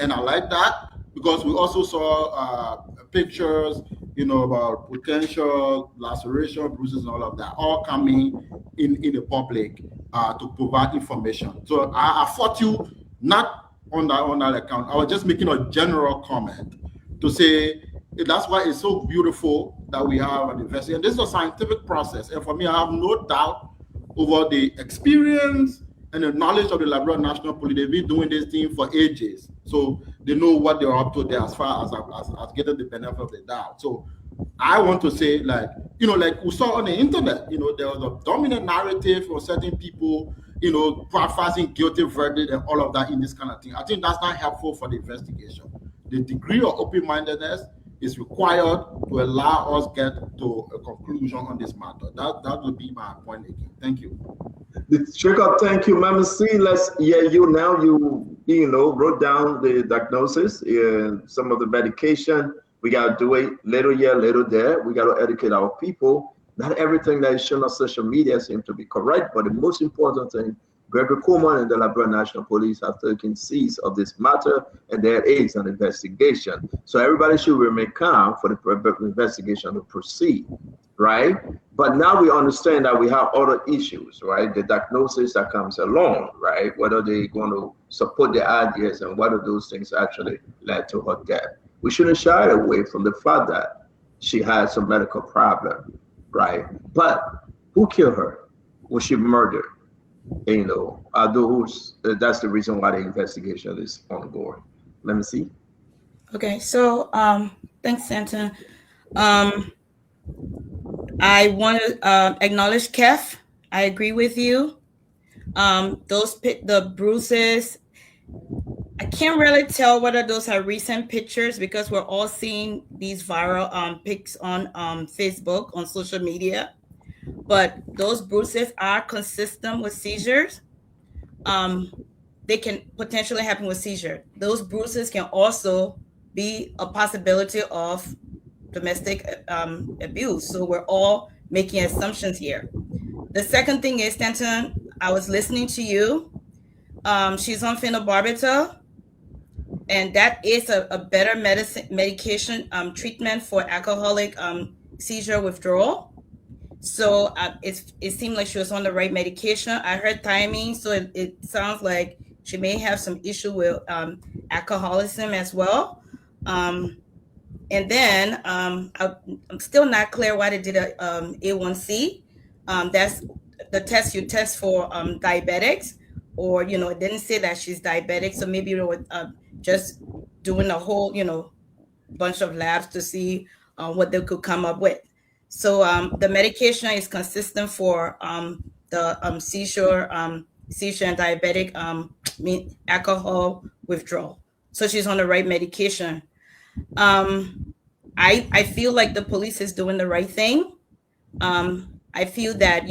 And I like that, because we also saw pictures, about potential laceration, bruises, and all of that, all coming in the public to provide information. So I fought you not on that account. I was just making a general comment to say that's why it's so beautiful that we have an investigation. This is a scientific process, and for me, I have no doubt over the experience and the knowledge of the Liberia National Police. They've been doing this thing for ages, so they know what they're up to there as far as getting the benefit of the doubt. So I want to say, like we saw on the internet, there was a dominant narrative for certain people, passing guilty verdict and all of that in this kind of thing. I think that's not helpful for the investigation. The degree of open-mindedness is required to allow us get to a conclusion on this matter. That would be my point again. Thank you. Jacob, thank you. Mama C, let's hear you now. You wrote down the diagnosis, some of the medication. We got to do it little here, little there. We got to educate our people. Not everything that is shown on social media seems to be correct, but the most important thing, Gregory Coleman and the Liberia National Police have taken seize of this matter, and there is an investigation. So everybody should remain calm for the investigation to proceed, right? But now we understand that we have other issues, right? The diagnosis that comes along, right? Whether they're going to support the ideas and whether those things actually led to her death. We shouldn't shy away from the fact that she had some medical problem, right? But who killed her? Was she murdered? you know, are those, that's the reason why the investigation is ongoing. Let me see. Okay, so thanks, Stanton. I want to acknowledge Kev. I agree with you. The bruises, I can't really tell whether those are recent pictures because we're all seeing these viral pics on Facebook, on social media. But those bruises are consistent with seizures. They can potentially happen with seizure. Those bruises can also be a possibility of domestic abuse. So we're all making assumptions here. The second thing is, Stanton, I was listening to you. She's on phenobarbital, and that is a better medication treatment for alcoholic seizure withdrawal. So it seemed like she was on the right medication. I heard thiamine, so it sounds like she may have some issue with alcoholism as well. And then I'm still not clear why they did a A1C. That's the test you test for diabetics, or it didn't say that she's diabetic, so maybe they were just doing a whole bunch of labs to see what they could come up with. So the medication is consistent for the seizure and diabetic alcohol withdrawal. So she's on the right medication. I feel like the police is doing the right thing. I feel that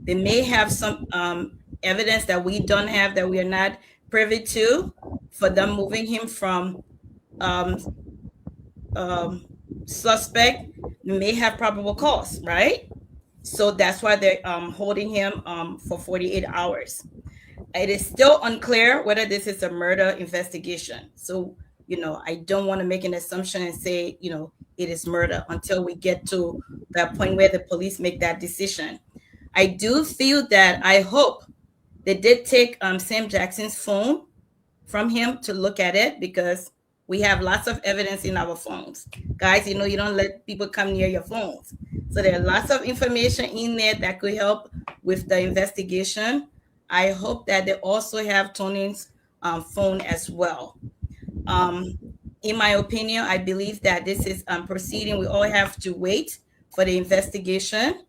they may have some evidence that we don't have, that we are not privy to, for them moving him from suspect. May have probable cause, right? So that's why they're holding him for 48 hours. It is still unclear whether this is a murder investigation. So I don't want to make an assumption and say it is murder until we get to that point where the police make that decision. I do feel that, I hope they did take Sam Jackson's phone from him to look at it, because we have lots of evidence in our phones. Guys, you don't let people come near your phones. So there are lots of information in there that could help with the investigation. I hope that they also have Tony's phone as well. In my opinion, I believe that this is proceeding. We all have to wait for the investigation.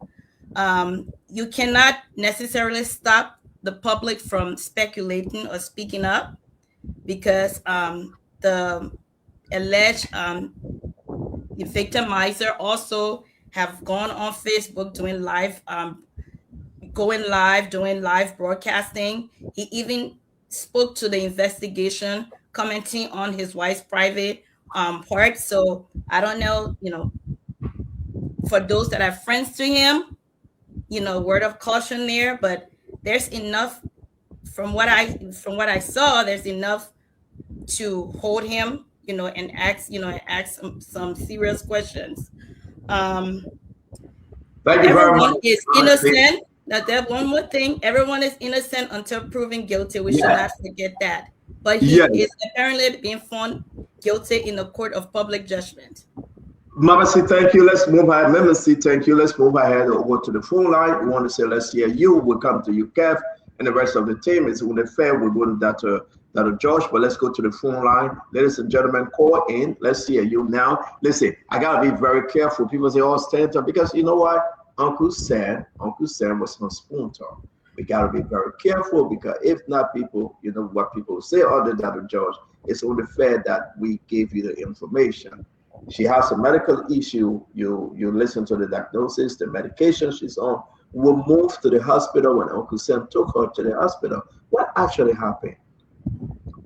You cannot necessarily stop the public from speculating or speaking up, because the alleged victimizer also have gone on Facebook doing live, doing live broadcasting. He even spoke to the investigation, commenting on his wife's private part. So I don't know, for those that are friends to him, word of caution there, but there's enough from what I saw, there's enough to hold him, and ask some serious questions. Thank you very Everyone much. is innocent. That one more thing, everyone is innocent until proven guilty. We should not forget that. But he is apparently being found guilty in a court of public judgment. Mama C, thank you. Let's move ahead. Mama C, thank you. Let's move ahead over to the phone line. We want to say, let's hear you. We'll come to you, Kev, and the rest of the team. It's only fair. We'll go to Dr. Josh, but let's go to the phone line. Ladies and gentlemen, call in. Let's hear you now. Listen, I got to be very careful. People say, oh, Stanton, because you know what? Uncle Sam was on Spoon Talk. We got to be very careful, because if not, people, what people say, other Dr. Josh, it's only fair that we give you the information. She has a medical issue. You listen to the diagnosis, the medication she's on. We'll move to the hospital. When Uncle Sam took her to the hospital, what actually happened?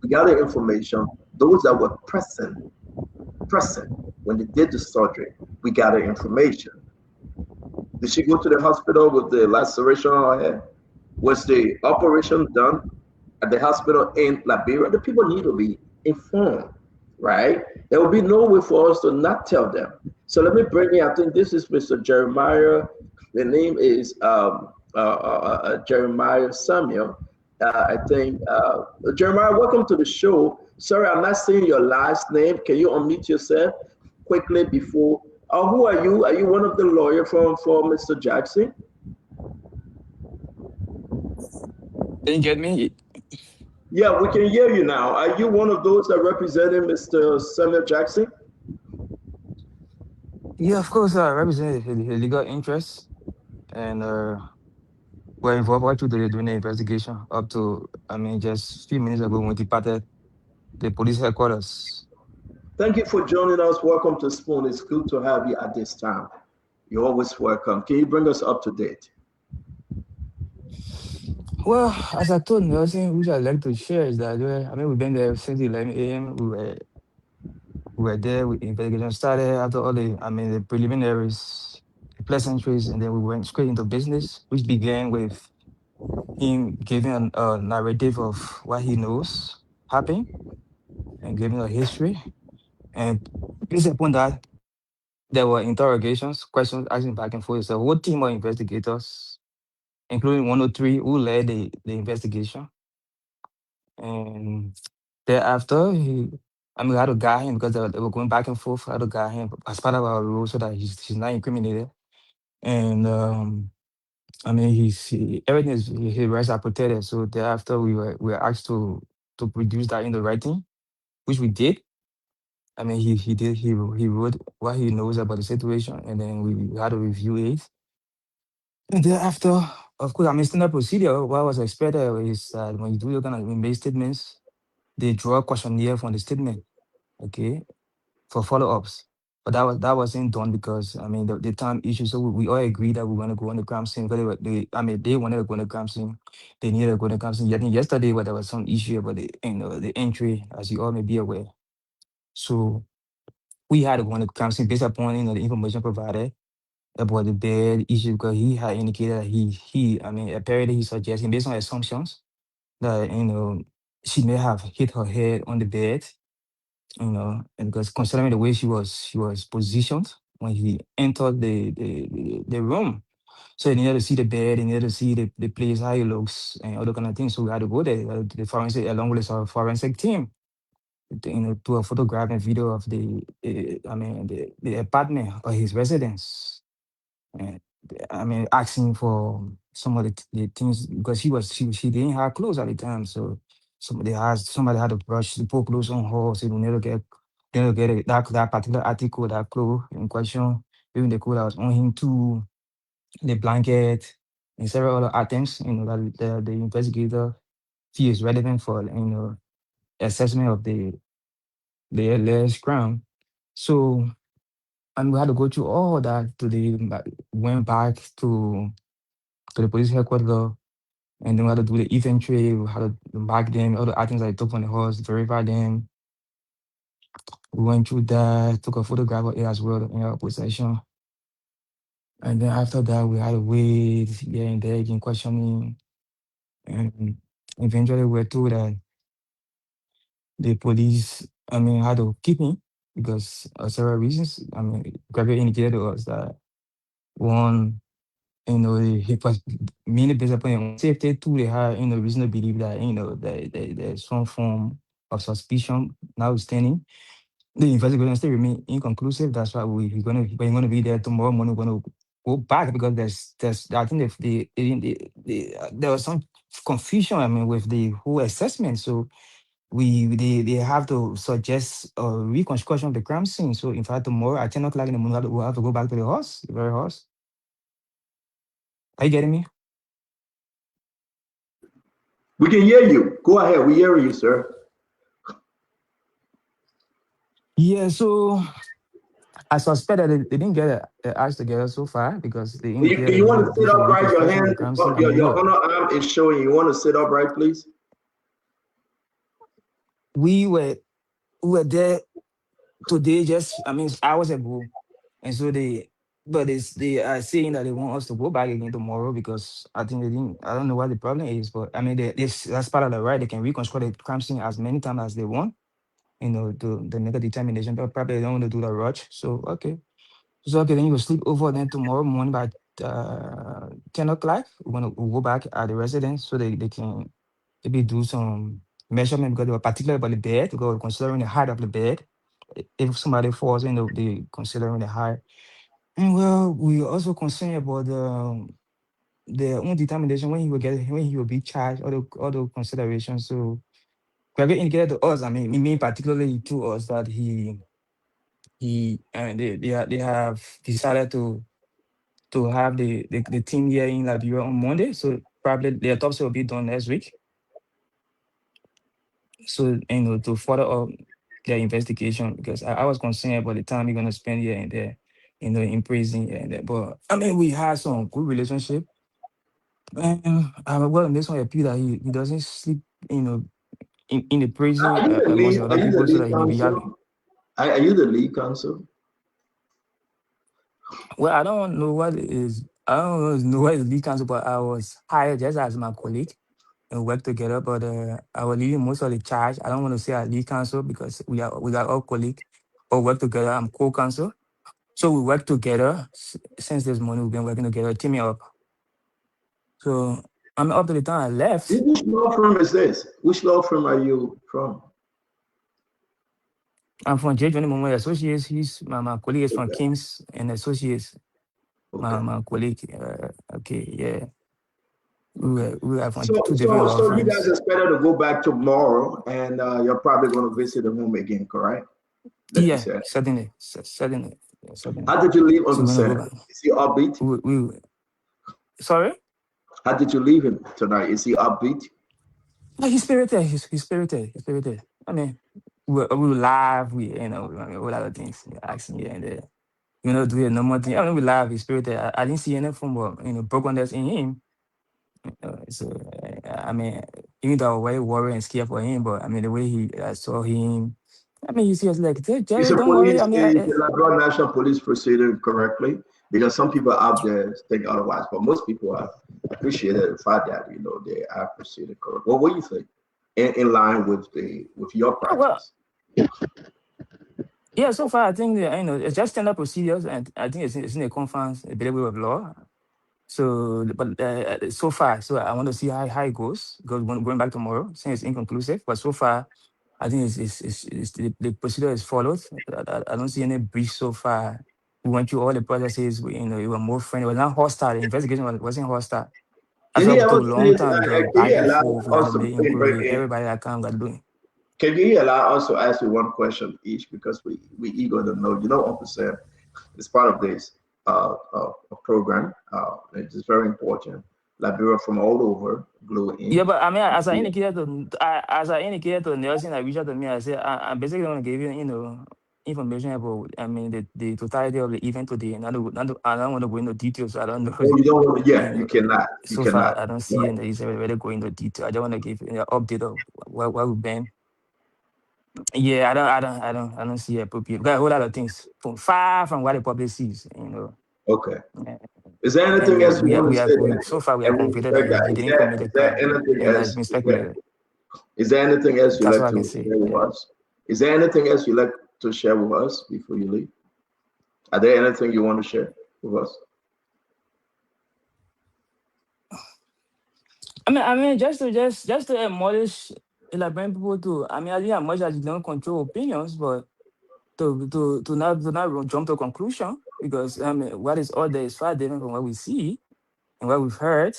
We got the information. Those that were present when they did the surgery, we got the information. Did she go to the hospital with the laceration on her head? Was the operation done at the hospital in Liberia? The people need to be informed, right? There will be no way for us to not tell them. So let me bring in, I think this is Mr. Jeremiah. The name is Jeremiah Samuel. I think, Jeremiah, welcome to the show. Sorry, I'm not saying your last name. Can you unmute yourself quickly before? Who are you? Are you one of the lawyers for Mr. Jackson? Can you get me? Yeah, we can hear you now. Are you one of those that represented Mr. Samuel Jackson? Yeah, of course. I represent the legal interest, and we're involved all through doing the investigation up to, just a few minutes ago when we departed the police headquarters. Thank you for joining us. Welcome to Spoon. It's good to have you at this time. You're always welcome. Can you bring us up to date? Well, as I told Nelson, which I'd like to share is that we've been there since 11 a.m. We were there. Investigation started after all the preliminaries, the pleasantries, and then we went straight into business, which began with him giving a narrative of what he knows happened and giving a history. And based upon that, there were interrogations, questions asking back and forth. It's a whole team of investigators, including 103 who led the investigation. And thereafter, we had to guide him because they were going back and forth. I had to guide him as part of our rule so that he's not incriminated. And everything his rights are protected. So thereafter, we were asked to produce that in the writing, which we did. He wrote what he knows about the situation, and then we had to review it. And thereafter, of course, standard procedure. What was expected is that when you do your kind of make statements, they draw a questionnaire from the statement, okay, for follow-ups. But that wasn't done because the time issue. So we all agreed that we want to go on the crime scene. Because they wanted to go on the crime scene. They needed to go on the crime scene. I think yesterday, there was some issue about the entry, as you all may be aware. So we had to go on the crime scene based upon the information provided about the bed issue, because he had indicated that apparently he suggesting based on assumptions that she may have hit her head on the bed, and because considering the way she was positioned when he entered the room. So they needed to see the bed, they needed to see the place, how it looks, and other kind of things. So we had to go there, the forensic, along with our forensic team, to a photograph and video of the apartment or his residence. And asking for some of the things because she didn't have clothes at the time, so somebody had to brush the poor clothes on her, so they never get that particular article, that clothes in question, even the clothes that was on him too, the blanket and several other items, that the investigator feels relevant for assessment of the alleged crime. So. And we had to go through all that went back to the police headquarters, and then we had to do the inventory, we had to mark them, all the items I took from the horse, verify them. We went through that, took a photograph of it as well in our possession. And then after that, we had to wait, here and there, again, questioning. And eventually we were told that the police, had to keep me because of several reasons. Gregory indicated to us that one, he was mainly based upon safety. Two, they had reason to believe that that there's some form of suspicion notwithstanding. The investigation still remain inconclusive. That's why we're gonna be there tomorrow morning. We're gonna go back because there's I think there was some confusion with the whole assessment. So they have to suggest a reconstruction of the crime scene. So in fact tomorrow at 10 o'clock in the morning we'll have to go back to the very horse. Are you getting me? We can hear you. Go ahead. We hear you, sir. Yeah, so I suspect that they didn't get the acts together so far because they indicated. You want to sit upright? Your hand, your honor arm is showing. You want to sit upright, please? We were there today, just hours ago, and so they are saying that they want us to go back again tomorrow because I think they didn't. I don't know what the problem is, but that's part of the right. They can reconstruct the crime scene as many times as they want, to make a determination. But probably they don't want to do the rush. So okay, then you will sleep over. Then tomorrow morning by 10 o'clock, we'll go back at the residence so they can maybe do some measurement because they were particular about the bed, because considering the height of the bed. If somebody falls in, they considering the height. And well, we also concerned about their own determination when he will be charged, all the considerations. So Kwame indicated to us, I mean particularly to us, that they have decided to have the team here in Liberia on Monday. So probably the autopsy will be done next week. So to further up their investigation, because I was concerned about the time you're gonna spend here and there, in prison here and there. But I mean, we had some good relationship. And well, this one appeal that he doesn't sleep, in the prison Are you the amongst lead? the Are other you the people, so lead that he may be happy. counsel? Are you the lead counsel? Well, I don't know what is lead counsel, but I was hired just as my colleague and work together. But I was leading most of the charge. I don't want to say I lead counsel because we are all colleagues, but work together. I'm co-counsel. So we work together since this morning. We've been working together, teaming up. So I'm up to the time I left. Which law firm is this? Which law firm are you from? I'm from J. Johnny Momoy Associates. He's my colleague is from Kings and Associates. My colleague. Okay, yeah. We are from two different law So you firms. guys expected to go back tomorrow, and you're probably going to visit the home again, correct? Yeah, certainly. How did you leave So Uncle we're gonna go Sam? back. Is he upbeat? Sorry? How did you leave him tonight? Is he upbeat? No, he's spirited. He's spirited. I mean, we laugh. I mean, a whole lot of things. Asking here and there. Do a normal thing. I mean, we laugh. He's spirited. I didn't see any form of brokenness in him. So I mean, even though I was very worried and scared for him, but I mean, the way I saw him, I mean, he was like, Is Jerry, the don't worry. police, I mean, is the Labrador National Police proceeding correctly? Because some people out there think otherwise, but most people have appreciated the fact that they are proceeding correctly. Well, what do you think? In line with your practice? Yeah, so far I think it's just standard procedures, and I think it's in a conference, a better way of law. So, but so far, I want to see how it goes. Going back tomorrow, since it's inconclusive. But so far, I think it's the procedure is followed. I don't see any breach so far. We went through all the processes. We were more friendly. It was not hostile. The investigation wasn't hostile. That's why it took a long time because back and forth. We had to make inquiry. Everybody that come got doing. Can you allow us to ask you one question each, because we eager to know? Uncle Sam is part of this program. It is very important. Liberia from all over Glue Inc. Yeah, but I mean, as I indicated to Nelson, I reached out to me. I said, I'm basically going to give you, information about, I mean, the totality of the event today. And I don't want to go into details. So I don't know. Oh, you don't want to? Yeah, you cannot. So far, I don't see any reason really go into detail. I don't want to give an update of what we've been. Yeah, I don't see it appropriate. Got a whole lot of things far from what the public sees. Okay. Is there anything else you want to say? So far, we have completed that he didn't commit a crime. Is there anything else you'd That's like what I to can share with us? Is there anything else you'd like to share with us before you leave? Are there anything you want to share with us? I mean, just to admonish Liberian people to, I mean, I think as much as you don't control opinions, but to not jump to a conclusion, because I mean, what is out there is far different from what we see and what we've heard.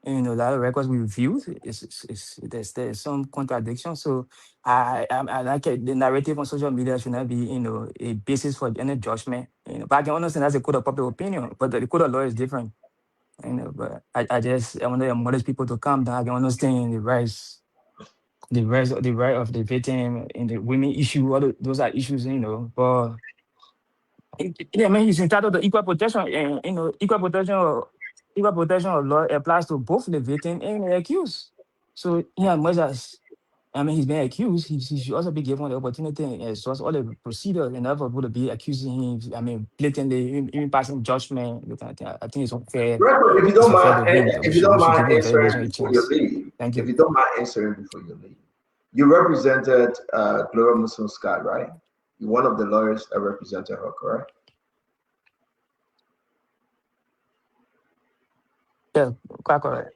And a lot of records we reviewed, there's some contradiction. So I like the narrative on social media should not be a basis for any judgment. But I can understand that's a code of public opinion, but the code of law is different. But I want to encourage people to calm down. I can understand the right of the victim and the women issue. All those are issues, But I mean, he's entitled to equal protection, and equal protection of law applies to both the victim and the accused. So much as he's been accused, he should also be given the opportunity and exhaust all the procedures in order for to be accusing him. I mean, blatantly, even passing judgment. I think it's unfair. If you don't mind, answering before you leave, Thank you. If you don't mind answering before you leave, you represented Gloria Muslim Scott, right? You're one of the lawyers that represented her, correct? Yeah, quite correct.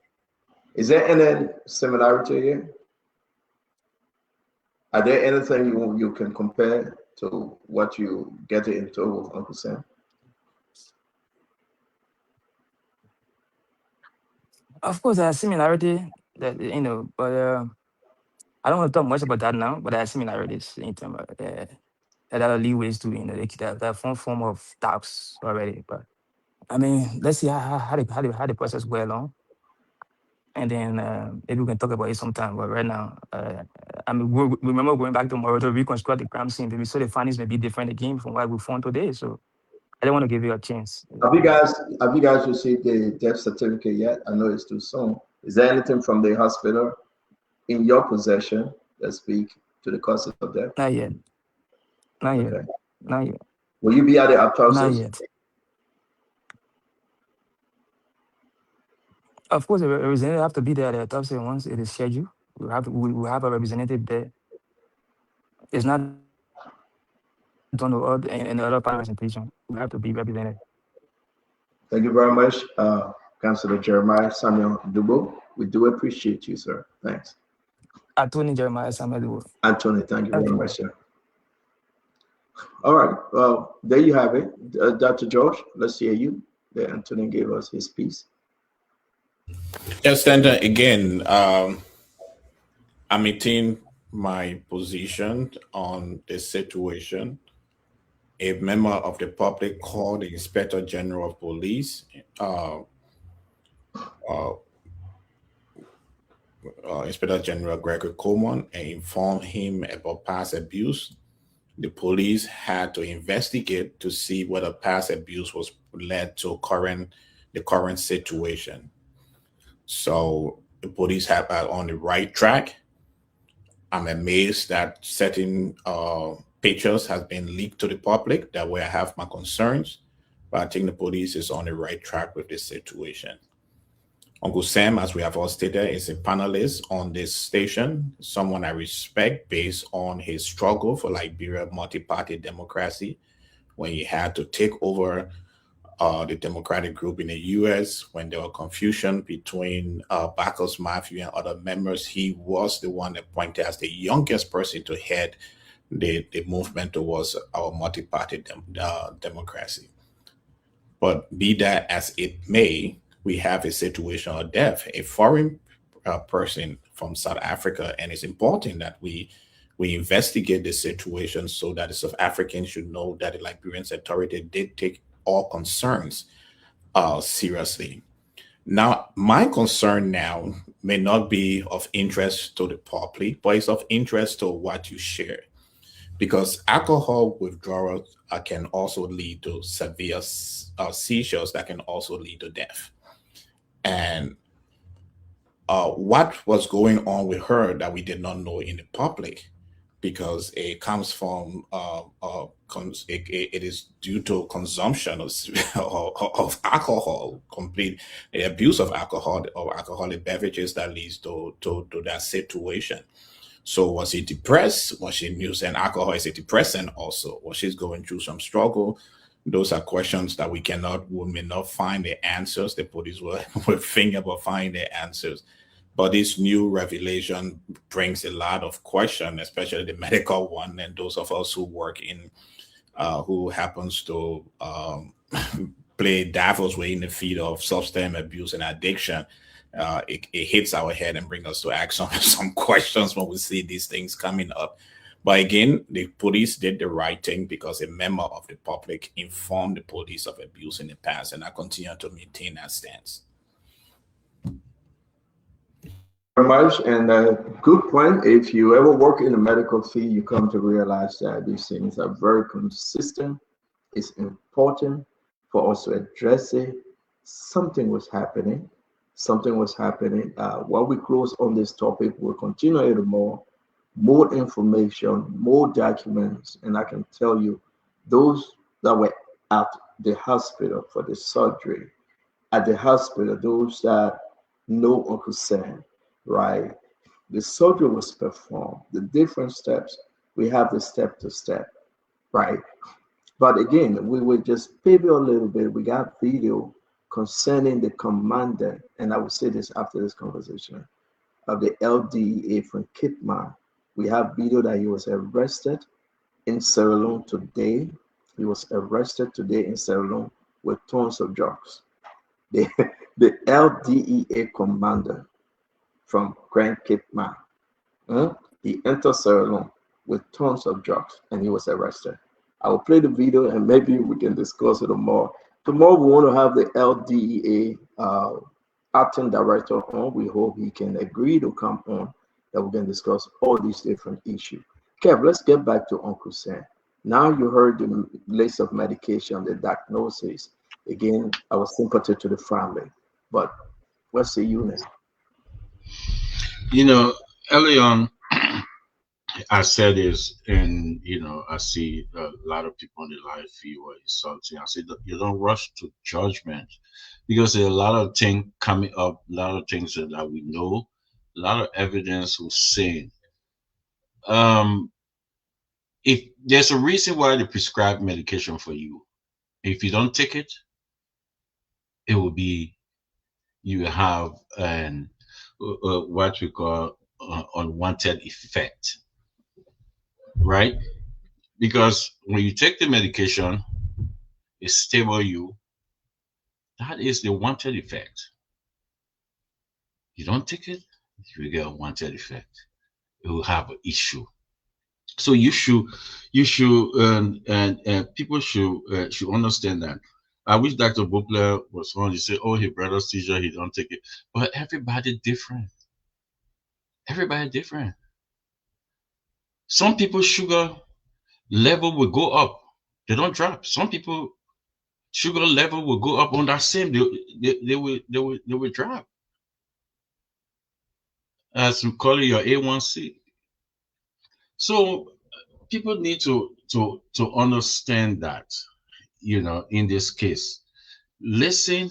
Is there any similarity here? Are there anything you can compare to what you get into with Uncle Sam? Of course, there's similarity that but I don't want to talk much about that now. But there are similarities in terms of there are leeways to that form of tax already. But I mean, let's see how the process go along, and then maybe we can talk about it sometime. But right now, I mean, we remember going back tomorrow to reconstruct the crime scene. Maybe so the findings may be different again from what we found today. So I don't want to give you a chance. Have you guys received the death certificate yet? I know it's too soon. Is there anything from the hospital in your possession that speak to the cause of death? Not yet. Not yet. Okay. Not yet. Will you be at the Not autopsy? yet. Of course, a representative have to be there at the autopsy once it is scheduled. We have a representative there. It's not done in other part of the presentation. We have to be represented. Thank you very much, Councillor Jeremiah Samuel Dubo. We do appreciate you, sir. Thanks. Attorney Jeremiah Samuel Dubo. Anthony, thank you very much, sir. All right, well, there you have it. Dr. George, let's hear you. Anthony gave us his piece. Yes, and again, I'm maintaining my position on this situation. A member of the public called the Inspector General of Police, Inspector General Gregory Coleman, and informed him about past abuse. The police had to investigate to see whether past abuse was led to the current situation. So the police have on the right track. I'm amazed that certain pictures have been leaked to the public. That way I have my concerns, but I think the police is on the right track with this situation. Uncle Sam, as we have all stated, is a panelist on this station, someone I respect based on his struggle for Liberia multi-party democracy, when he had to take over the Democratic group in the U.S., when there was confusion between Bacchus Matthew and other members. He was the one appointed as the youngest person to head the movement towards our multi-party democracy. But be that as it may, we have a situation of death, a foreign person from South Africa, and it's important that we investigate the situation so that the South Africans should know that the Liberian authority did take all concerns seriously. Now, my concern now may not be of interest to the public, but it's of interest to what you share. Because alcohol withdrawal can also lead to severe seizures that can also lead to death. And what was going on with her that we did not know in the public, because it comes from it is due to consumption of alcohol, complete abuse of alcohol or alcoholic beverages that leads to that situation. So was she depressed? Was she using alcohol as a depressant also? Was she going through some struggle? Those are questions that we may not find the answers. The police will think about finding the answers. But this new revelation brings a lot of questions, especially the medical one, and those of us who work in, who happens to play devil's way in the field of substance abuse and addiction. It hits our head and brings us to ask some questions when we see these things coming up. But again, the police did the right thing because a member of the public informed the police of abuse in the past, and I continue to maintain that stance. Very much, and good point. If you ever work in the medical field, you come to realize that these things are very consistent. It's important for us to address it. Something was happening. While we close on this topic, we'll continue to more information, more documents, and I can tell you, those that were at the hospital for the surgery, at the hospital, those that know Uncle Sam, right? The surgery was performed, the different steps, we have the step-to-step, right? But again, we will just pivot a little bit. We got video concerning the commander, and I will say this after this conversation, of the LDA from Kitman. We have video that he was arrested in Sierra Leone today. He was arrested today in Sierra Leone with tons of drugs. the LDEA commander from Grand Cape Man. He entered Sierra Leone with tons of drugs and he was arrested. I will play the video and maybe we can discuss it more. Tomorrow we want to have the LDEA acting director on. We hope he can agree to come on that we can discuss all these different issues. Kev, let's get back to Uncle Sam. Now you heard the list of medication, the diagnosis. Again, our sympathy to the family. But what's the unit? You know, early on, I said this, and I see a lot of people on the live feed were insulting. I said, you don't rush to judgment, because there are a lot of things coming up, a lot of things that we know, a lot of evidence was saying. If there's a reason why they prescribe medication for you, if you don't take it, it will be you have an what we call unwanted effect, right? Because when you take the medication, it stable you. That is the wanted effect. You don't take it, you will get a wanted effect. It will have an issue. So you should, and people should understand that. I wish Dr. Bukler was on. He said, "Oh, his brother's seizure, he don't take it." But everybody different. Everybody different. Some people sugar level will go up; they don't drop. Some people sugar level will go up on that same. They will drop. As we call it, your A1C. So people need to understand that, in this case, listen.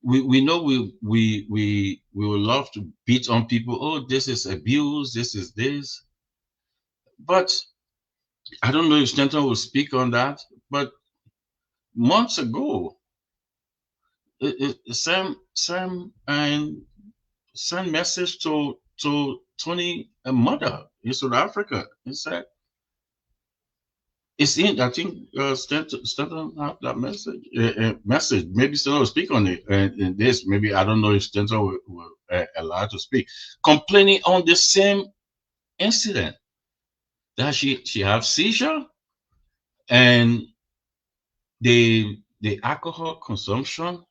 We know we would love to beat on people. Oh, this is abuse. This is this. But I don't know if Stanton will speak on that. But months ago, Sam sent message to Tony, a mother in South Africa. He said, "It's in." I think Stanton have that message. Maybe Stanton will speak on it. And this, maybe I don't know if Stanton will allow to speak. Complaining on the same incident that she have seizure and the alcohol consumption.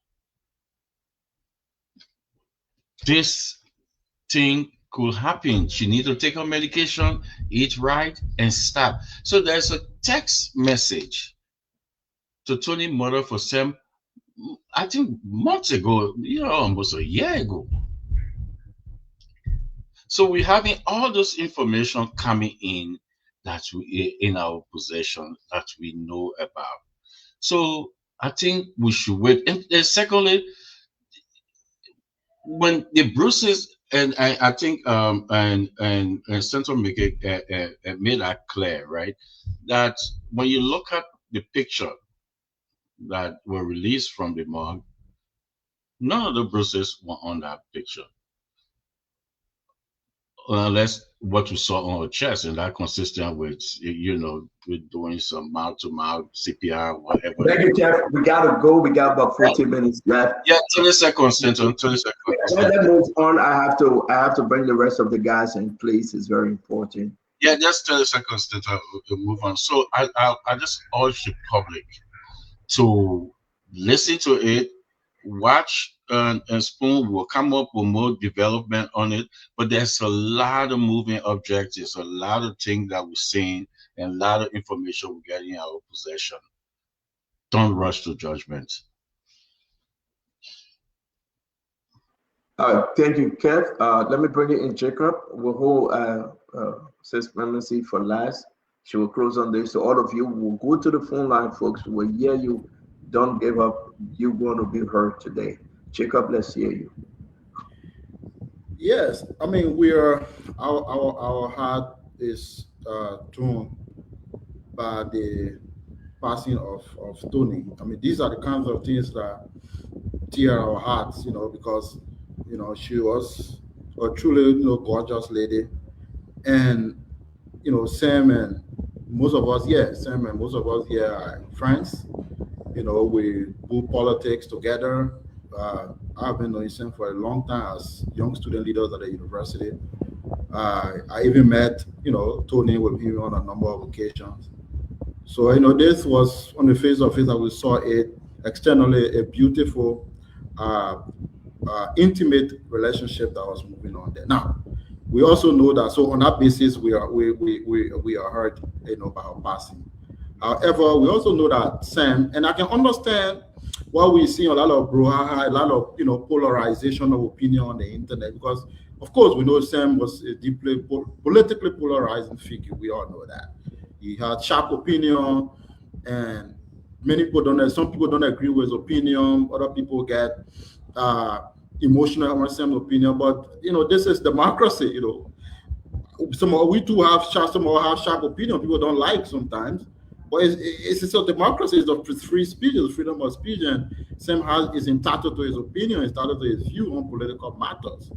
This thing could happen. She need to take her medication, eat right, and stop. So there's a text message to Tony mother for Sam, I think months ago, almost a year ago. So we're having all this information coming in that we in our possession that we know about. So I think we should wait. And secondly, when the bruises, and I think and Central made that clear, right? That when you look at the picture that were released from the morgue, none of the bruises were on that picture, unless what you saw on her chest, and that consistent with with doing some mouth-to-mouth CPR, whatever. Thank you, Jeff. We gotta go. We got about 14 minutes left. Yeah, 20 seconds, Stanton. 20 seconds. When that moves on, I have to bring the rest of the guys in place. It's very important. Yeah, just 20 seconds, Stanton. We'll move on. So I just urge the public to listen to it, watch, and Spoon will come up with more development on it. But there's a lot of moving objectives, a lot of things that we're seeing, and a lot of information we're getting in our possession. Don't rush to judgment. Thank you, Kev. Let me bring it in, Jacob. We'll hold suspendency for last. She will close on this. So all of you will go to the phone line, folks. We'll hear you. Don't give up. You're going to be heard today. Jacob, let's hear you. Yes, I mean, we are our heart is torn by the passing of Tony. I mean, these are the kinds of things that tear our hearts, because she was a truly gorgeous lady, and Sam and most of us here are friends. We do politics together. I've been knowing Sam for a long time as young student leaders at the university. I even met, Tony with him on a number of occasions. So, this was on the face of it, I we saw it externally a beautiful, intimate relationship that was moving on there. Now, we also know that, so on that basis, we are hurt, by her passing. However, we also know that Sam, and I can understand why we see a lot of brouhaha, a lot of polarization of opinion on the internet, because of course we know Sam was a deeply politically polarizing figure. We all know that he had sharp opinion, and many people don't. Some people don't agree with his opinion. Other people get emotional on Sam's opinion. But this is democracy. We too have sharp opinion. People don't like sometimes. But it's a democracy. It's a free speech, it's freedom of speech, and Sam is entitled to his opinion, entitled to his view on political matters.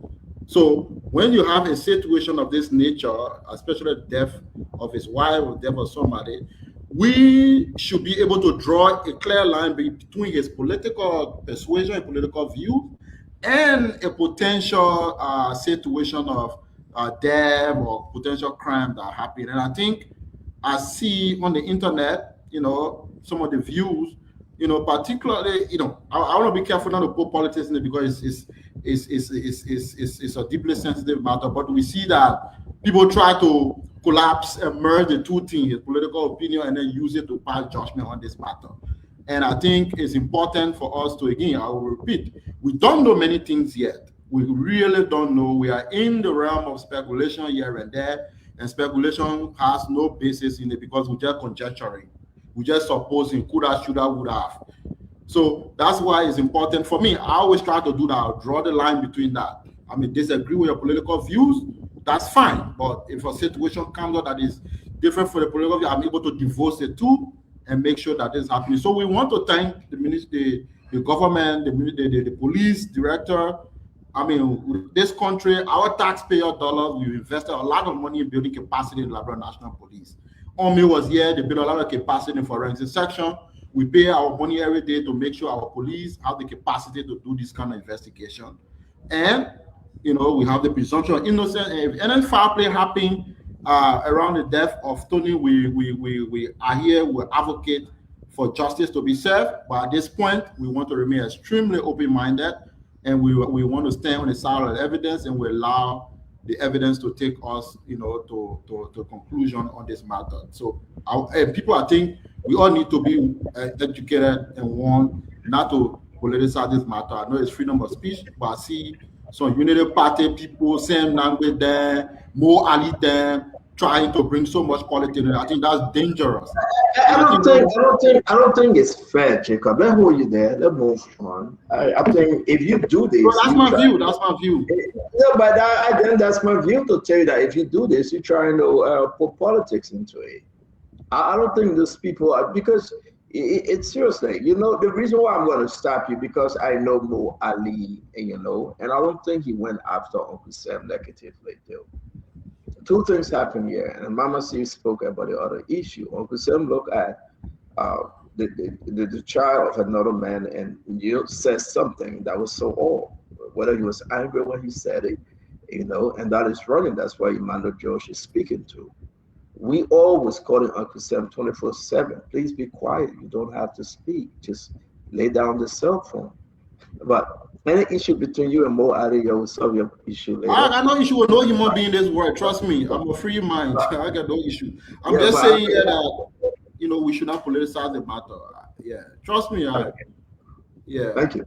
So when you have a situation of this nature, especially the death of his wife or death of somebody, we should be able to draw a clear line between his political persuasion and political view and a potential situation of death or potential crime that happened. And I think I see on the internet, some of the views, particularly, I want to be careful not to put politics in it because it's a deeply sensitive matter. But we see that people try to collapse and merge the two things, his political opinion, and then use it to pass judgment on this matter. And I think it's important for us to, again, I will repeat, we don't know many things yet. We really don't know. We are in the realm of speculation here and there. And speculation has no basis in it because we're just conjecturing. We're just supposing coulda, shoulda, would have. So that's why it's important for me. I always try to do that. I'll draw the line between that. Disagree with your political views, that's fine. But if a situation comes up that is different from the political view, I'm able to divorce the two and make sure that this is happening. So we want to thank the ministry, the government, the police director. With this country, our taxpayer dollars, we invested a lot of money in building capacity in Liberia National Police. Army was here, they built a lot of capacity in forensic section. We pay our money every day to make sure our police have the capacity to do this kind of investigation. And, we have the presumption of innocence. And if any foul play happen around the death of Tony, we are here, we advocate for justice to be served. But at this point, we want to remain extremely open-minded. And we want to stand on the side of the evidence, and we allow the evidence to take us, to conclusion on this matter. So, people, I think we all need to be educated and warned not to politicize this matter. I know it's freedom of speech, but I see some Unity Party people, same language there, more Ali there, trying to bring so much politics. I think that's dangerous. I don't think it's fair, Jacob. Let's hold you there. Let's move on. I think if you do this, that's my view. That's my view. No, but then that's my view to tell you that if you do this, you're trying to put politics into it. I don't think those people are, because it's seriously, the reason why I'm going to stop you, because I know Mo Ali, and I don't think he went after Uncle Sam negatively, too. Two things happen here, and Mama C spoke about the other issue. Uncle Sam looked at the child of another man and said something that was so odd, whether he was angry when he said it, and that is wrong, and that's why Emmanuel George is speaking to. We always calling Uncle Sam 24/7. Please be quiet. You don't have to speak. Just lay down the cell phone. But any issue between you and Mo Ali, you will solve your issue later. I got no issue with no human being in this world. Trust me, I'm a free mind. I got no issue. I'm just saying that we should not politicize the matter. Yeah, trust me. Yeah. Thank you.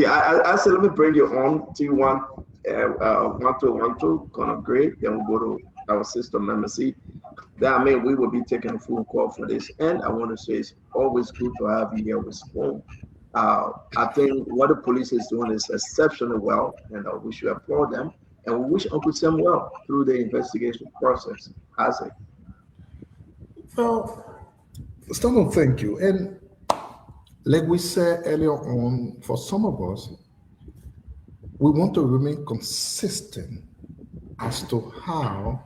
I said, let me bring you on to one to kind of great. Then we'll go to our sister member C. That we will be taking a full call for this. And I want to say it's always good to have you here with Spoon. I think what the police is doing is exceptionally well, and we should applaud them. And we wish Uncle Sam well through the investigation process. Isaac. Well, Stanton, thank you. And like we said earlier on, for some of us, we want to remain consistent as to how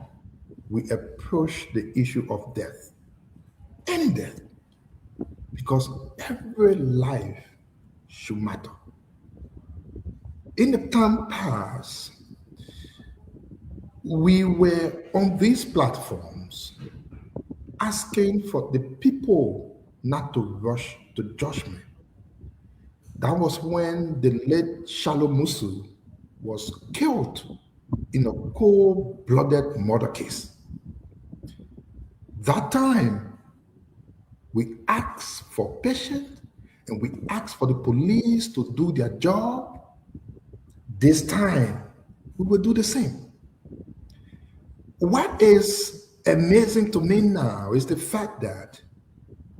we approach the issue of death, any death, because every life should matter. in the time past, we were on these platforms asking for the people not to rush to judgment. That was when the late Shalom Musu was killed in a cold-blooded murder case. That time, we asked for patience and we asked for the police to do their job. This time, we will do the same. What is amazing to me now is the fact that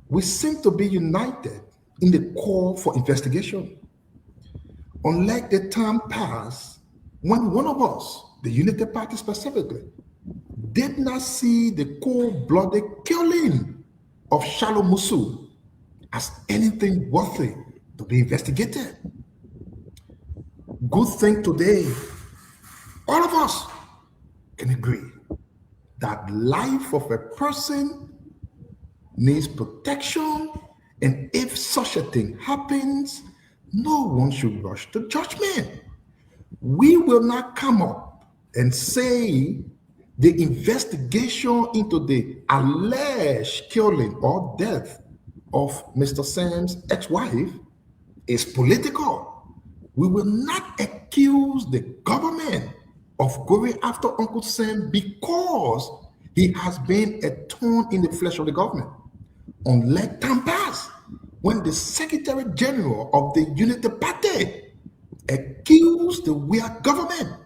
we seem to be united in the call for investigation. Unlike the time past, when one of us, the Unity Party specifically, did not see the cold-blooded killing of Shalom Musu as anything worthy to be investigated. Good thing today, all of us can agree that life of a person needs protection, and if such a thing happens, no one should rush to judgment. We will not come up and say the investigation into the alleged killing or death of Mr. Sam's ex-wife is political. We will not accuse the government of going after Uncle Sam because he has been a thorn in the flesh of the government. Unlike time past, when the Secretary General of the Unity Party accused the weird government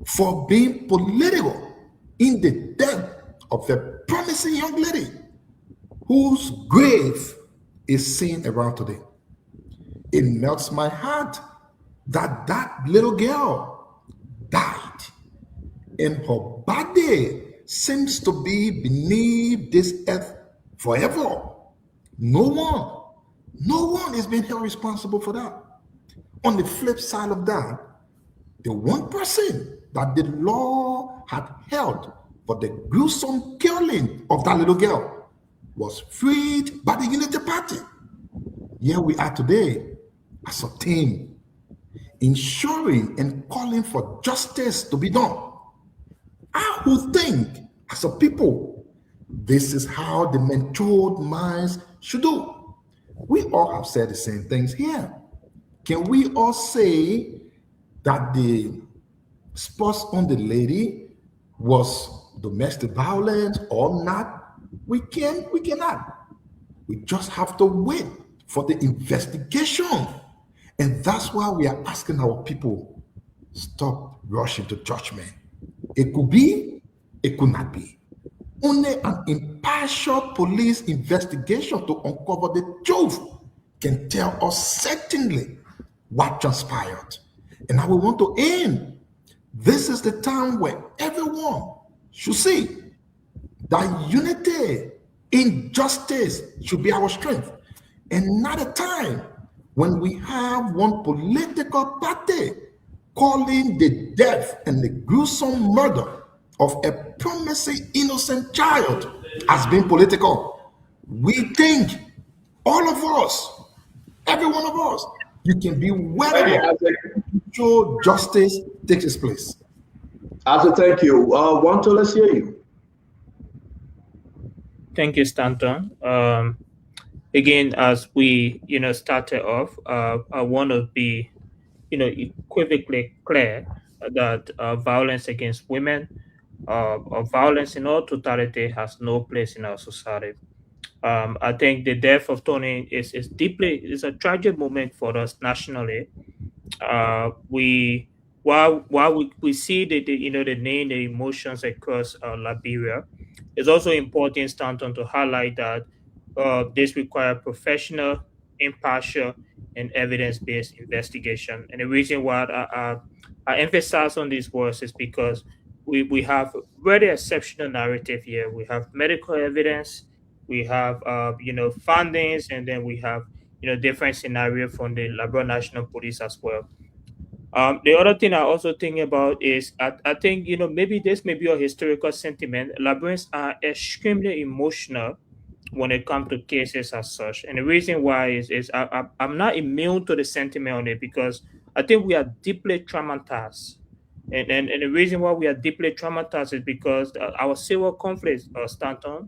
for being political in the death of a promising young lady whose grave is seen around today. It melts my heart that that little girl died and her body seems to be beneath this earth forever. No one is being held responsible for that. On the flip side of that, the one person that the law had held for the gruesome killing of that little girl was freed by the Unity Party. Here we are today as a team, ensuring and calling for justice to be done. I would think, as a people, this is how the matured minds should do. We all have said the same things here. Can we all say that the spouse on the lady was domestic violence or not? We cannot. We just have to wait for the investigation. And that's why we are asking our people, stop rushing to judgment. It could be, it could not be. Only an impartial police investigation to uncover the truth can tell us certainly what transpired. And now we want to end. This is the time where everyone should see that unity in justice should be our strength, and not a time when we have one political party calling the death and the gruesome murder of a promising innocent child as being political. We think, all of us, every one of us, you can be well sure justice takes its place. Arthur, thank you. Wanto, let's hear you. Thank you, Stanton. Again, as we started off, I want to be equivocally clear that violence against women or violence in all totality has no place in our society. I think the death of Tony is a tragic moment for us nationally. While we see the name, the emotions across Liberia, it's also important, Stanton, to highlight that this requires professional, impartial, and evidence-based investigation. And the reason why I emphasize on these words is because we have a very exceptional narrative here. We have medical evidence, we have findings, and then we have different scenario from the Liberia National Police as well. The other thing I also think about is I think maybe this may be a historical sentiment. Liberians are extremely emotional when it comes to cases as such, and the reason why is I'm not immune to the sentiment on it, because I think we are deeply traumatized. And the reason why we are deeply traumatized is because our civil conflicts, Stanton,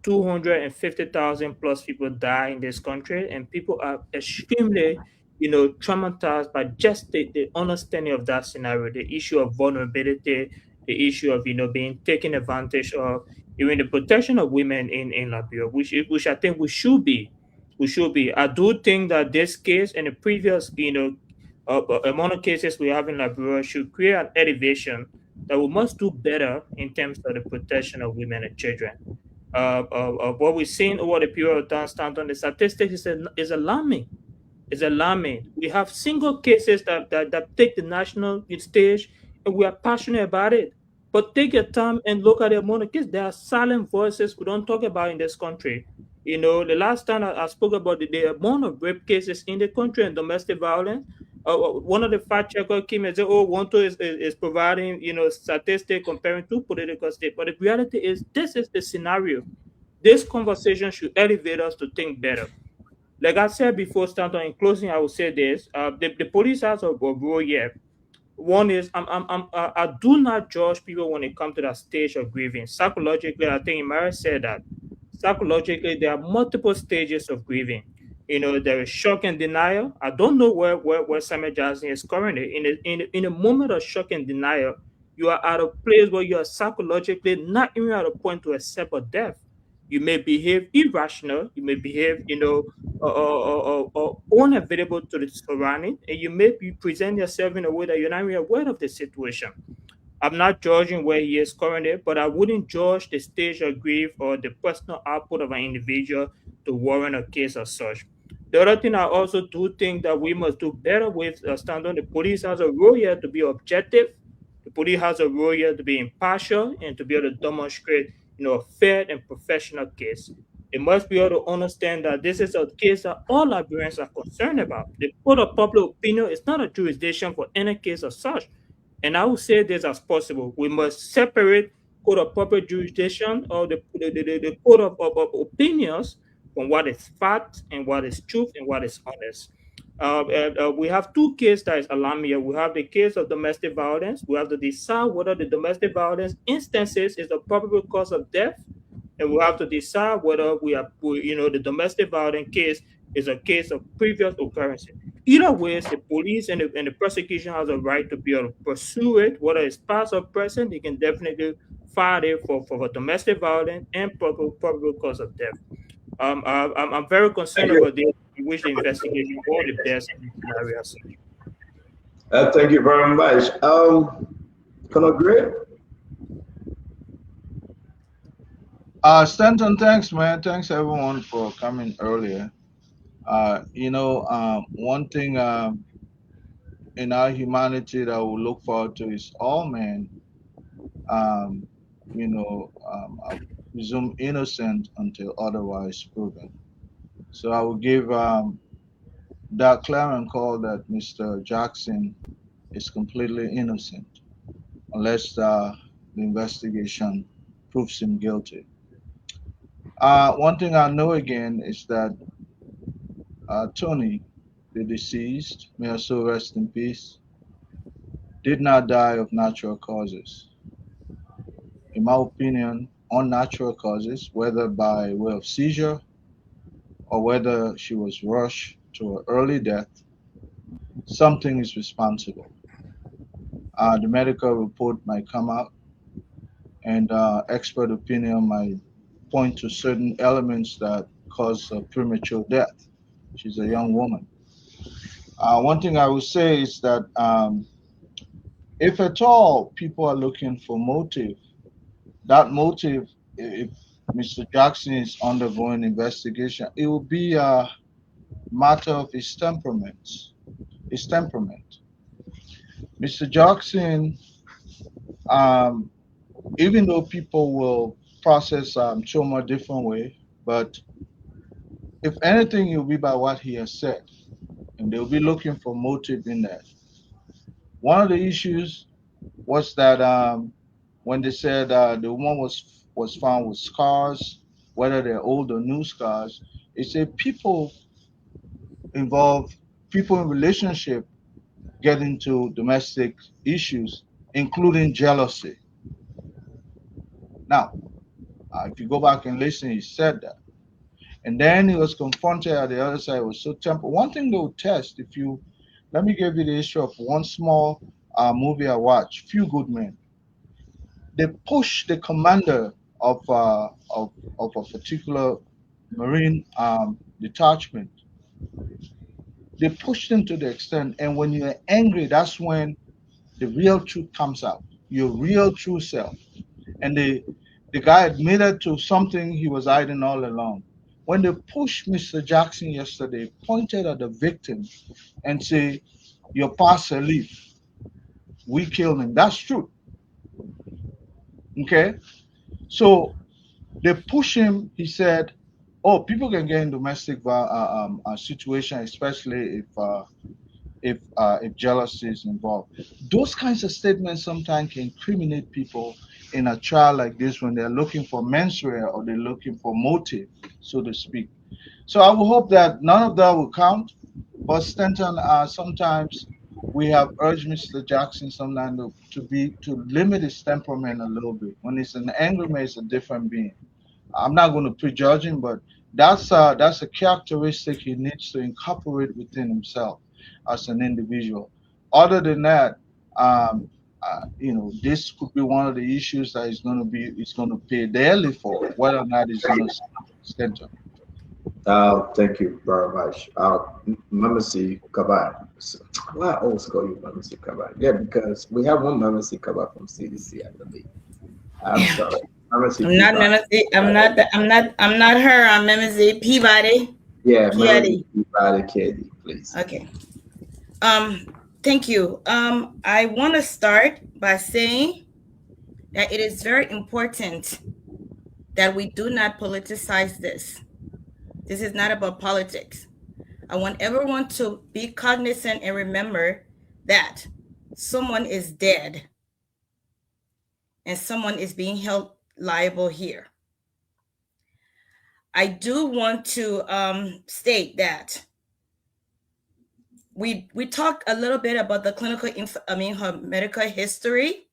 250,000 plus people die in this country, and people are extremely, traumatized by just the understanding of that scenario, the issue of vulnerability, the issue of, being taken advantage of, even the protection of women in Liberia, which I think we should be. We should be. I do think that this case and the previous, amount of cases we have in Liberia should create an elevation that we must do better in terms of the protection of women and children. What we've seen over the period of time, Stanton, the statistics is alarming. It's alarming. We have single cases that take the national stage, and we are passionate about it. But take your time and look at the amount of cases. There are silent voices we don't talk about in this country. The last time I spoke about the amount of rape cases in the country and domestic violence, one of the fact checkers came and said, "Oh, Wanto is providing, statistics comparing two political states." But the reality is, this is the scenario. This conversation should elevate us to think better. Like I said before, Stanton, in closing, I will say this: the police has a role here. One is I do not judge people when it comes to that stage of grieving. Psychologically, I think Imara said that. Psychologically, there are multiple stages of grieving. There is shock and denial. I don't know where Samuel Jackson is currently. In a moment of shock and denial, you are at a place where you are psychologically not even at a point to accept a death. You may behave irrational. You may behave, unavailable to the surrounding, and you may be present yourself in a way that you're not even aware of the situation. I'm not judging where he is currently, but I wouldn't judge the stage of grief or the personal output of an individual to warrant a case as such. The other thing I also do think that we must do better with, Stanton, the police has a role here to be objective. The police has a role here to be impartial and to be able to demonstrate, a fair and professional case. They must be able to understand that this is a case that all Liberians are concerned about. The court of public opinion is not a jurisdiction for any case as such. And I will say this as possible. We must separate court of public jurisdiction or the court of opinions from what is fact and what is truth and what is honest. We have two cases that is alarming here. We have the case of domestic violence. We have to decide whether the domestic violence instances is the probable cause of death, and we have to decide whether the domestic violence case is a case of previous occurrences. Either way, the police and the prosecution has a right to be able to pursue it, whether it's past or present. They can definitely file it for domestic violence and probable cause of death. I'm very concerned about this. I wish the investigation all the best in these areas. Thank you very much. Colonel Gray? Stanton, thanks, man. Thanks, everyone, for coming earlier. One thing in our humanity that we look forward to is all men, I presume innocent until otherwise proven. So I will give that clarion call that Mr. Jackson is completely innocent unless the investigation proves him guilty. One thing I know again is that Tony, the deceased, may her soul rest in peace, did not die of natural causes. In my opinion, unnatural causes, whether by way of seizure or whether she was rushed to an early death, something is responsible. The medical report might come out and expert opinion might point to certain elements that cause a premature death. She's a young woman. One thing I would say is that if at all people are looking for motive, that motive, if Mr. Jackson is undergoing investigation, it will be a matter of his temperament. Mr. Jackson, even though people will process trauma a different way, but if anything, it will be by what he has said, and they'll be looking for motive in that. One of the issues was that when they said the woman was found with scars, whether they're old or new scars, it said people in relationship get into domestic issues, including jealousy. Now, if you go back and listen, he said that. And then he was confronted at the other side. It was so temple. One thing they would test, let me give you the issue of one small movie I watched, Few Good Men. They pushed the commander of a particular Marine detachment. They pushed him to the extent, and when you're angry, that's when the real truth comes out, your real true self. And the guy admitted to something he was hiding all along. When they pushed Mr. Jackson yesterday, pointed at the victim and say, "Your pastor leave. We killed him." That's true. Okay? So they push him. He said, "Oh, people can get in domestic situation, especially if jealousy is involved." Those kinds of statements sometimes can incriminate people in a trial like this when they're looking for mens rea or they're looking for motive, so to speak. So I will hope that none of that will count. But Stanton, sometimes we have urged Mr. Jackson sometimes to limit his temperament a little bit. When he's an angry man, it's a different being. I'm not going to prejudge him, but that's a characteristic he needs to incorporate within himself as an individual. Other than that, this could be one of the issues that he's going to pay dearly for, whether or not he's going to stand up. Thank you very much. Mamasi Kabat. Why I always call you Mamasi Kabat? Yeah, because we have one Mamasi Kabat from CDC, I believe. I'm sorry. I'm not Mamasi. I'm not her. I'm Mamasi Peabody. Yeah, Mamasi Peabody Kennedy, please. Okay. Thank you. I want to start by saying that it is very important that we do not politicize this. This is not about politics. I want everyone to be cognizant and remember that someone is dead and someone is being held liable here. I do want to state that we talked a little bit about the her medical history,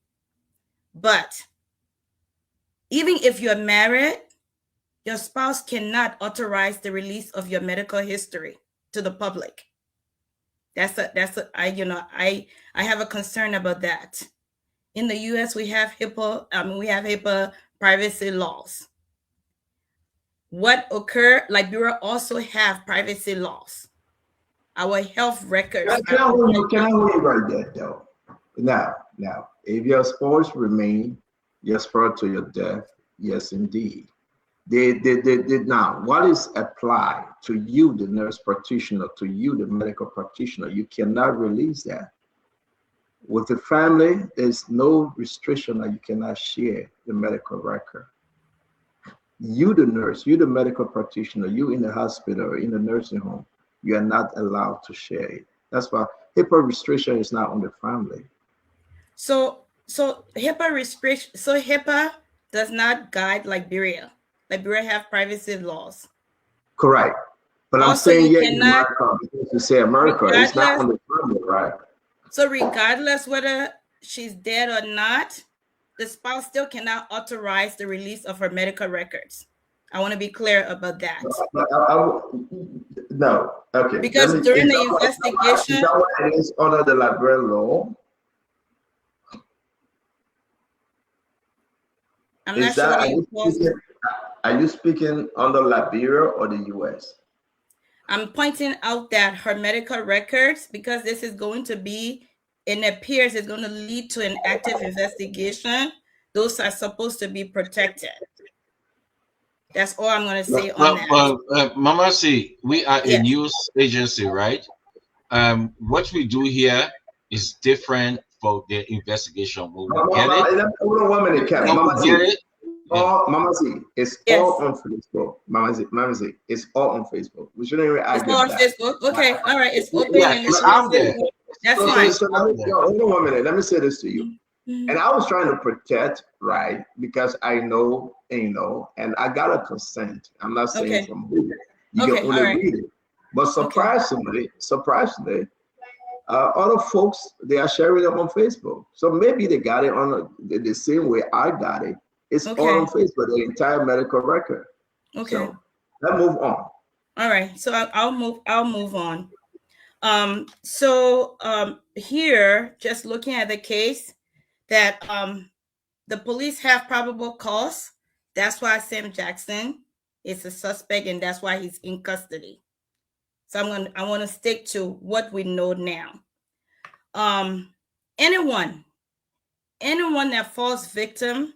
but even if you're married, your spouse cannot authorize the release of your medical history to the public. I have a concern about that. In the US, we have HIPAA privacy laws. What occurred, Liberia also have privacy laws. Our health records. Can I hold you right there, though? Now, if your spouse remain your spouse to your death, yes, indeed. Now, what is applied to you, the nurse practitioner, to you, the medical practitioner, you cannot release that. With the family, there's no restriction that you cannot share the medical record. You, the nurse, you, the medical practitioner, you in the hospital or in the nursing home, you are not allowed to share it. That's why HIPAA restriction is not on the family. So HIPAA restriction. So HIPAA does not guide Liberia. Liberia have privacy laws. Correct. But also, I'm saying, yeah, America, because you say America, it's not on the family, right? So regardless whether she's dead or not, the spouse still cannot authorize the release of her medical records. I want to be clear about that. No, okay. Because during the investigation, is that what it is under the Liberian law? I'm not sure. Are you speaking under Liberia or the US? I'm pointing out that her medical records, because this is going to be, it appears it's going to lead to an active investigation, those are supposed to be protected. That's all I'm going to say on that. Mama C, we are a news agency, right? What we do here is different for the investigation. When we get it, hold on 1 minute, Captain. Mama C, Mama Z, it's all on Facebook. Mama Z, it's all on Facebook. We shouldn't even argue. It's all on Facebook. Okay, all right, it's open. Yeah, it's out there. That's fine. So hold on 1 minute. Let me say this to you. And I was trying to protect, right? Because I know, and I got a consent. I'm not saying from reading. You can only read it. But surprisingly, other folks, they are sharing them on Facebook. So maybe they got it on the same way I got it. It's all on Facebook, the entire medical record. Okay. So let's move on. All right. So I'll move on. Here, just looking at the case, that the police have probable cause. That's why Sam Jackson is a suspect, and that's why he's in custody. So I want to stick to what we know now. Anyone that falls victim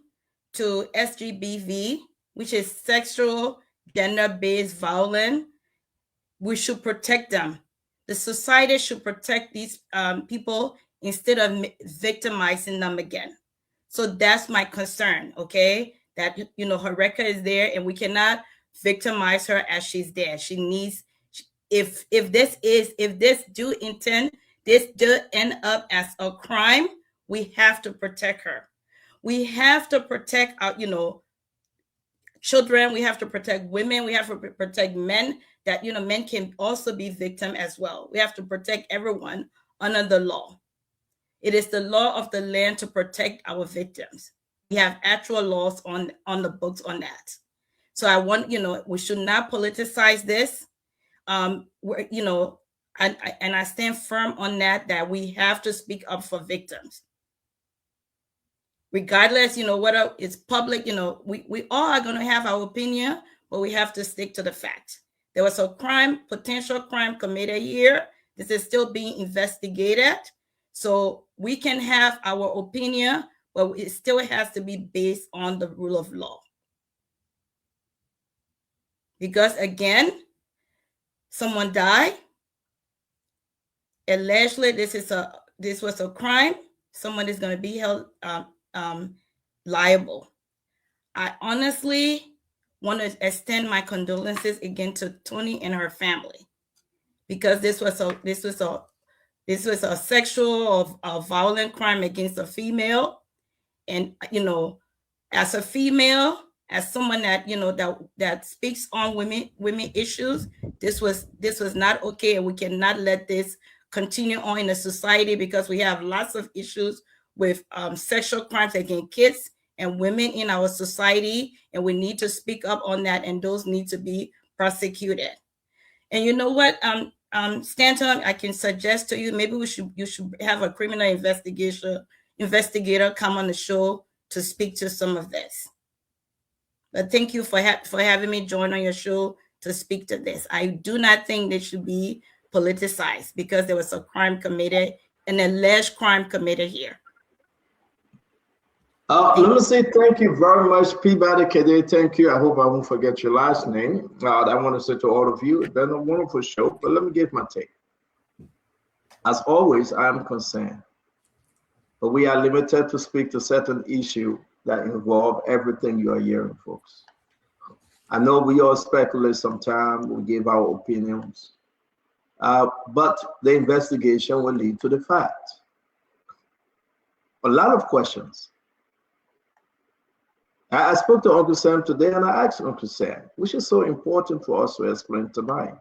to SGBV, which is sexual gender-based violence, we should protect them. The society should protect these people instead of victimizing them again. So that's my concern, okay? That, you know, her record is there and we cannot victimize her as she's there. She needs, if this do end up as a crime, we have to protect her. We have to protect our, you know, children. We have to protect women. We have to protect men, that, you know, men can also be victim as well. We have to protect everyone under the law. It is the law of the land to protect our victims. We have actual laws on the books on that. So I want, you know, we should not politicize this. You know, and I stand firm on that we have to speak up for victims. Regardless, you know, whether it's public, you know, we all are going to have our opinion, but we have to stick to the facts. There was a potential crime committed here. This is still being investigated. So we can have our opinion, but it still has to be based on the rule of law. Because again, someone died. Allegedly, this was a crime. Someone is going to be held liable. I honestly want to extend my condolences again to Tony and her family, because this was a sexual or violent crime against a female. And, you know, as a female, as someone that, you know, that speaks on women issues, this was not okay. And we cannot let this continue on in a society, because we have lots of issues with sexual crimes against kids and women in our society. And we need to speak up on that, and those need to be prosecuted. And you know what, Stanton, I can suggest to you, maybe you should have a criminal investigator come on the show to speak to some of this. But thank you for having me join on your show to speak to this. I do not think they should be politicized, because there was a crime committed, an alleged crime committed here. Let me say thank you very much, Peabody Kede. Thank you. I hope I won't forget your last name. I want to say to all of you, it's been a wonderful show, but let me give my take. As always, I am concerned, but we are limited to speak to certain issues that involve everything you are hearing, folks. I know we all speculate sometimes, we give our opinions, but the investigation will lead to the fact. A lot of questions. I spoke to Uncle Sam today, and I asked Uncle Sam, which is so important for us to explain tonight.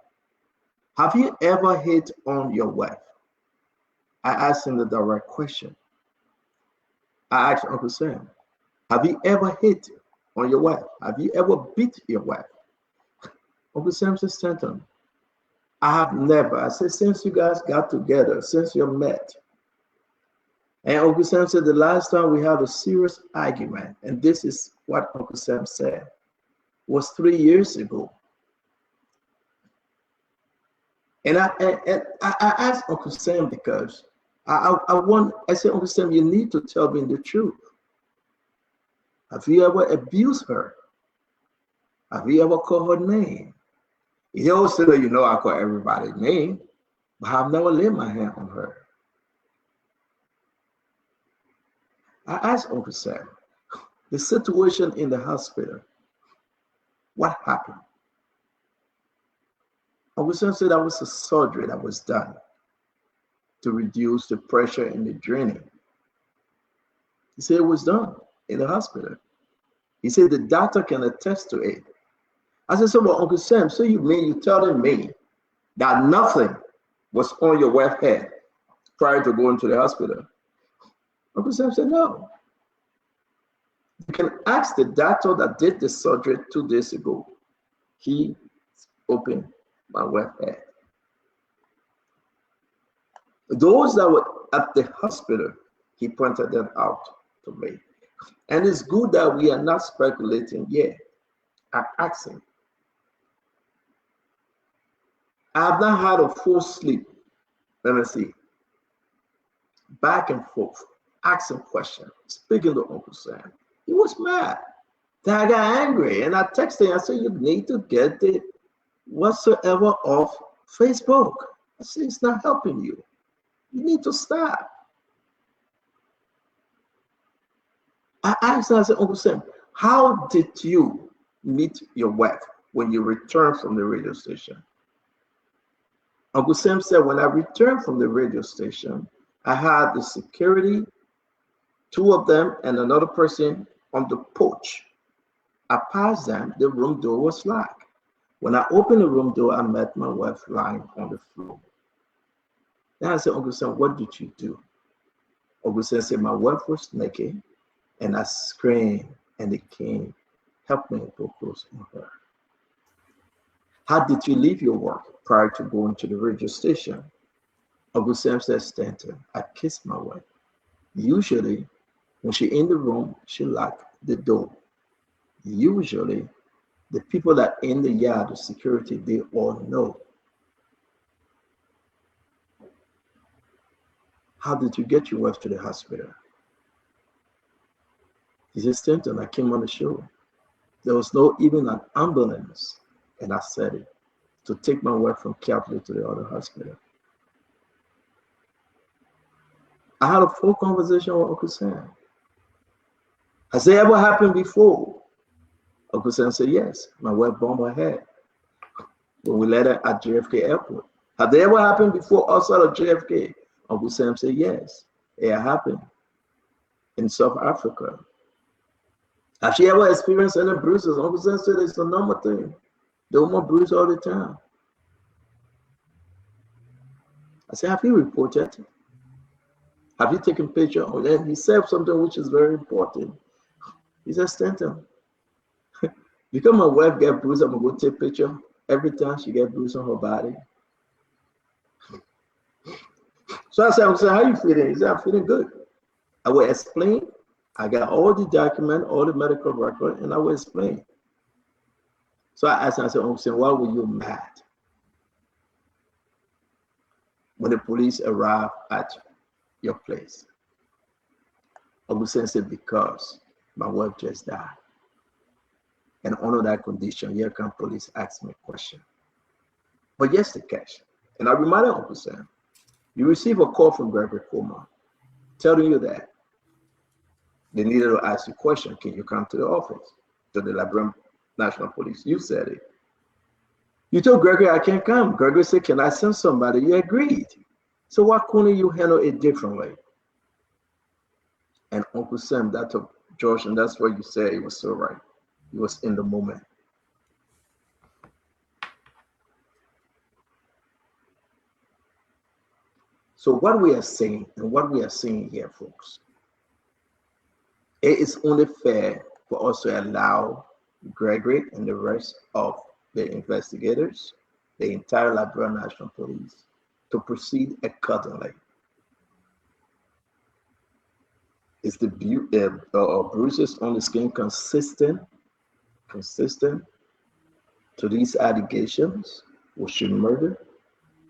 Have you ever hit on your wife? I asked him the direct question. I asked Uncle Sam, have you ever hit on your wife? Have you ever beat your wife? Uncle Sam said, Stanton, I have never. I said, since you guys got together, since you met. And Uncle Sam said the last time we had a serious argument, and this is what Uncle Sam said, was 3 years ago. And I asked Uncle Sam, because I said, Uncle Sam, you need to tell me the truth. Have you ever abused her? Have you ever called her name? He always said, you know, I call everybody's name, but I've never laid my hand on her. I asked Uncle Sam, the situation in the hospital, what happened? Uncle Sam said that was a surgery that was done to reduce the pressure in the draining. He said it was done in the hospital. He said the doctor can attest to it. I said, so well, Uncle Sam, so you mean you're telling me that nothing was on your wife's head prior to going to the hospital? Uncle Sam said, no. You can ask the doctor that did the surgery 2 days ago. He opened my wife's head. Those that were at the hospital, he pointed them out to me. And it's good that we are not speculating yet. I'm asking. I have not had a full sleep. Let me see. Back and forth, asking questions, speaking to Uncle Sam. He was mad. Then I got angry and I texted him. I said, you need to get the whatsoever off Facebook. I said, it's not helping you. You need to stop. I asked him, I said, Uncle Sam, how did you meet your wife when you returned from the radio station? Uncle Sam said, when I returned from the radio station, I had the security, 2 of them, and another person on the porch. I passed them, the room door was locked. When I opened the room door, I met my wife lying on the floor. Then I said, Uncle Sam, what did you do? Uncle Sam said, my wife was naked, and I screamed, and the king helped me to put clothes on her. How did you leave your work prior to going to the radio station? Uncle Sam said, Stanton, I kissed my wife. Usually, when she's in the room, she locked the door. Usually, the people that in the yard, the security, they all know. How did you get your wife to the hospital? He said, Stanton, I came on the show. There was no even an ambulance, and I said it, to take my wife from Catholic to the other hospital. I had a full conversation with Uncle Sam. Has it ever happened before? Uncle Sam said, yes. My wife bumped her head when we let her at JFK Airport. Have they ever happened before outside of JFK? Uncle Sam said, yes. It happened in South Africa. Has she ever experienced any bruises? Uncle Sam said it's a normal thing. The woman bruise all the time. I said, have you reported? Have you taken picture? Oh, then he said something which is very important. He said, Stanton, because my wife get bruised, I'm gonna go take picture every time she get bruised on her body. So I said, how you feeling? He said, I'm feeling good. I will explain. I got all the document, all the medical record, and I will explain. So I asked him, I said, why were you mad when the police arrived at your place? Uncle Sam said, because my wife just died. And under that condition, here come police ask me a question. But yes, the cash. And I reminded Uncle Sam, you receive a call from Gregory Coleman telling you that they needed to ask you a question. Can you come to the office, to the Liberian National Police? You said it. You told Gregory, I can't come. Gregory said, can I send somebody? You agreed. So why couldn't you handle it differently? And Uncle Sam, that took George, and that's what you said. It was so right. He was in the moment. So what we are saying, and what we are saying here, folks, it is only fair for us to allow Gregory and the rest of the investigators, the entire Liberian National Police, to proceed accordingly. Is the bruises on the skin consistent to these allegations? Was she murdered?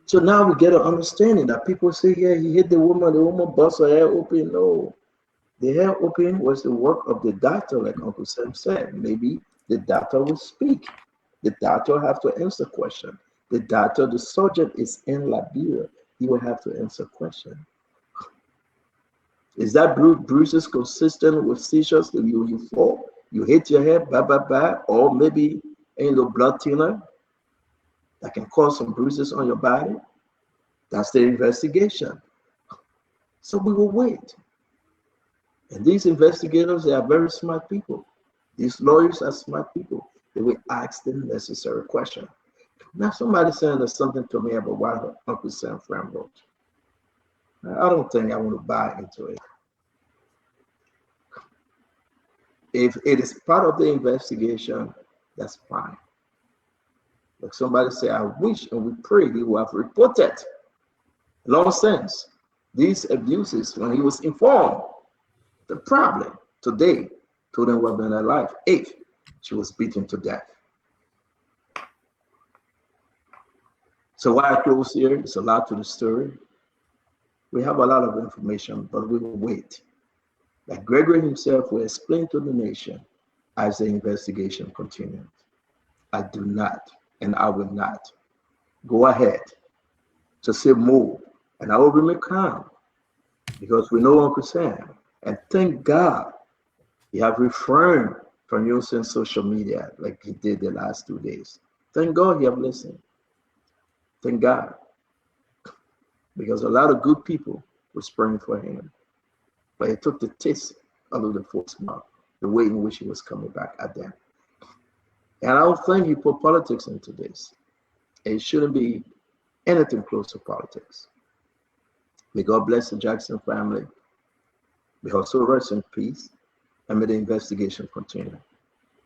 So now we get an understanding that people say, yeah, he hit the woman bust her hair open. No, the hair open was the work of the doctor, like Uncle Sam said. Maybe the doctor will speak. The doctor have to answer question. The doctor, the surgeon is in Liberia. He will have to answer question. Is that bruises consistent with seizures that you fall? You hit your head, or maybe ain't no blood thinner that can cause some bruises on your body? That's the investigation. So we will wait. And these investigators, they are very smart people. These lawyers are smart people. They will ask the necessary question. Now somebody saying there's something to me about what Uncle Sam Fram wrote. I don't think I want to buy into it. If it is part of the investigation, that's fine. Like somebody say, I wish and we pray he would have reported long since these abuses when he was informed. The problem today told him what been her life. 8, she was beaten to death. So why I close here? It's a lot to the story. We have a lot of information, but we will wait. Like Gregory himself will explain to the nation as the investigation continues. I do not, and I will not go ahead to say more, and I will remain calm because we know Uncle Sam. And thank God he have refrained from using social media like he did the last 2 days. Thank God he have listened. Thank God. Because a lot of good people were praying for him. But he took the taste out of the folks' mouth, the way in which he was coming back at them. And I don't think he put politics into this. It shouldn't be anything close to politics. May God bless the Jackson family. May also rest in peace, and may the investigation continue.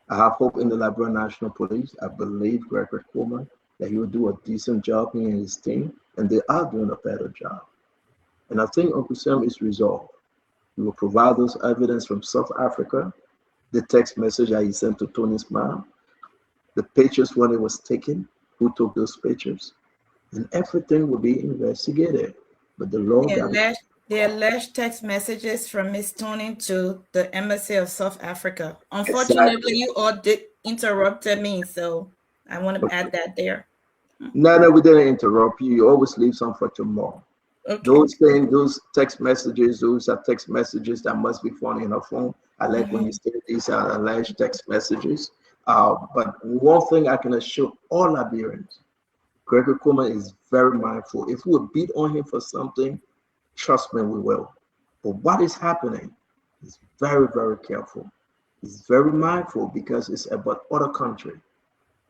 I have hope in the Liberia National Police. I believe Gregory Coleman that he will do a decent job, he and his team, and they are doing a better job. And I think Uncle Sam is resolved. He will provide those evidence from South Africa, the text message that he sent to Tony's mom, the pictures when it was taken, who took those pictures, and everything will be investigated. But the law The alleged text messages from Miss Tony to the Embassy of South Africa. Unfortunately, Exactly. you all did interrupted me, so I want to add that there. No, we didn't interrupt you. You always leave some for tomorrow. Okay. Those things, those text messages, those are text messages that must be found in her phone. I like when you say these are alleged text messages. But one thing I can assure all Liberians, Gregory Coleman is very mindful. If we beat on him for something, trust me, we will. But what is happening is very, very careful. He's very mindful because it's about other country,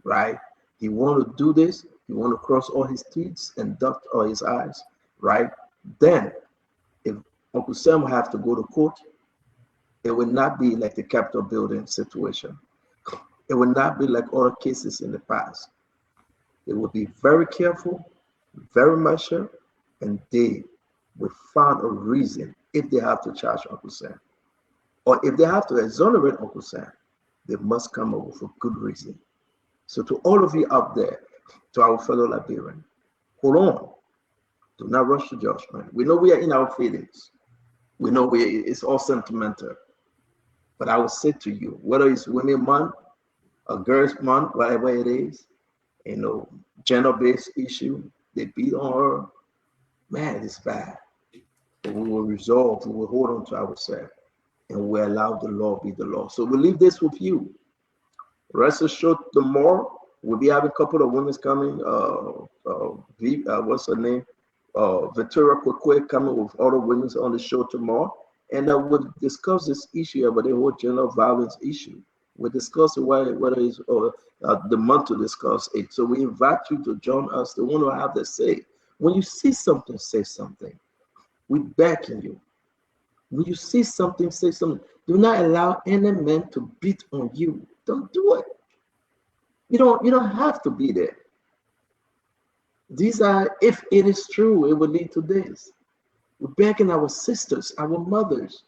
right? He want to do this. He want to cross all his T's and dot all his I's, right? Then, if Uncle Sam have to go to court, it will not be like the Capitol building situation. It will not be like other cases in the past. They will be very careful, very measured, and they will find a reason if they have to charge Uncle Sam. Or if they have to exonerate Uncle Sam, they must come up with a good reason. So to all of you out there, to our fellow Liberian, hold on. Do not rush to judgment. We know we are in our feelings. We know it's all sentimental. But I will say to you, whether it's Women Month, a Girls Month, whatever it is, gender-based issue, they beat on her, man, it's bad. But we will resolve, we will hold on to ourselves, and we allow the law be the law. So we leave this with you. Rest assured, tomorrow we'll be having a couple of women coming. What's her name? Victoria Kwekwe coming with other women on the show tomorrow, and we'll discuss this issue about the whole gender violence issue. We'll discuss whether it's the month to discuss it. So we invite you to join us. The one who have to say. When you see something, say something. We backing you. When you see something, say something. Do not allow any man to beat on you. Don't do it. You don't have to be there. These are, if it is true, it will lead to this. We're backing our sisters, our mothers,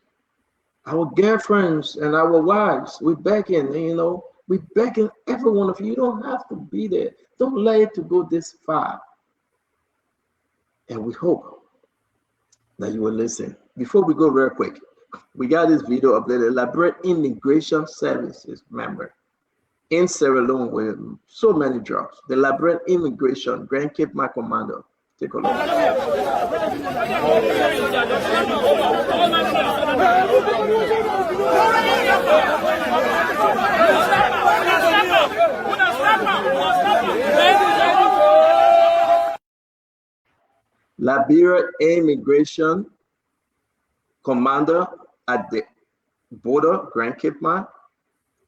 our girlfriends, and our wives. We're backing, we're backing every one of you. You don't have to be there. Don't let it to go this far. And we hope that you will listen. Before we go real quick, we got this video updated. Liberia Immigration Services member in Sierra Leone with so many drugs. The Liberian Immigration Grand Cape My Commando. Take a look. Liberia Immigration Commander at the border, Grand Cape Man,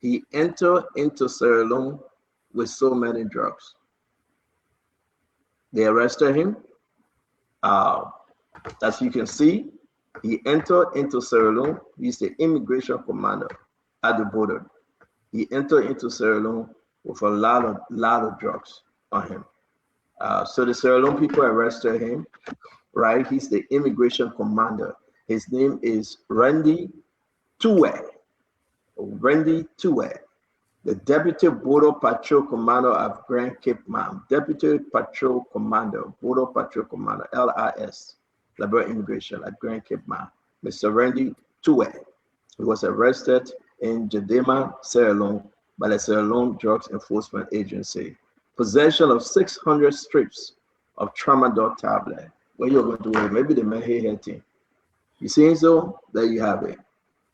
he entered into Sierra Leone with so many drugs. They arrested him. As you can see, he entered into Sierra Leone. He's the immigration commander at the border. He entered into Sierra Leone with a lot of drugs on him. So the Sierra Leone people arrested him, right? He's the immigration commander. His name is Randy Tuwe. Randy Tuwe, the Deputy Border Patrol Commander of Grand Cape Mount. Deputy Patrol Commander, Border Patrol Commander, LIS, Liberia Immigration at Grand Cape Mount. Mr. Randy Tuwe. He was arrested in Jadema, Sierra Leone by the Sierra Leone Drugs Enforcement Agency. Possession of 600 strips of tramadol tablet. What you're going to do? Maybe the man here thing. You see, so there you have it.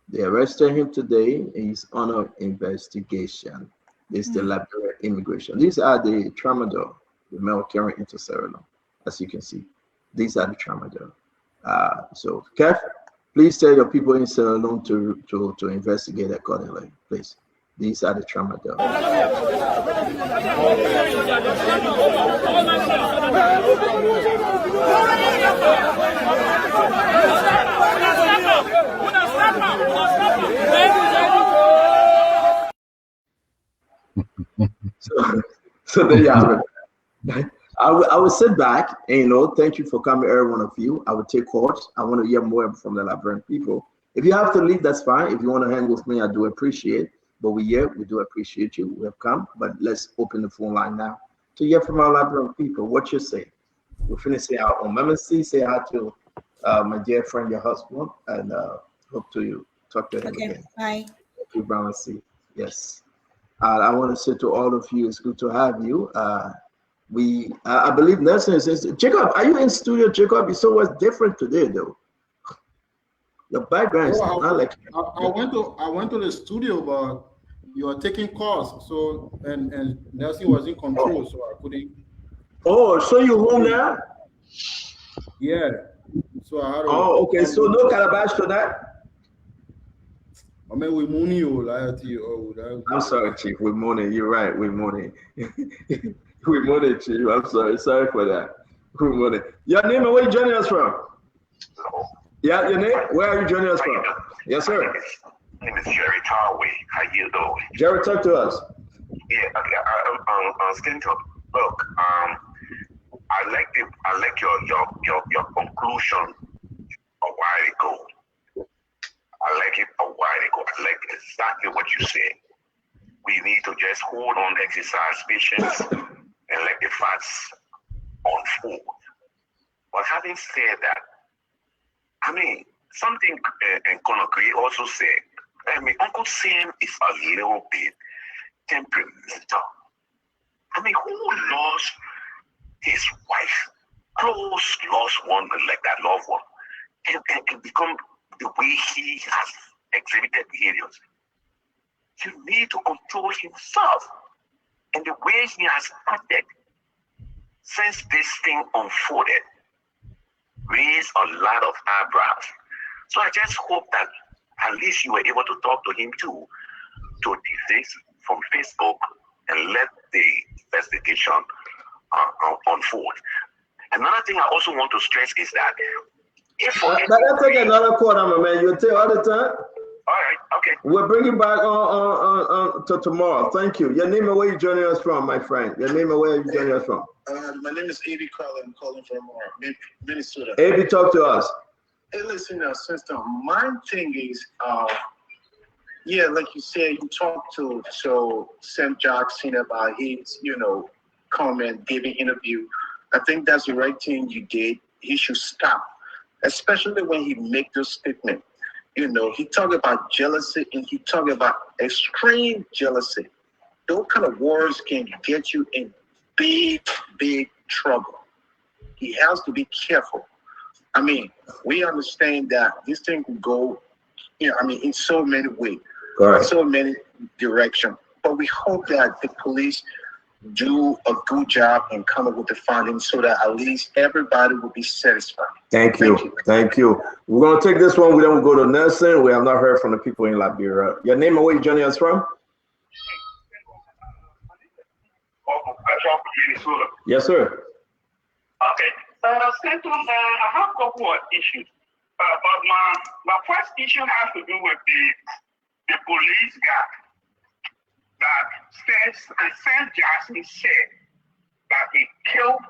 They arrested him today and he's under investigation. This is the Liberia Immigration. These are the tramadol the man carrying into Sierra Leone, as you can see. These are the tramadol. So, Kev, please tell your people in Sierra Leone to investigate accordingly, please. These are the tramadol. So there you have it. I will sit back and thank you for coming, every one of you. I will take calls. I want to hear more from the Liberian people. If you have to leave, that's fine. If you want to hang with me, I do appreciate. But we do appreciate you. We have come, but let's open the phone line now to hear from our Liberian people. What you say? We're finna say our own. Mama C, say hi to my dear friend, your husband, and hope to talk to him again. Bye. Thank you, Brown C. Yes. I want to say to all of you, it's good to have you. I believe Nelson is Jacob. Are you in studio, Jacob? You saw what's different today, though. The background is not like. I went to the studio, but you are taking calls. So and Nelson was in control, so I couldn't. Oh, so you home now? Yeah. So I had. Okay. So no calabash to that. I mean, we money I'm sorry, Chief. We're morning. You're right. We're morning. We're morning, Chief. I'm sorry. Sorry for that. We're morning. Your name and where you joining us from? Yeah, your name? Where are you joining us from? Yes, sir. My name is Jerry Tarway. How you doing? Jerry, talk to us. Yeah, okay. Skinton, look, I like your conclusion a while ago. I like it a while ago. I like exactly what you said. We need to just hold on, exercise patience, and let the facts unfold. But having said that, I mean, something Conakry also said. I mean, Uncle Sam is a little bit temperamental. I mean, who lost his wife, close lost one like that loved one, and become the way he has exhibited behaviors? You need to control himself. And the way he has acted since this thing unfolded raised a lot of eyebrows. So I just hope that at least you were able to talk to him too, to this from Facebook, and let the investigation unfold. Another thing I also want to stress is that if let's take another call, my man. You take all the time. All right, okay. We'll bring you back on to tomorrow. Thank you. Your name and where you joining us from, my friend? Your name and where you joining us from? My name is A.B. Carlin. I'm calling from Minnesota. A.B., talk to us. Hey, listen, sister. My thing is, yeah, like you said, you talked to Sam Jackson about his, comment, giving interview. I think that's the right thing you did. He should stop, especially when he make those statements. He talked about jealousy and he talked about extreme jealousy. Those kind of words can get you in big, big trouble. He has to be careful. I mean, we understand that this thing can go, in so many ways, so many directions. But we hope that the police do a good job and come up with the findings so that at least everybody will be satisfied. Thank you. We're going to take this one. Then we'll go to Nelson. We have not heard from the people in Liberia. Your name and where you joining us from? Minnesota. Yes, sir. Okay. Second, I have a couple of issues. But my first issue has to do with the police guy that Sam Jackson said that they killed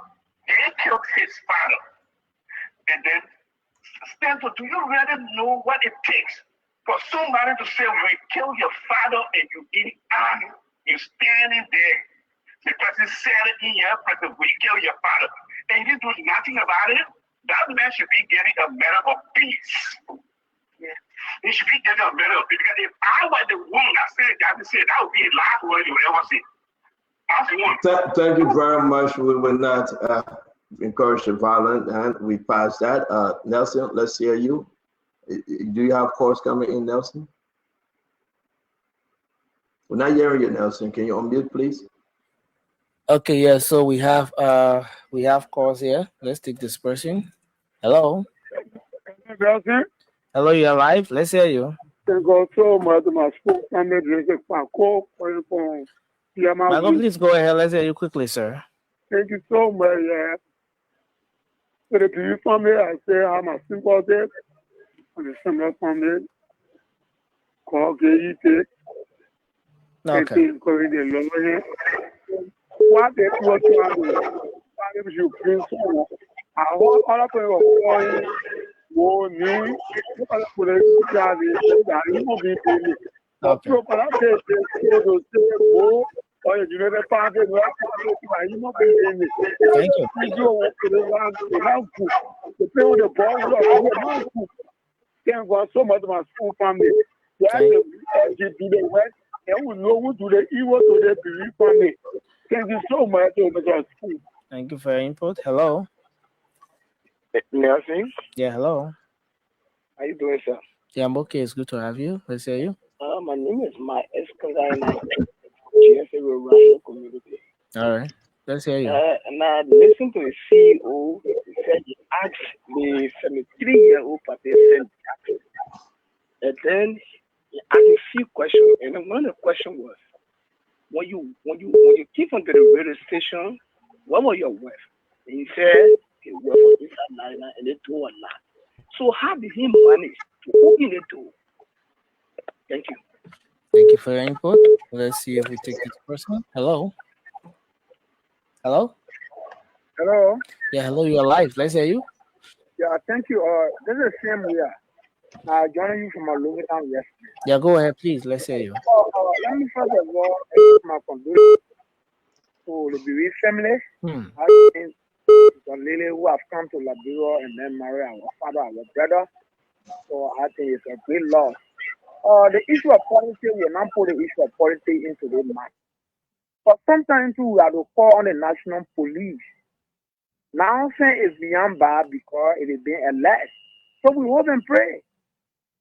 his father. And then, Stanton, do you really know what it takes for somebody to say, we kill your father and you in army, you standing there. The person said it in your presence, we kill your father. And you do nothing about it? That man should be getting a medal of peace. Yeah. He should be getting a medal of peace. Because if I were the one that said that, that would be the last word you would ever say. That's one. Thank you very much. We will not encourage the violence, and we passed that. Nelson, let's hear you. Do you have calls coming in, Nelson? We're not hearing you, Nelson. Can you unmute, please? Okay, yeah, so we have calls here. Let's take this person. Hello. Hello, you're live. Let's hear you. Michael, please go ahead. Let's hear you quickly, sir. Thank you so much. For the PV family, I say I'm a sympathetic on the similar family. Call Gayete. Okay. What is what you are doing? What you bring someone? I want other people calling. Wo ni other people that you will be doing. Okay. So, but I say to say go or you know the party where you will be doing it. Thank you. You go to the land to play with the ball. Thank God so much my school family. Why you do the west? And we know who do the evil to the PV family. Thank you so much, Mr. School. Thank you for your input. Hello. Nelson? Yeah, hello. How you doing, sir? Yeah, I'm okay. It's good to have you. Let's hear you. My name is Mike Escalade, GSA Rural Community. All right. Let's hear you. And I listened to the CEO. He said he asked the 73-year-old participant, and then he asked a few questions. And one of the questions was, when you came onto the radio station, what was your wife? And he said he worked for this and the door and that. So how did he manage to open the door? Thank you. Thank you for your input. Let's see if we take this person. Hello. Hello. Hello. Yeah, hello. You're live. Let's hear you. Yeah, thank you. This is Sam here. Joining you from a long time yesterday. Yeah, go ahead, please. Let's hear you. Let me first of all express my condolences to the bereaved family. I think the lady who have come to Liberia and then marry our father, our brother. So I think it's a great loss. The issue of politics, we not put the issue of politics into the match. But sometimes too, we have to call on the national police. Now saying it's beyond bad because it is being elected. So we hope and pray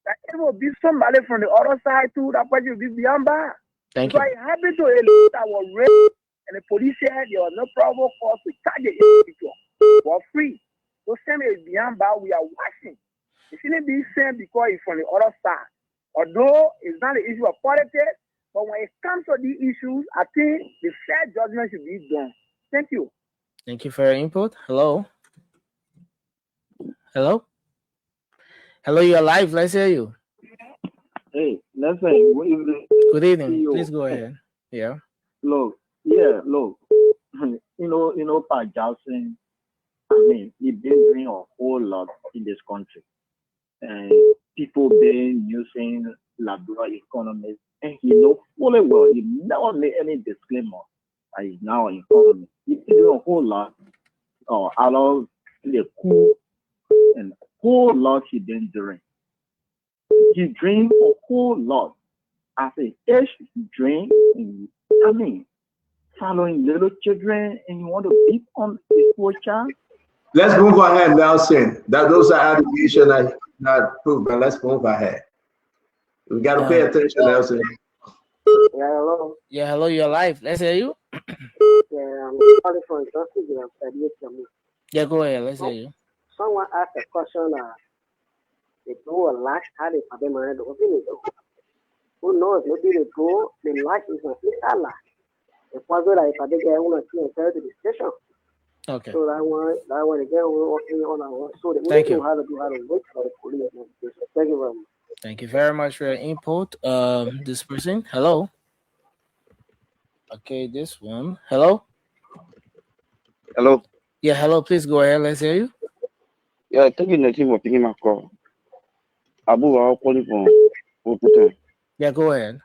that it will be somebody from the other side too, that person will be beyond bad. Thank you. It happened to a lady that was raped, and the police said there was no probable cause to charge the individual for free. So same is beyond bad, we are watching. It shouldn't be same because it's from the other side. Although it's not the issue of politics, but when it comes to these issues, I think the fair judgment should be done. Thank you. Thank you for your input. Hello. Hello. Hello, you're live. Let's hear you. Hey, listen. Good evening. Please go ahead. Yeah. Look. Pat Jackson, I mean, he's been doing a whole lot in this country. And people been using Liberia economy. And he knows fully well, he never made any disclaimer that he's now an economist. He's been doing a whole lot out of the coup and a whole lot he been doing. He dreamed a whole lot. As an age dream, I mean, following little children, and you want to beat on the poor child? Let's move ahead, Nelson. Those are allegations that not proven. Let's move ahead. We got to pay attention, Nelson. Yeah, hello. Yeah, hello, you're live. Let's hear you. Yeah, I'm calling for justice. Yeah, go ahead. Let's hear you. Someone asked a question. They do a lot. How they put them on the opinion. Who knows? Maybe they go. The light is not Allah. The puzzle I put them on to the station. Okay. So that one again, we're working on our. So we Thank know you. how to wait for the police. Thank you very much. Thank you very much for your input. This person, hello. Okay, this one, hello. Hello. Yeah, hello. Please go ahead. Let's hear you. Yeah, thank you, Nathan, for picking my call. Abu, I'm calling from Oputon. Yeah, go ahead.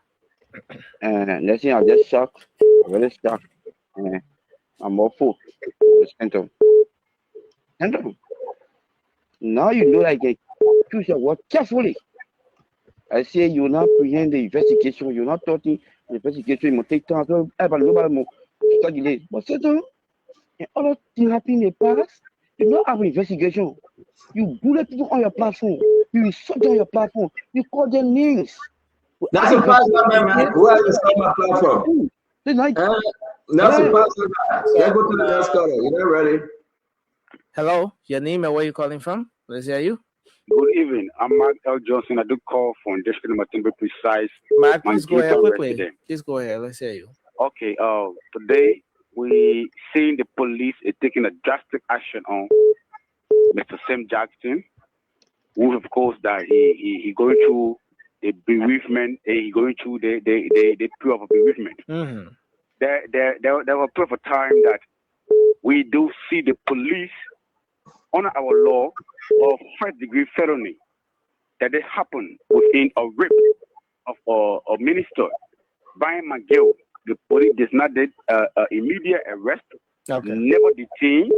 And Nathan, I'm just shocked, very shocked. I'm awful. Just enter. Now you know, like, choose your word carefully. I say you will not prevent the investigation. You're not talking the investigation. It will take time. So, but settle. And all of things happen in the past. You don't have an investigation. You bullet people on your platform. You insult on your platform. You call them names. That's a pastor, man. Who has to my platform? That's a pastor. Let's go to the next caller. You're not ready. Hello, your name and where you calling from? Let's hear you. Good evening. I'm Mark L. Johnson. I do call from District Matimbe Precise. Mark, please go ahead quickly. Please go ahead. Let's hear you. Okay. Today we seeing the police taking a drastic action on Mr. Sam Jackson, who of course that he going through a bereavement. He going through the period of a bereavement. Mm-hmm. There was a period of time that we do see the police honor our law of first-degree felony that they happen within a rape of a minister. Brian McGill, the police did not did immediate arrest, never detain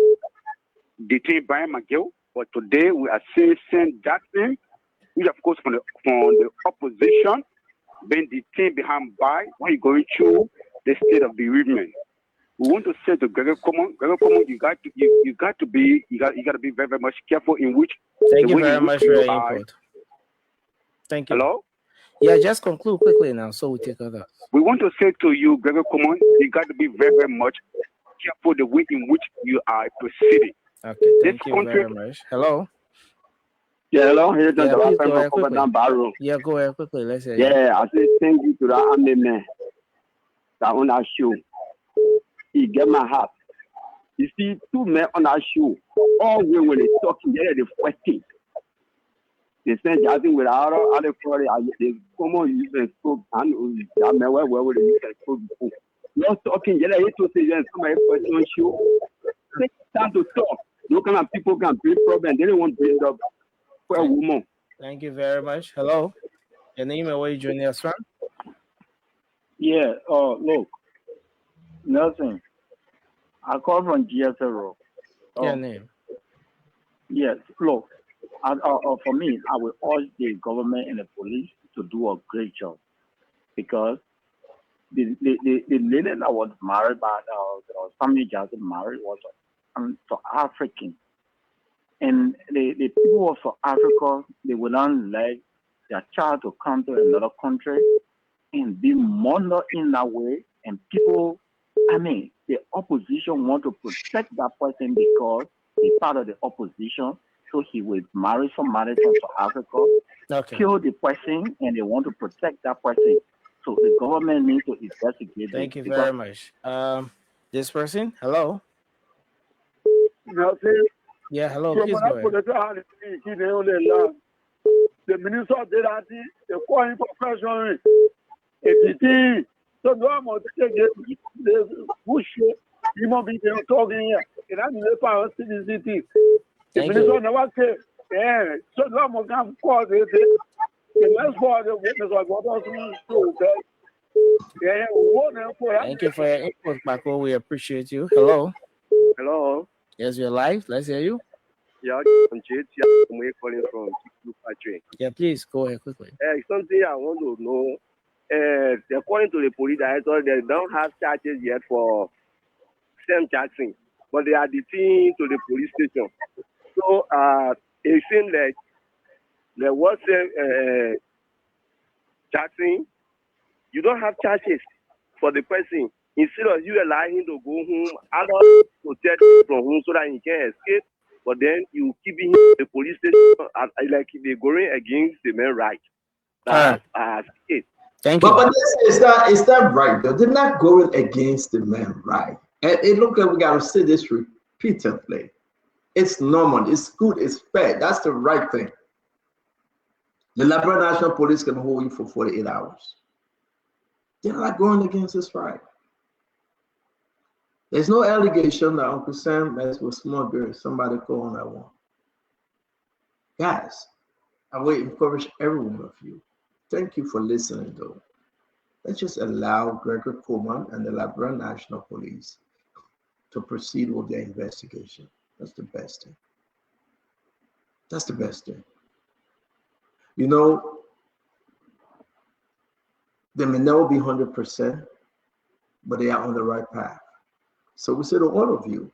Brian McGill. But today we are seeing Sam Jackson, which of course from the opposition, being detained behind bars when he's going through the state of bereavement. We want to say to Gregor Common, you got to be very, very much careful in which. Thank you very much for your input. Thank you. Hello? Yeah, just conclude quickly now so we take others. We want to say to you, Gregor Common, you got to be very, very much careful the way in which you are proceeding. Okay, thank you very much. Hello? Yeah, hello. Yeah, please go ahead quickly. Yeah, go ahead quickly. Let's hear you. Yeah, I say thank you to that army man that on our show. He get my heart. You see, two men on our show, all when they talking, they're the first thing. They say, I think with our other story, they come on using scope and where would they use scope before? Not talking, yeah, I to say, somebody question show. Take time to talk. No kind of people can bring problem. They don't want to bring up for a woman. Thank you very much. Hello. Your name and where you joining us from? Yeah, look, Nelson, I call from GSL. Your name? Yes, look, for me, I will urge the government and the police to do a great job because the lady that was married by Samuel Jackson married was South African. And the people of South Africa, they will not let their child to come to another country and be mourned in that way. And people, the opposition want to protect that person because he's part of the opposition. So he will marry somebody from South Africa, kill the person, and they want to protect that person. So the government needs to investigate. Thank you very much. This person, hello. Yeah, hello. Please go ahead. The minister did that. They call him professionally. So no one will take the bush. You must be talking here. And I'm the power city. The minister never say, yeah. So no one can call it. The next part of the witness of what else we show. Thank you for your input, Marco. We appreciate you. Hello. Hello. Yes, you're live. Let's hear you. Yeah, I'm JT. Calling from Patrick. Yeah, please go ahead quickly. Something I want to know. According to the police director, they don't have charges yet for Sam Jackson, but they are detained to the police station. So it seems like there was Jackson. You don't have charges for the person. Instead of you allowing him to go home, allow protect him from home so that he can escape. But then you keep him in the police station like they're going against the man's right. Thank you. But is that right though? They're not going against the man's right. And it looks like we gotta say this repeatedly. It's normal, it's good, it's fair. That's the right thing. The Labrador National Police can hold you for 48 hours. They're not going against this right. There's no allegation that Uncle Sam messed with small girls. Somebody call on that one. Guys, I will encourage every one of you. Thank you for listening, though. Let's just allow Gregory Coleman and the Labrador National Police to proceed with their investigation. That's the best thing. That's the best thing. You know, they may never be 100%, but they are on the right path. So we say to all of you,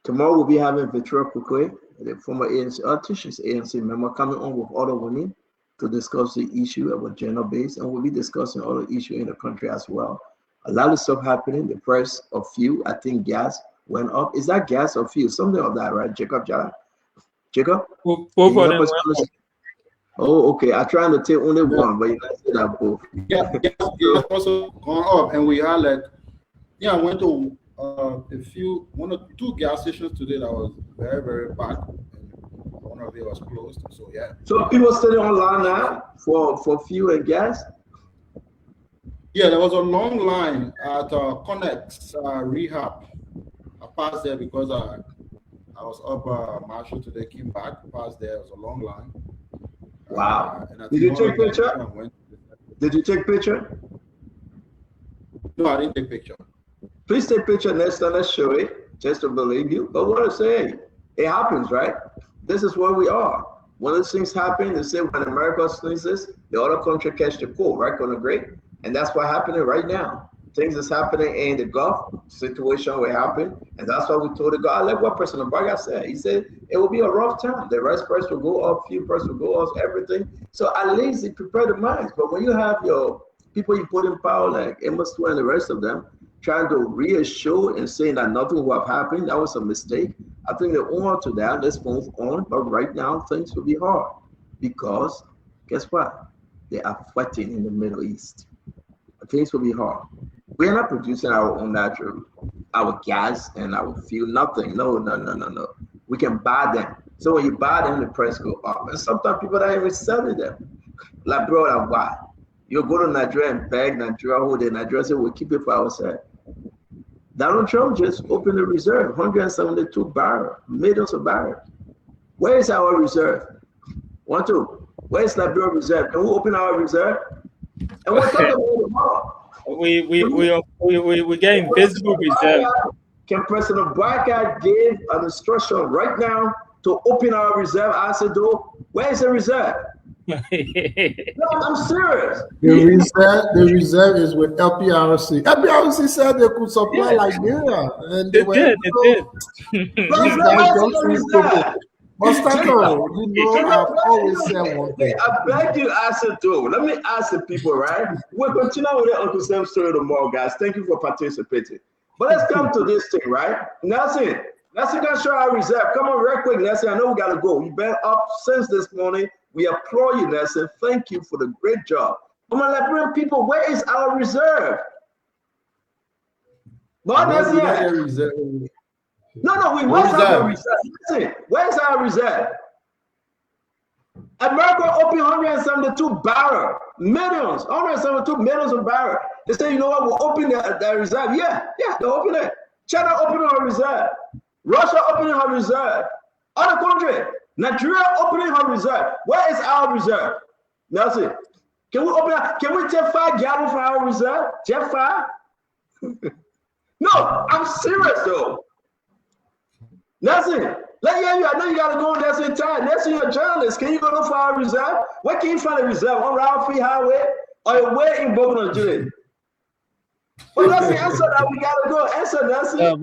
tomorrow we'll be having Victoria Kukwe, the former ANC artist, ANC member, coming on with other women to discuss the issue about gender-based, and we'll be discussing other issues in the country as well. A lot of stuff happening. The price of fuel, I think gas went up. Is that gas or fuel? Something of that, right, Jacob? Jacob? Both of them went up. Oh, okay. I'm trying to take only one, but you said that both. Yeah, it's also gone up, and we are like, I went to one or two gas stations today that was very, very bad. One of it was closed, so yeah. So people standing online now for fuel and gas? Yeah, there was a long line at Connect Rehab. I passed there because I was up Marshall today, came back, passed there. It was a long line. Wow. Did you take picture? Did you take picture? No, I didn't take picture. Please take picture next time. Let's show it, just to believe you. But what I say, it happens, right? This is where we are. When these things happen, they say when America sneezes, the other country catch the cold, right? Gonna agree? And that's what's happening right now. Things is happening in the Gulf situation will happen, and that's why we told the guy. I like what President Barga said. He said it will be a rough time. The rice price will go up, fuel price will go up, everything. So at least it prepare the minds. But when you have your people you put in power like Amos Two and the rest of them trying to reassure and saying that nothing will have happened, that was a mistake. I think they're on to that. Let's move on. But right now things will be hard because guess what? They are fighting in the Middle East. Things will be hard. We are not producing our own natural, our gas and our fuel, nothing. No. We can buy them. So when you buy them, the price go up. And sometimes people are even selling them. Like, bro, why? You go to Nigeria and beg Nigeria, hold it. Nigeria say, we'll keep it for ourselves. Donald Trump just opened the reserve, 172 barrels, millions of barrels. Where is our reserve? 1, 2. Where is Liberia reserve? Can we open our reserve? And we're talking about tomorrow. We get invisible reserve. Can President Baraka give an instruction right now to open our reserve? I said, where is the reserve? No, I'm serious. The reserve is with LPRC. LPRC said they could supply Liberia, and they did. Mostato, I've always said one thing. I beg you, answer too. Let me ask the people, right? We'll continue with the Uncle Sam story tomorrow, guys. Thank you for participating. But let's come to this thing, right? Nelson can show our reserve. Come on, real quick, Nelson. I know we got to go. You've been up since this morning. We applaud you, Nelson. Thank you for the great job. Come on, Liberian people, where is our reserve? What is reserve? No, we must have a reserve. Listen, where's our reserve? America opened 172 barrels, millions, 172 millions of barrels. They say, you know what, we'll open the reserve. Yeah, they open it. China opening her reserve. Russia opening her reserve. Other country, Nigeria opening her reserve. Where is our reserve? Nelson, can we open? Can we take 5 gallons for our reserve? Take 5? No, I'm serious though. Nelson, I know you got to go on Nelson time. Nelson, you're a journalist. Can you go look for our reserve? Where can you find a reserve? On Route Free Highway or where in Bogan, Julie? Well, Nelson, answer that. We got to go. Answer, Nelson.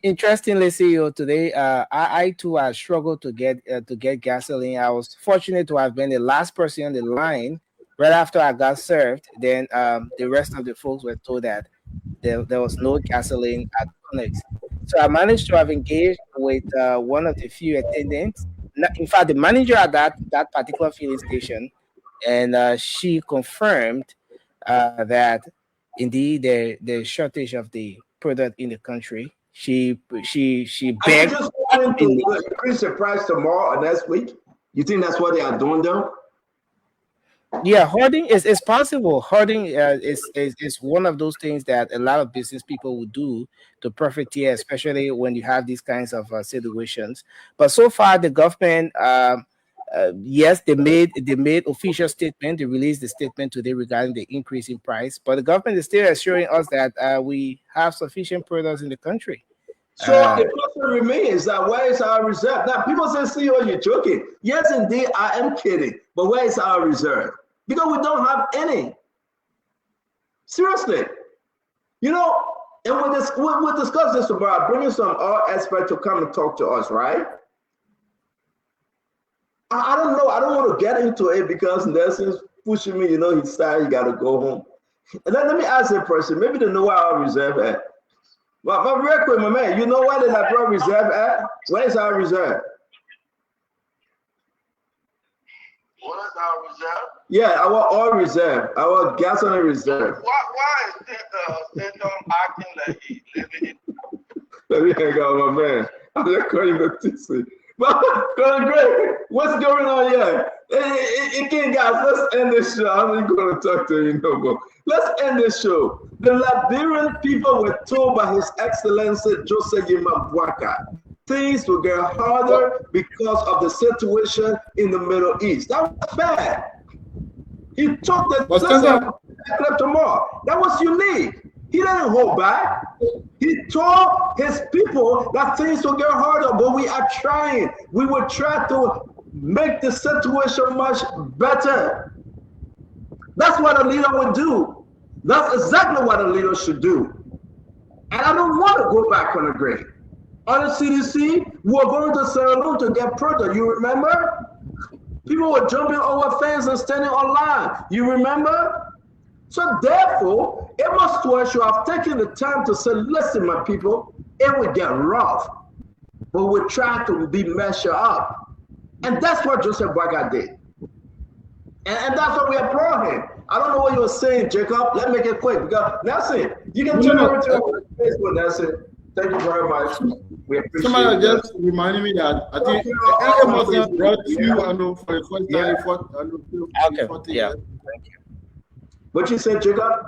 Interestingly, CEO, today, I too struggled to get gasoline. I was fortunate to have been the last person on the line right after I got served. Then the rest of the folks were told that there was no gasoline at Connex. So I managed to have engaged with one of the few attendants. In fact, the manager at that particular filling station, and she confirmed that indeed there's shortage of the product in the country. she Are you begged. just going to increase the price tomorrow or next week? You think that's what they are doing though? Yeah, hoarding is possible. Hoarding is one of those things that a lot of business people would do to profiteer, especially when you have these kinds of situations. But so far, the government, yes, they made official statement. They released the statement today regarding the increase in price. But the government is still assuring us that we have sufficient products in the country. So the question remains that where is our reserve? Now people say, CEO, you're joking. Yes, indeed, I am kidding. But where is our reserve? Because we don't have any. Seriously. You know, and we'll discuss this tomorrow, bringing some experts to come and talk to us, right? I don't know. I don't want to get into it because Nelson's pushing me. You know, he's tired. You got to go home. And then let me ask a person. Maybe they know where our reserve at. But real quick, my man, you know where the Liberia reserve at? Where is our reserve? What is our reserve? Yeah, our oil reserve, our gasoline reserve. Why is Stenton acting like he's living in? Let me hang out, my man. I'm just calling the TC. But Greg, what's going on here? Again, guys, let's end this show. I'm not going to talk to you no more. Let's end this show. The Liberian people were told by His Excellency Joseph Yema Boakai things will get harder because of the situation in the Middle East. That was bad. He took the tomorrow. That was unique. He didn't hold back. He told his people that things will get harder, but we are trying. We will try to make the situation much better. That's what a leader would do. That's exactly what a leader should do. And I don't want to go back on the grade. On the CDC, we were going to Sierra Leone to get product. You remember? People were jumping over fence and standing online. You remember? So therefore, Amos Tuer should have taken the time to say, listen, my people, it will get rough, but we're trying to be measured up. And that's what Joseph Boakai did. And that's what we applaud him. I don't know what you were saying, Jacob. Let's make it quick because Nelson, you can turn everything over to Facebook, Nelson. Thank you very much. We appreciate somebody just reminded me that I think Amos brought you for the first time. Okay. Yeah. Thank you. What you said, Jacob?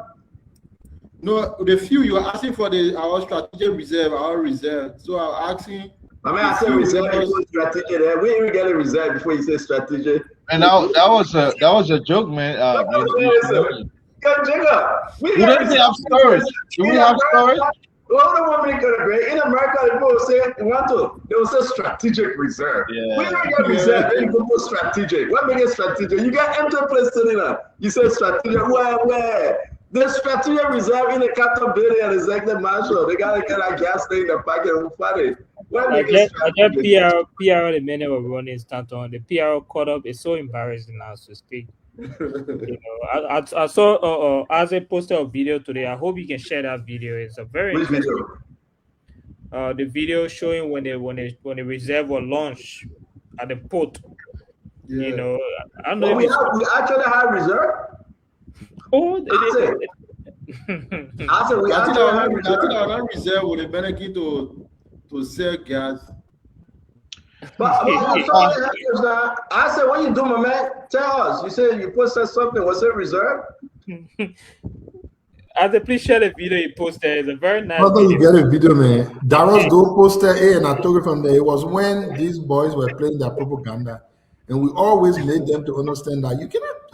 No, the few you were asking for our strategic reserve, our reserve. So I'm asking. I mean, I said reserve before strategic. We didn't get a reserve before you said strategic. And that was a joke, man. Jacob, we don't have storage. Do we have storage? Well, one minute, in America, people will say, they will say strategic reserve. Yeah. We don't get reserve, then you go put strategic. What makes it strategic? You got empty place sitting there. You say strategic. Where? The strategic reserve in the Captain Billy and Executive Marshal. They got to get that gas thing in the pocket and find it. I get PR the minute we're running Stanton. The PR caught up. It's so embarrassing now to speak. You know, I saw as I posted a video today. I hope you can share that video. It's a very interesting. The video showing when the reserve was launched at the port. Yeah. You know, I don't know. We actually have reserve. I think our reserve would have been key to sell gas. But I said, what you do, my man? Tell us. You said you posted something. Was it reserve? Please share the video you posted. It's a very nice video. You get a video, man. Darius Go posted it, and I took it from there. It was when these boys were playing their propaganda, and we always made them to understand that you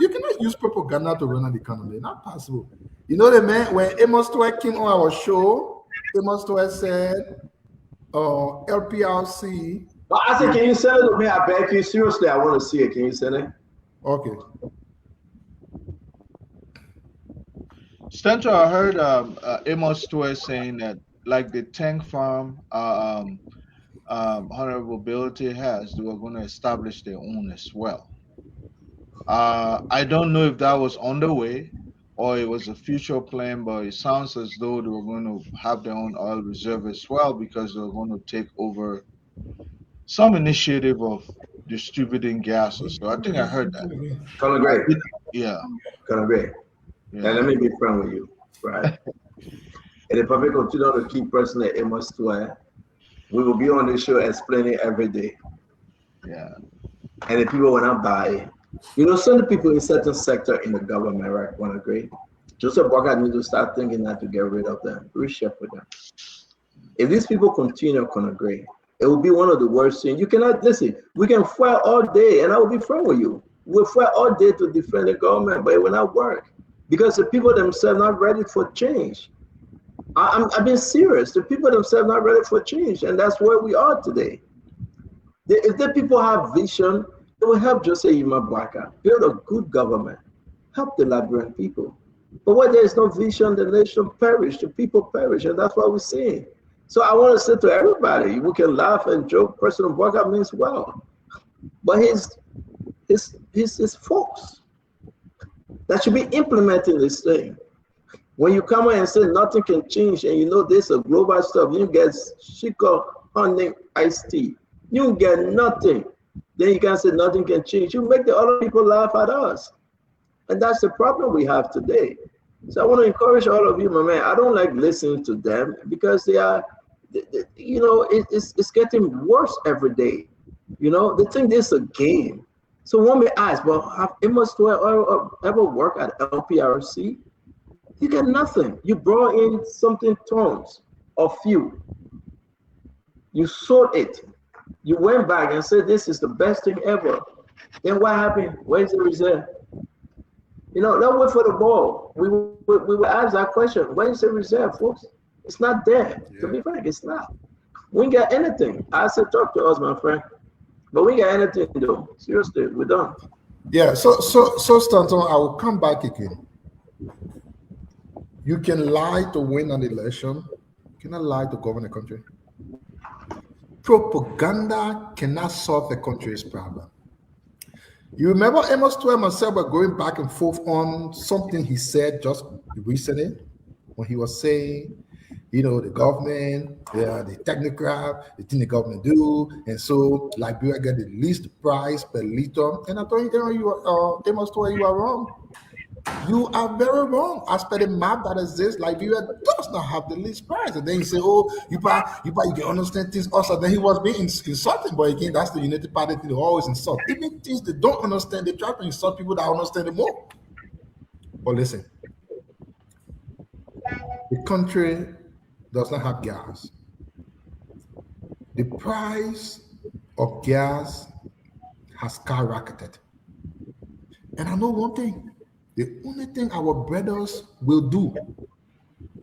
cannot use propaganda to run an economy. Not possible. You know the man when Amos Tuer came on our show, Amos Tuer said, LPRC. But I said, can you send it to me? I beg you. Seriously, I want to see it. Can you send it? Okay. Stanton, I heard Amos Tuer saying that, like the tank farm Honorable Ability has, they were going to establish their own as well. I don't know if that was on the way or it was a future plan, but it sounds as though they were going to have their own oil reserve as well because they were going to take over some initiative of distributing gases. So I think I heard that. Colin Gray. Yeah. Colin Gray. Yeah. And let me be friendly with you, right? And if I continue to keep pressing the Amos Square, we will be on the show explaining every day. Yeah. And the people will not buy it. You know, some people in certain sector in the government, right, want to agree. Joseph Boakai needs to start thinking that to get rid of them, reshuffle them. If these people continue to agree, it will be one of the worst things. You cannot, listen, we can fight all day and I will be friend with you. We'll fight all day to defend the government, but it will not work because the people themselves are not ready for change. I've been serious. The people themselves are not ready for change, and that's where we are today. If the people have vision, it will help Joseph Yima Boakai build a good government, help the Liberian people. But where there is no vision, the nation perish, the people perish, and that's what we're seeing. So I want to say to everybody, we can laugh and joke. President Boakai means well, but his folks that should be implementing this thing. When you come in and say nothing can change, and you know this is a global stuff, you get Shiko, honey, iced tea. You get nothing. Then you can say nothing can change. You make the other people laugh at us. And that's the problem we have today. So I want to encourage all of you, my man. I don't like listening to them because they are, you know, it's getting worse every day. You know, they think this is a game. So one may ask, well, have Amos ever worked at LPRC? You get nothing. You brought in something tons of fuel. You sold it. You went back and said this is the best thing ever. Then what happened? Where's the reserve? You know, don't wait for the ball. We will ask that question. Where's the reserve, folks? It's not there. Yeah. To be frank, it's not. We ain't got anything. I said, talk to us, my friend. But we ain't got anything to do. Seriously, we're done. Yeah. So Stanton, I will come back again. You can lie to win an election. You cannot lie to govern a country. Propaganda cannot solve a country's problem. You remember Amos Tuah and myself were going back and forth on something he said just recently when he was saying, you know, the government, the technocrat, the thing the government do, and so Liberia get the least price per liter. And I told you, Amos Tuah, you are wrong. You are very wrong. As per the map that exists, Liberia does not have the least price. And then you say, oh, you can understand things also. Then he was being insulting, but again, that's the United Party thing. They always insult. Even things they don't understand, they try to insult people that understand it more. But listen, the country does not have gas. The price of gas has skyrocketed. And I know one thing. The only thing our brothers will do,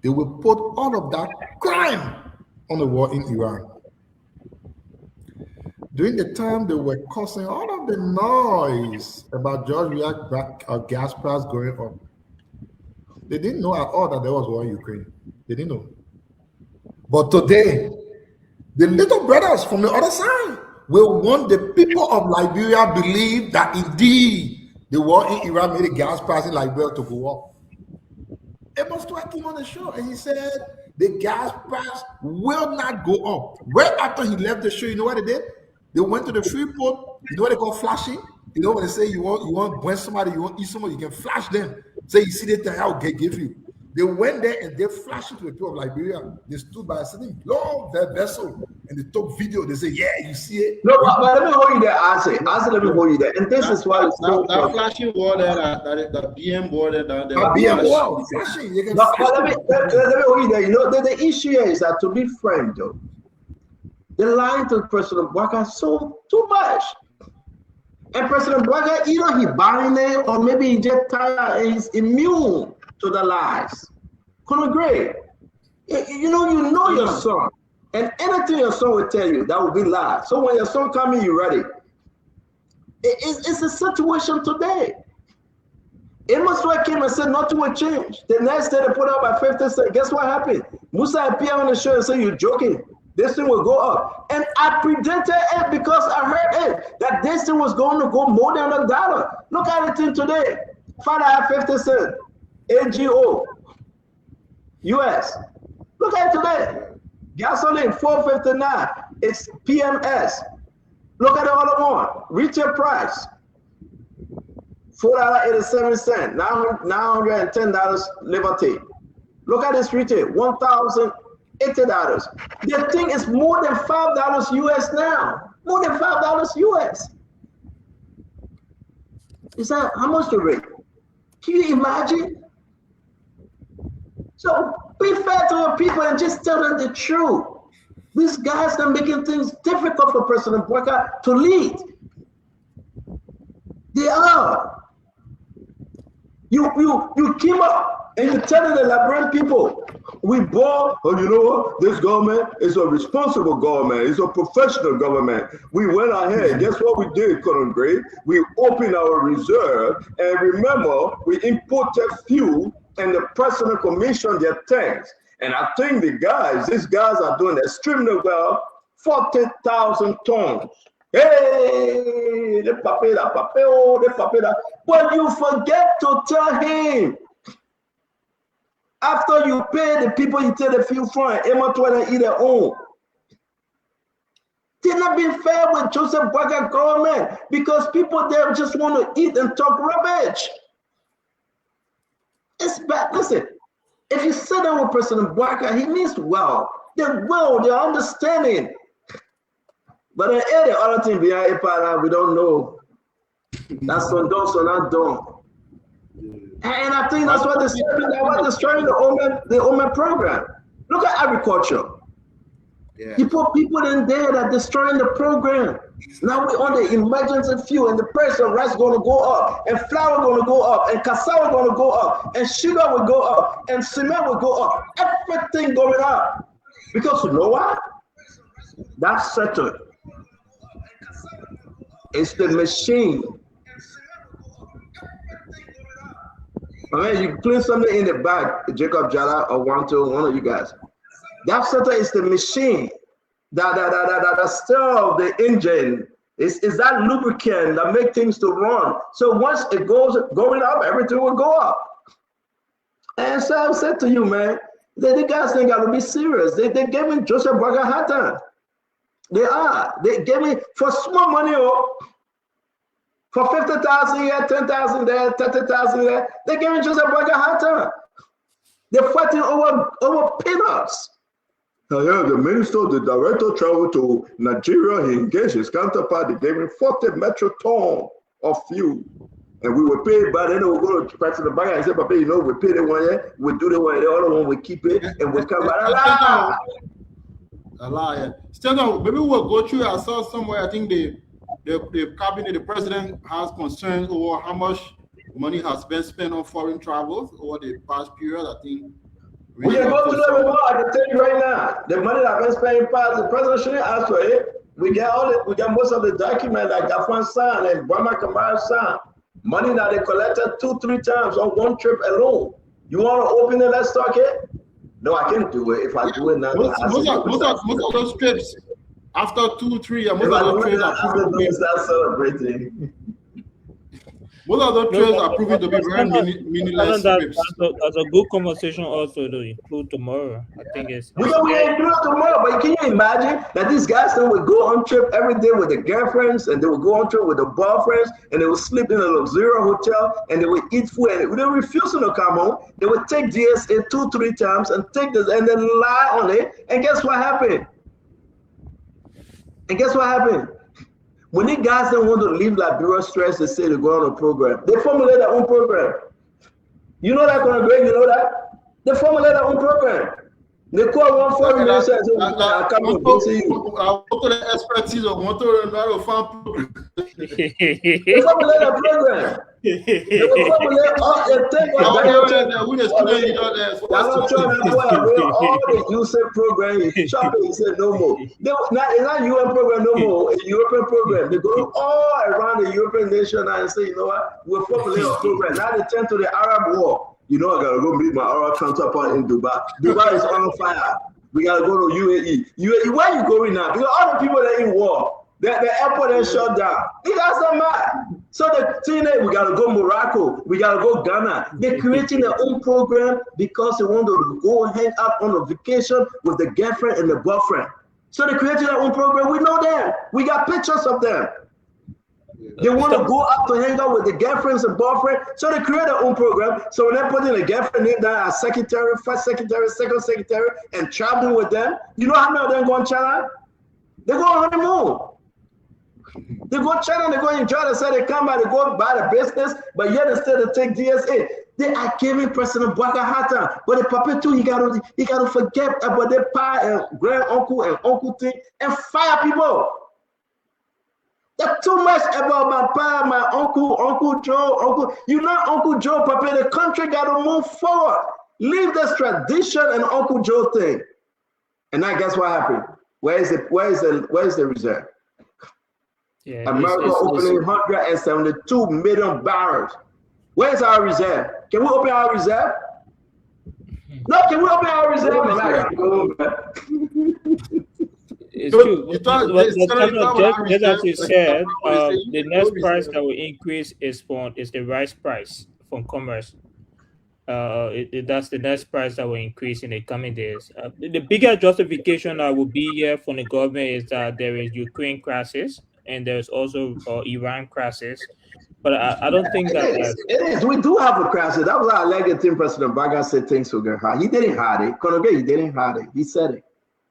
they will put all of that crime on the war in Iran. During the time they were causing all of the noise about George React gas price going up, they didn't know at all that there was war in Ukraine. They didn't know. But today, the little brothers from the other side will want the people of Liberia believe that indeed the war in Iran made the gas price in Liberia to go up. Amos Tuah came on the show and he said the gas price will not go up. Right after he left the show, you know what they did? They went to the Freeport. You know what they call flashing? You know when they say you want when somebody, you want to eat somebody, you can flash them. Say you see the thing, I'll give you. They went there and they flashed it to the people of Liberia. They stood by a certain long vessel and they took video. They say, yeah, you see it. No, but let me hold you there, Ase, let me hold you there. And this is why it's so that flashing border, that BM border, that BM border, flashing. You can no, but let me hold you there. You know, the issue here is that to be frank, though, the line to President Boakai so too much. And President Boakai, either he buying it or maybe he just tired and he's immune to the lies. Couldn't agree. You know your son. And anything your son will tell you, that will be lies. So when your son comes in, you're ready. It's a situation today. Amos Tuah came and said nothing will change. The next day they put up by 50 cents. Guess what happened? Musa appeared on the show and said, you're joking. This thing will go up. And I predicted it because I heard it, that this thing was going to go more than $1. Look at it today. $5.50. AGO. US. Look at it today. Gasoline, $4.59. It's PMS. Look at the other one. Retail price, $4.87. $910 liberty. Look at this retail, $1,080. The thing is more than $5 US now. More than $5 US. Is that how much the rate? Can you imagine? So be fair to your people and just tell them the truth. These guys are making things difficult for President Boubacar to lead. They are. You came up and you're telling the Liberian people, we bought, oh, you know what? This government is a responsible government. It's a professional government. We went ahead. Guess what we did, Colonel Gray? We opened our reserve. And remember, we imported fuel and the president commissioned their tanks. And I think these guys are doing extremely well. 40,000 tons. Hey, the papela. But you forget to tell him, after you pay the people you take the fuel from, Emma Twain eat their own. They're not being fair with Joseph Boubacar government because people there just want to eat and talk rubbish. It's bad. Listen, if you sit down with President Boubacar, he means well. They're understanding. But the other thing behind it, we don't know. That's on done, so not done. And I think that's what they're destroying the Omen program. Look at agriculture. Yeah. You put people in there that are destroying the program. Now we're on the emergency fuel, and the price of rice is going to go up, and flour is going to go up, and cassava is going to go up, and sugar will go up, and cement will go up. Everything going up. Because you know what? That's settled. It's the machine. I mean, you clean something in the back, Jacob Jala or one of you guys. That settle is the machine that still the engine. Is that lubricant that make things to run. So once it going up, everything will go up. And so I said to you, man, the guys ain't got to be serious. They giving Joseph Boubacar hard time. They are. They giving for small money, for 50,000 here, 10,000 there, 30,000 there. They're giving Joseph Boubacar hard time. They're fighting over peanuts. Yeah, the minister, the director traveled to Nigeria. He engaged his counterpart. They gave him 40 metric tons of fuel. And we were paid by then. We go to President Boubacar and say, Papa, you know, we pay the one here, we do the one, the other one, we keep it, and we come back. Still no, maybe we'll go through. I saw somewhere, I think the cabinet, the president has concerns over how much money has been spent on foreign travels over the past period. I think we can go to the report. I can tell you right now, the money that has been spent in past, the president shouldn't ask for it. We got most of the documents that Gafan signed and Brahma Kamara signed. Money that they collected 2-3 times on one trip alone. You want to open it? Let's talk it. No, I can't do it. If I do it now, most of those trips after 2-3 years, most of those trips are celebrating. Most of those trips are proving to be very meaningless trips. That's a good conversation also to include tomorrow. I think it's. We include tomorrow, but can you imagine that these guys would go on trip every day with their girlfriends, and they would go on trip with their boyfriends, and they would sleep in a luxurious hotel, and they would eat food, and they were refusing to come home. They would take DSA 2-3 times and take this, and then lie on it. And guess what happened? When the guys don't want to leave Liberia stress, they say they go on a program. They formulate their own program. You know that, Colonel Greg, you know that? They formulate their own program. They call one foreign minister and say, I come to see you. I want to the expertise of want to know the farm program. They formulate a program. They will formulate all the thing. All the user program, he said no more. It's not UN program no more, it's a European program. They go all around the European nation and say, you know what, we'll formulate a program. Now they turn to the Arab war. You know, I gotta go meet my Arab counterpart in Dubai. Dubai is on fire. We gotta go to UAE. UAE, where are you going now? Because all the people that are in war, the airport is shut down. You guys are mad. So the thing is, we gotta go Morocco, we gotta go Ghana. They're creating their own program because they want to go hang out on a vacation with the girlfriend and the boyfriend. So they're creating their own program. We know them. We got pictures of them. They want to go out to hang out with the girlfriends and boyfriend, so they create their own program. So when they're putting a girlfriend in there as secretary, first secretary, second secretary, and traveling with them, you know how many of them go on China? They go on honeymoon. They go to China, they go enjoy themselves, they come back, they go buy the business, but yet instead of take DSA, they are giving President Bouaga hard time. But the puppet too, he gotta forget about their pa and grand uncle and uncle thing and fire people. That's too much about my pa, my uncle, Uncle Joe, Uncle. You know Uncle Joe, Papa, the country gotta move forward. Leave this tradition and Uncle Joe thing. And now guess what happened? Where is the reserve? Yeah, America opening 172 million barrels. Where's our reserve? Can we open our reserve? No, can we open our reserve? It's true. Just as you said, the next price that will increase is the rice price from commerce. That's the next price that will increase in the coming days. The bigger justification that will be here from the government is that there is Ukraine crisis and there's also Iran crisis. But I don't think that it is. We do have a crisis. That was our legacy. President Bouaga said things will get hard. He didn't hide it. Konogay, he didn't hide it. He said it.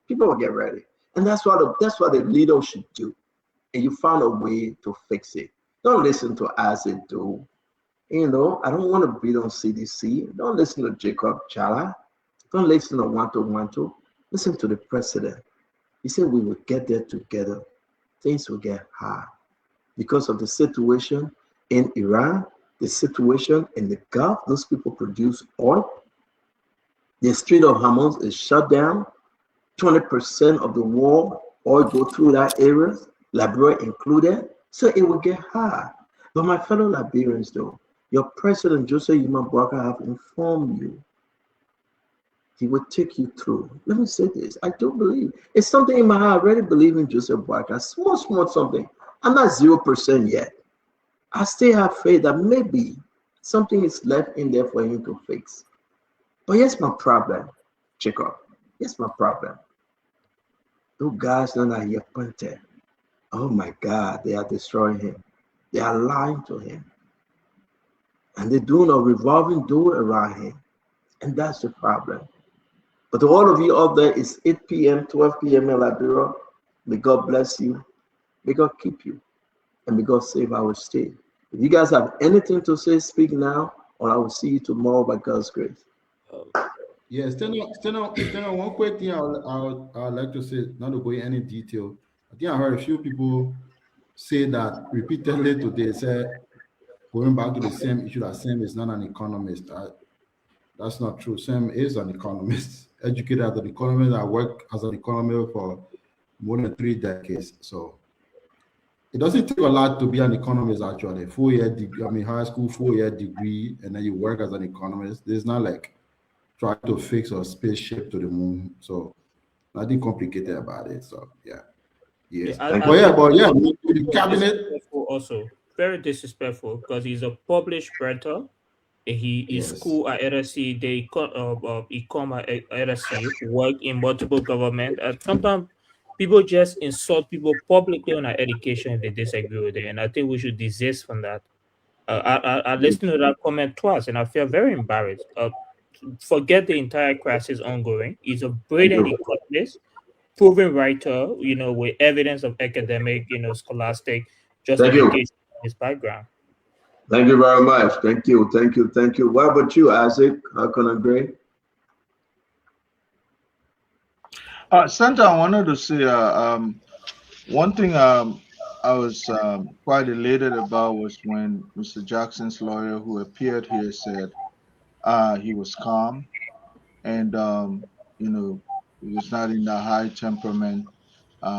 People will get ready. And that's what the leader should do. And you found a way to fix it. Don't listen to as it do. You know, I don't want to beat on CDC. Don't listen to Jacob Chala. Don't listen to Wanto. Listen to the president. He said we will get there together. Things will get hard because of the situation in Iran, the situation in the Gulf. Those people produce oil. The Strait of Hormuz is shut down. 20% of the world oil go through that area, Liberia included. So it will get hard. But my fellow Liberians, though, your president, Joseph Yuma Bouaga, have informed you. He will take you through. Let me say this. I do believe. It's something in my heart. I already believe in Joseph Bouaga. Small something. I'm not 0% yet. I still have faith that maybe something is left in there for him to fix. But here's my problem, Jacob. Here's my problem. Those guys that are here appointed, oh my God, they are destroying him. They are lying to him. And they're doing a revolving door around him. And that's the problem. But to all of you out there, it's 8 p.m., 12 p.m. in Liberia. May God bless you. May God keep you. And may God save our state. If you guys have anything to say, speak now, or I will see you tomorrow by God's grace. Yes, stand on one quick thing I would like to say, not to go in any detail. I think I heard a few people say that repeatedly today, say, going back to the same issue that Sam is not an economist. That's not true. Sam is an economist, educated as an economist. I worked as an economist for more than 3 decades. So it doesn't take a lot to be an economist, actually. 4-year degree, high school 4-year degree, and then you work as an economist. There's not like try to fix a spaceship to the moon. So nothing complicated about it. So yeah. Yes. The cabinet also very disrespectful because he's a published writer. He is school at LSE. They come at LSE, work in multiple government. Sometimes people just insult people publicly on our education if they disagree with it, and I think we should desist from that. I listened to that comment twice, and I feel very embarrassed. Forget the entire crisis ongoing. He's a brilliant economist, proven writer, with evidence of academic, scholastic justification in his background. Thank you very much. Thank you. What about you, Isaac? How can I agree? Santa, I wanted to say one thing I was quite elated about was when Mr. Jackson's lawyer, who appeared here, said he was calm and he was not in a high temperament,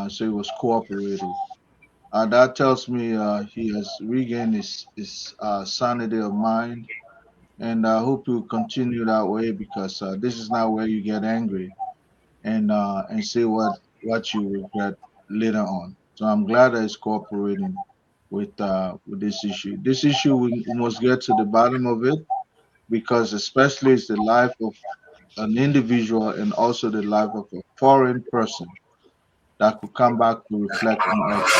so he was cooperating. That tells me he has regained his sanity of mind, and I hope he'll continue that way because this is not where you get angry and say what you regret later on. So I'm glad that he's cooperating with this issue. This issue, we must get to the bottom of it, because especially it's the life of an individual and also the life of a foreign person that could come back to reflect on us.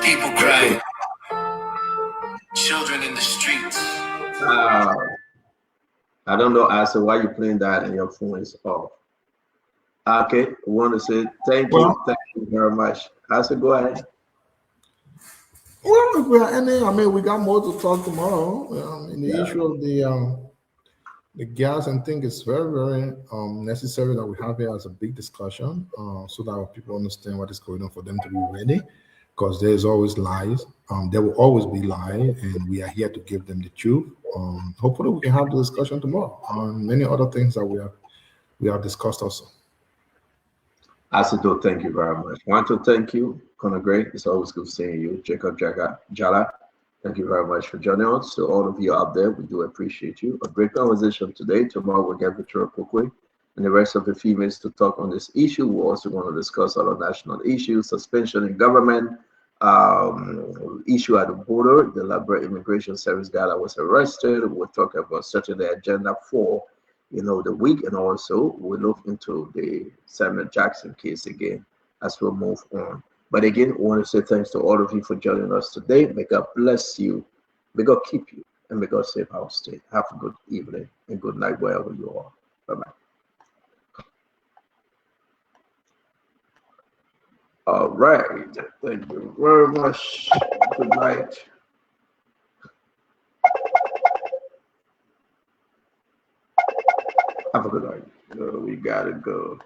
People cry. Children in the streets. I don't know, Asa, why you playing that and your phone is off. Okay, I want to say thank you very much. Asa, go ahead. Well, if we are ending, I mean, we got more to talk tomorrow. In the issue of the gas, and think it's very, very necessary that we have it as a big discussion, so that our people understand what is going on for them to be ready. Because there's always lies. There will always be lies, and we are here to give them the truth. Hopefully, we can have the discussion tomorrow on many other things that we have discussed also. Asido, thank you very much. Want to thank you, Conor Gray. It's always good seeing you. Jacob Jala, thank you very much for joining us. To all of you out there, we do appreciate you. A great conversation today. Tomorrow we'll get Victoria Pukwe and the rest of the females to talk on this issue. We also want to discuss other national issues, suspension in government, issue at the border, the Liberia Immigration Service guy that was arrested. We'll talk about setting the agenda for the week, and also we'll look into the Samuel Jackson case again as we move on. But again, we want to say thanks to all of you for joining us today. May God bless you, may God keep you, and may God save our state. Have a good evening and good night wherever you are. Bye-bye. All right, thank you very much. Good night. Have a good night. We gotta go.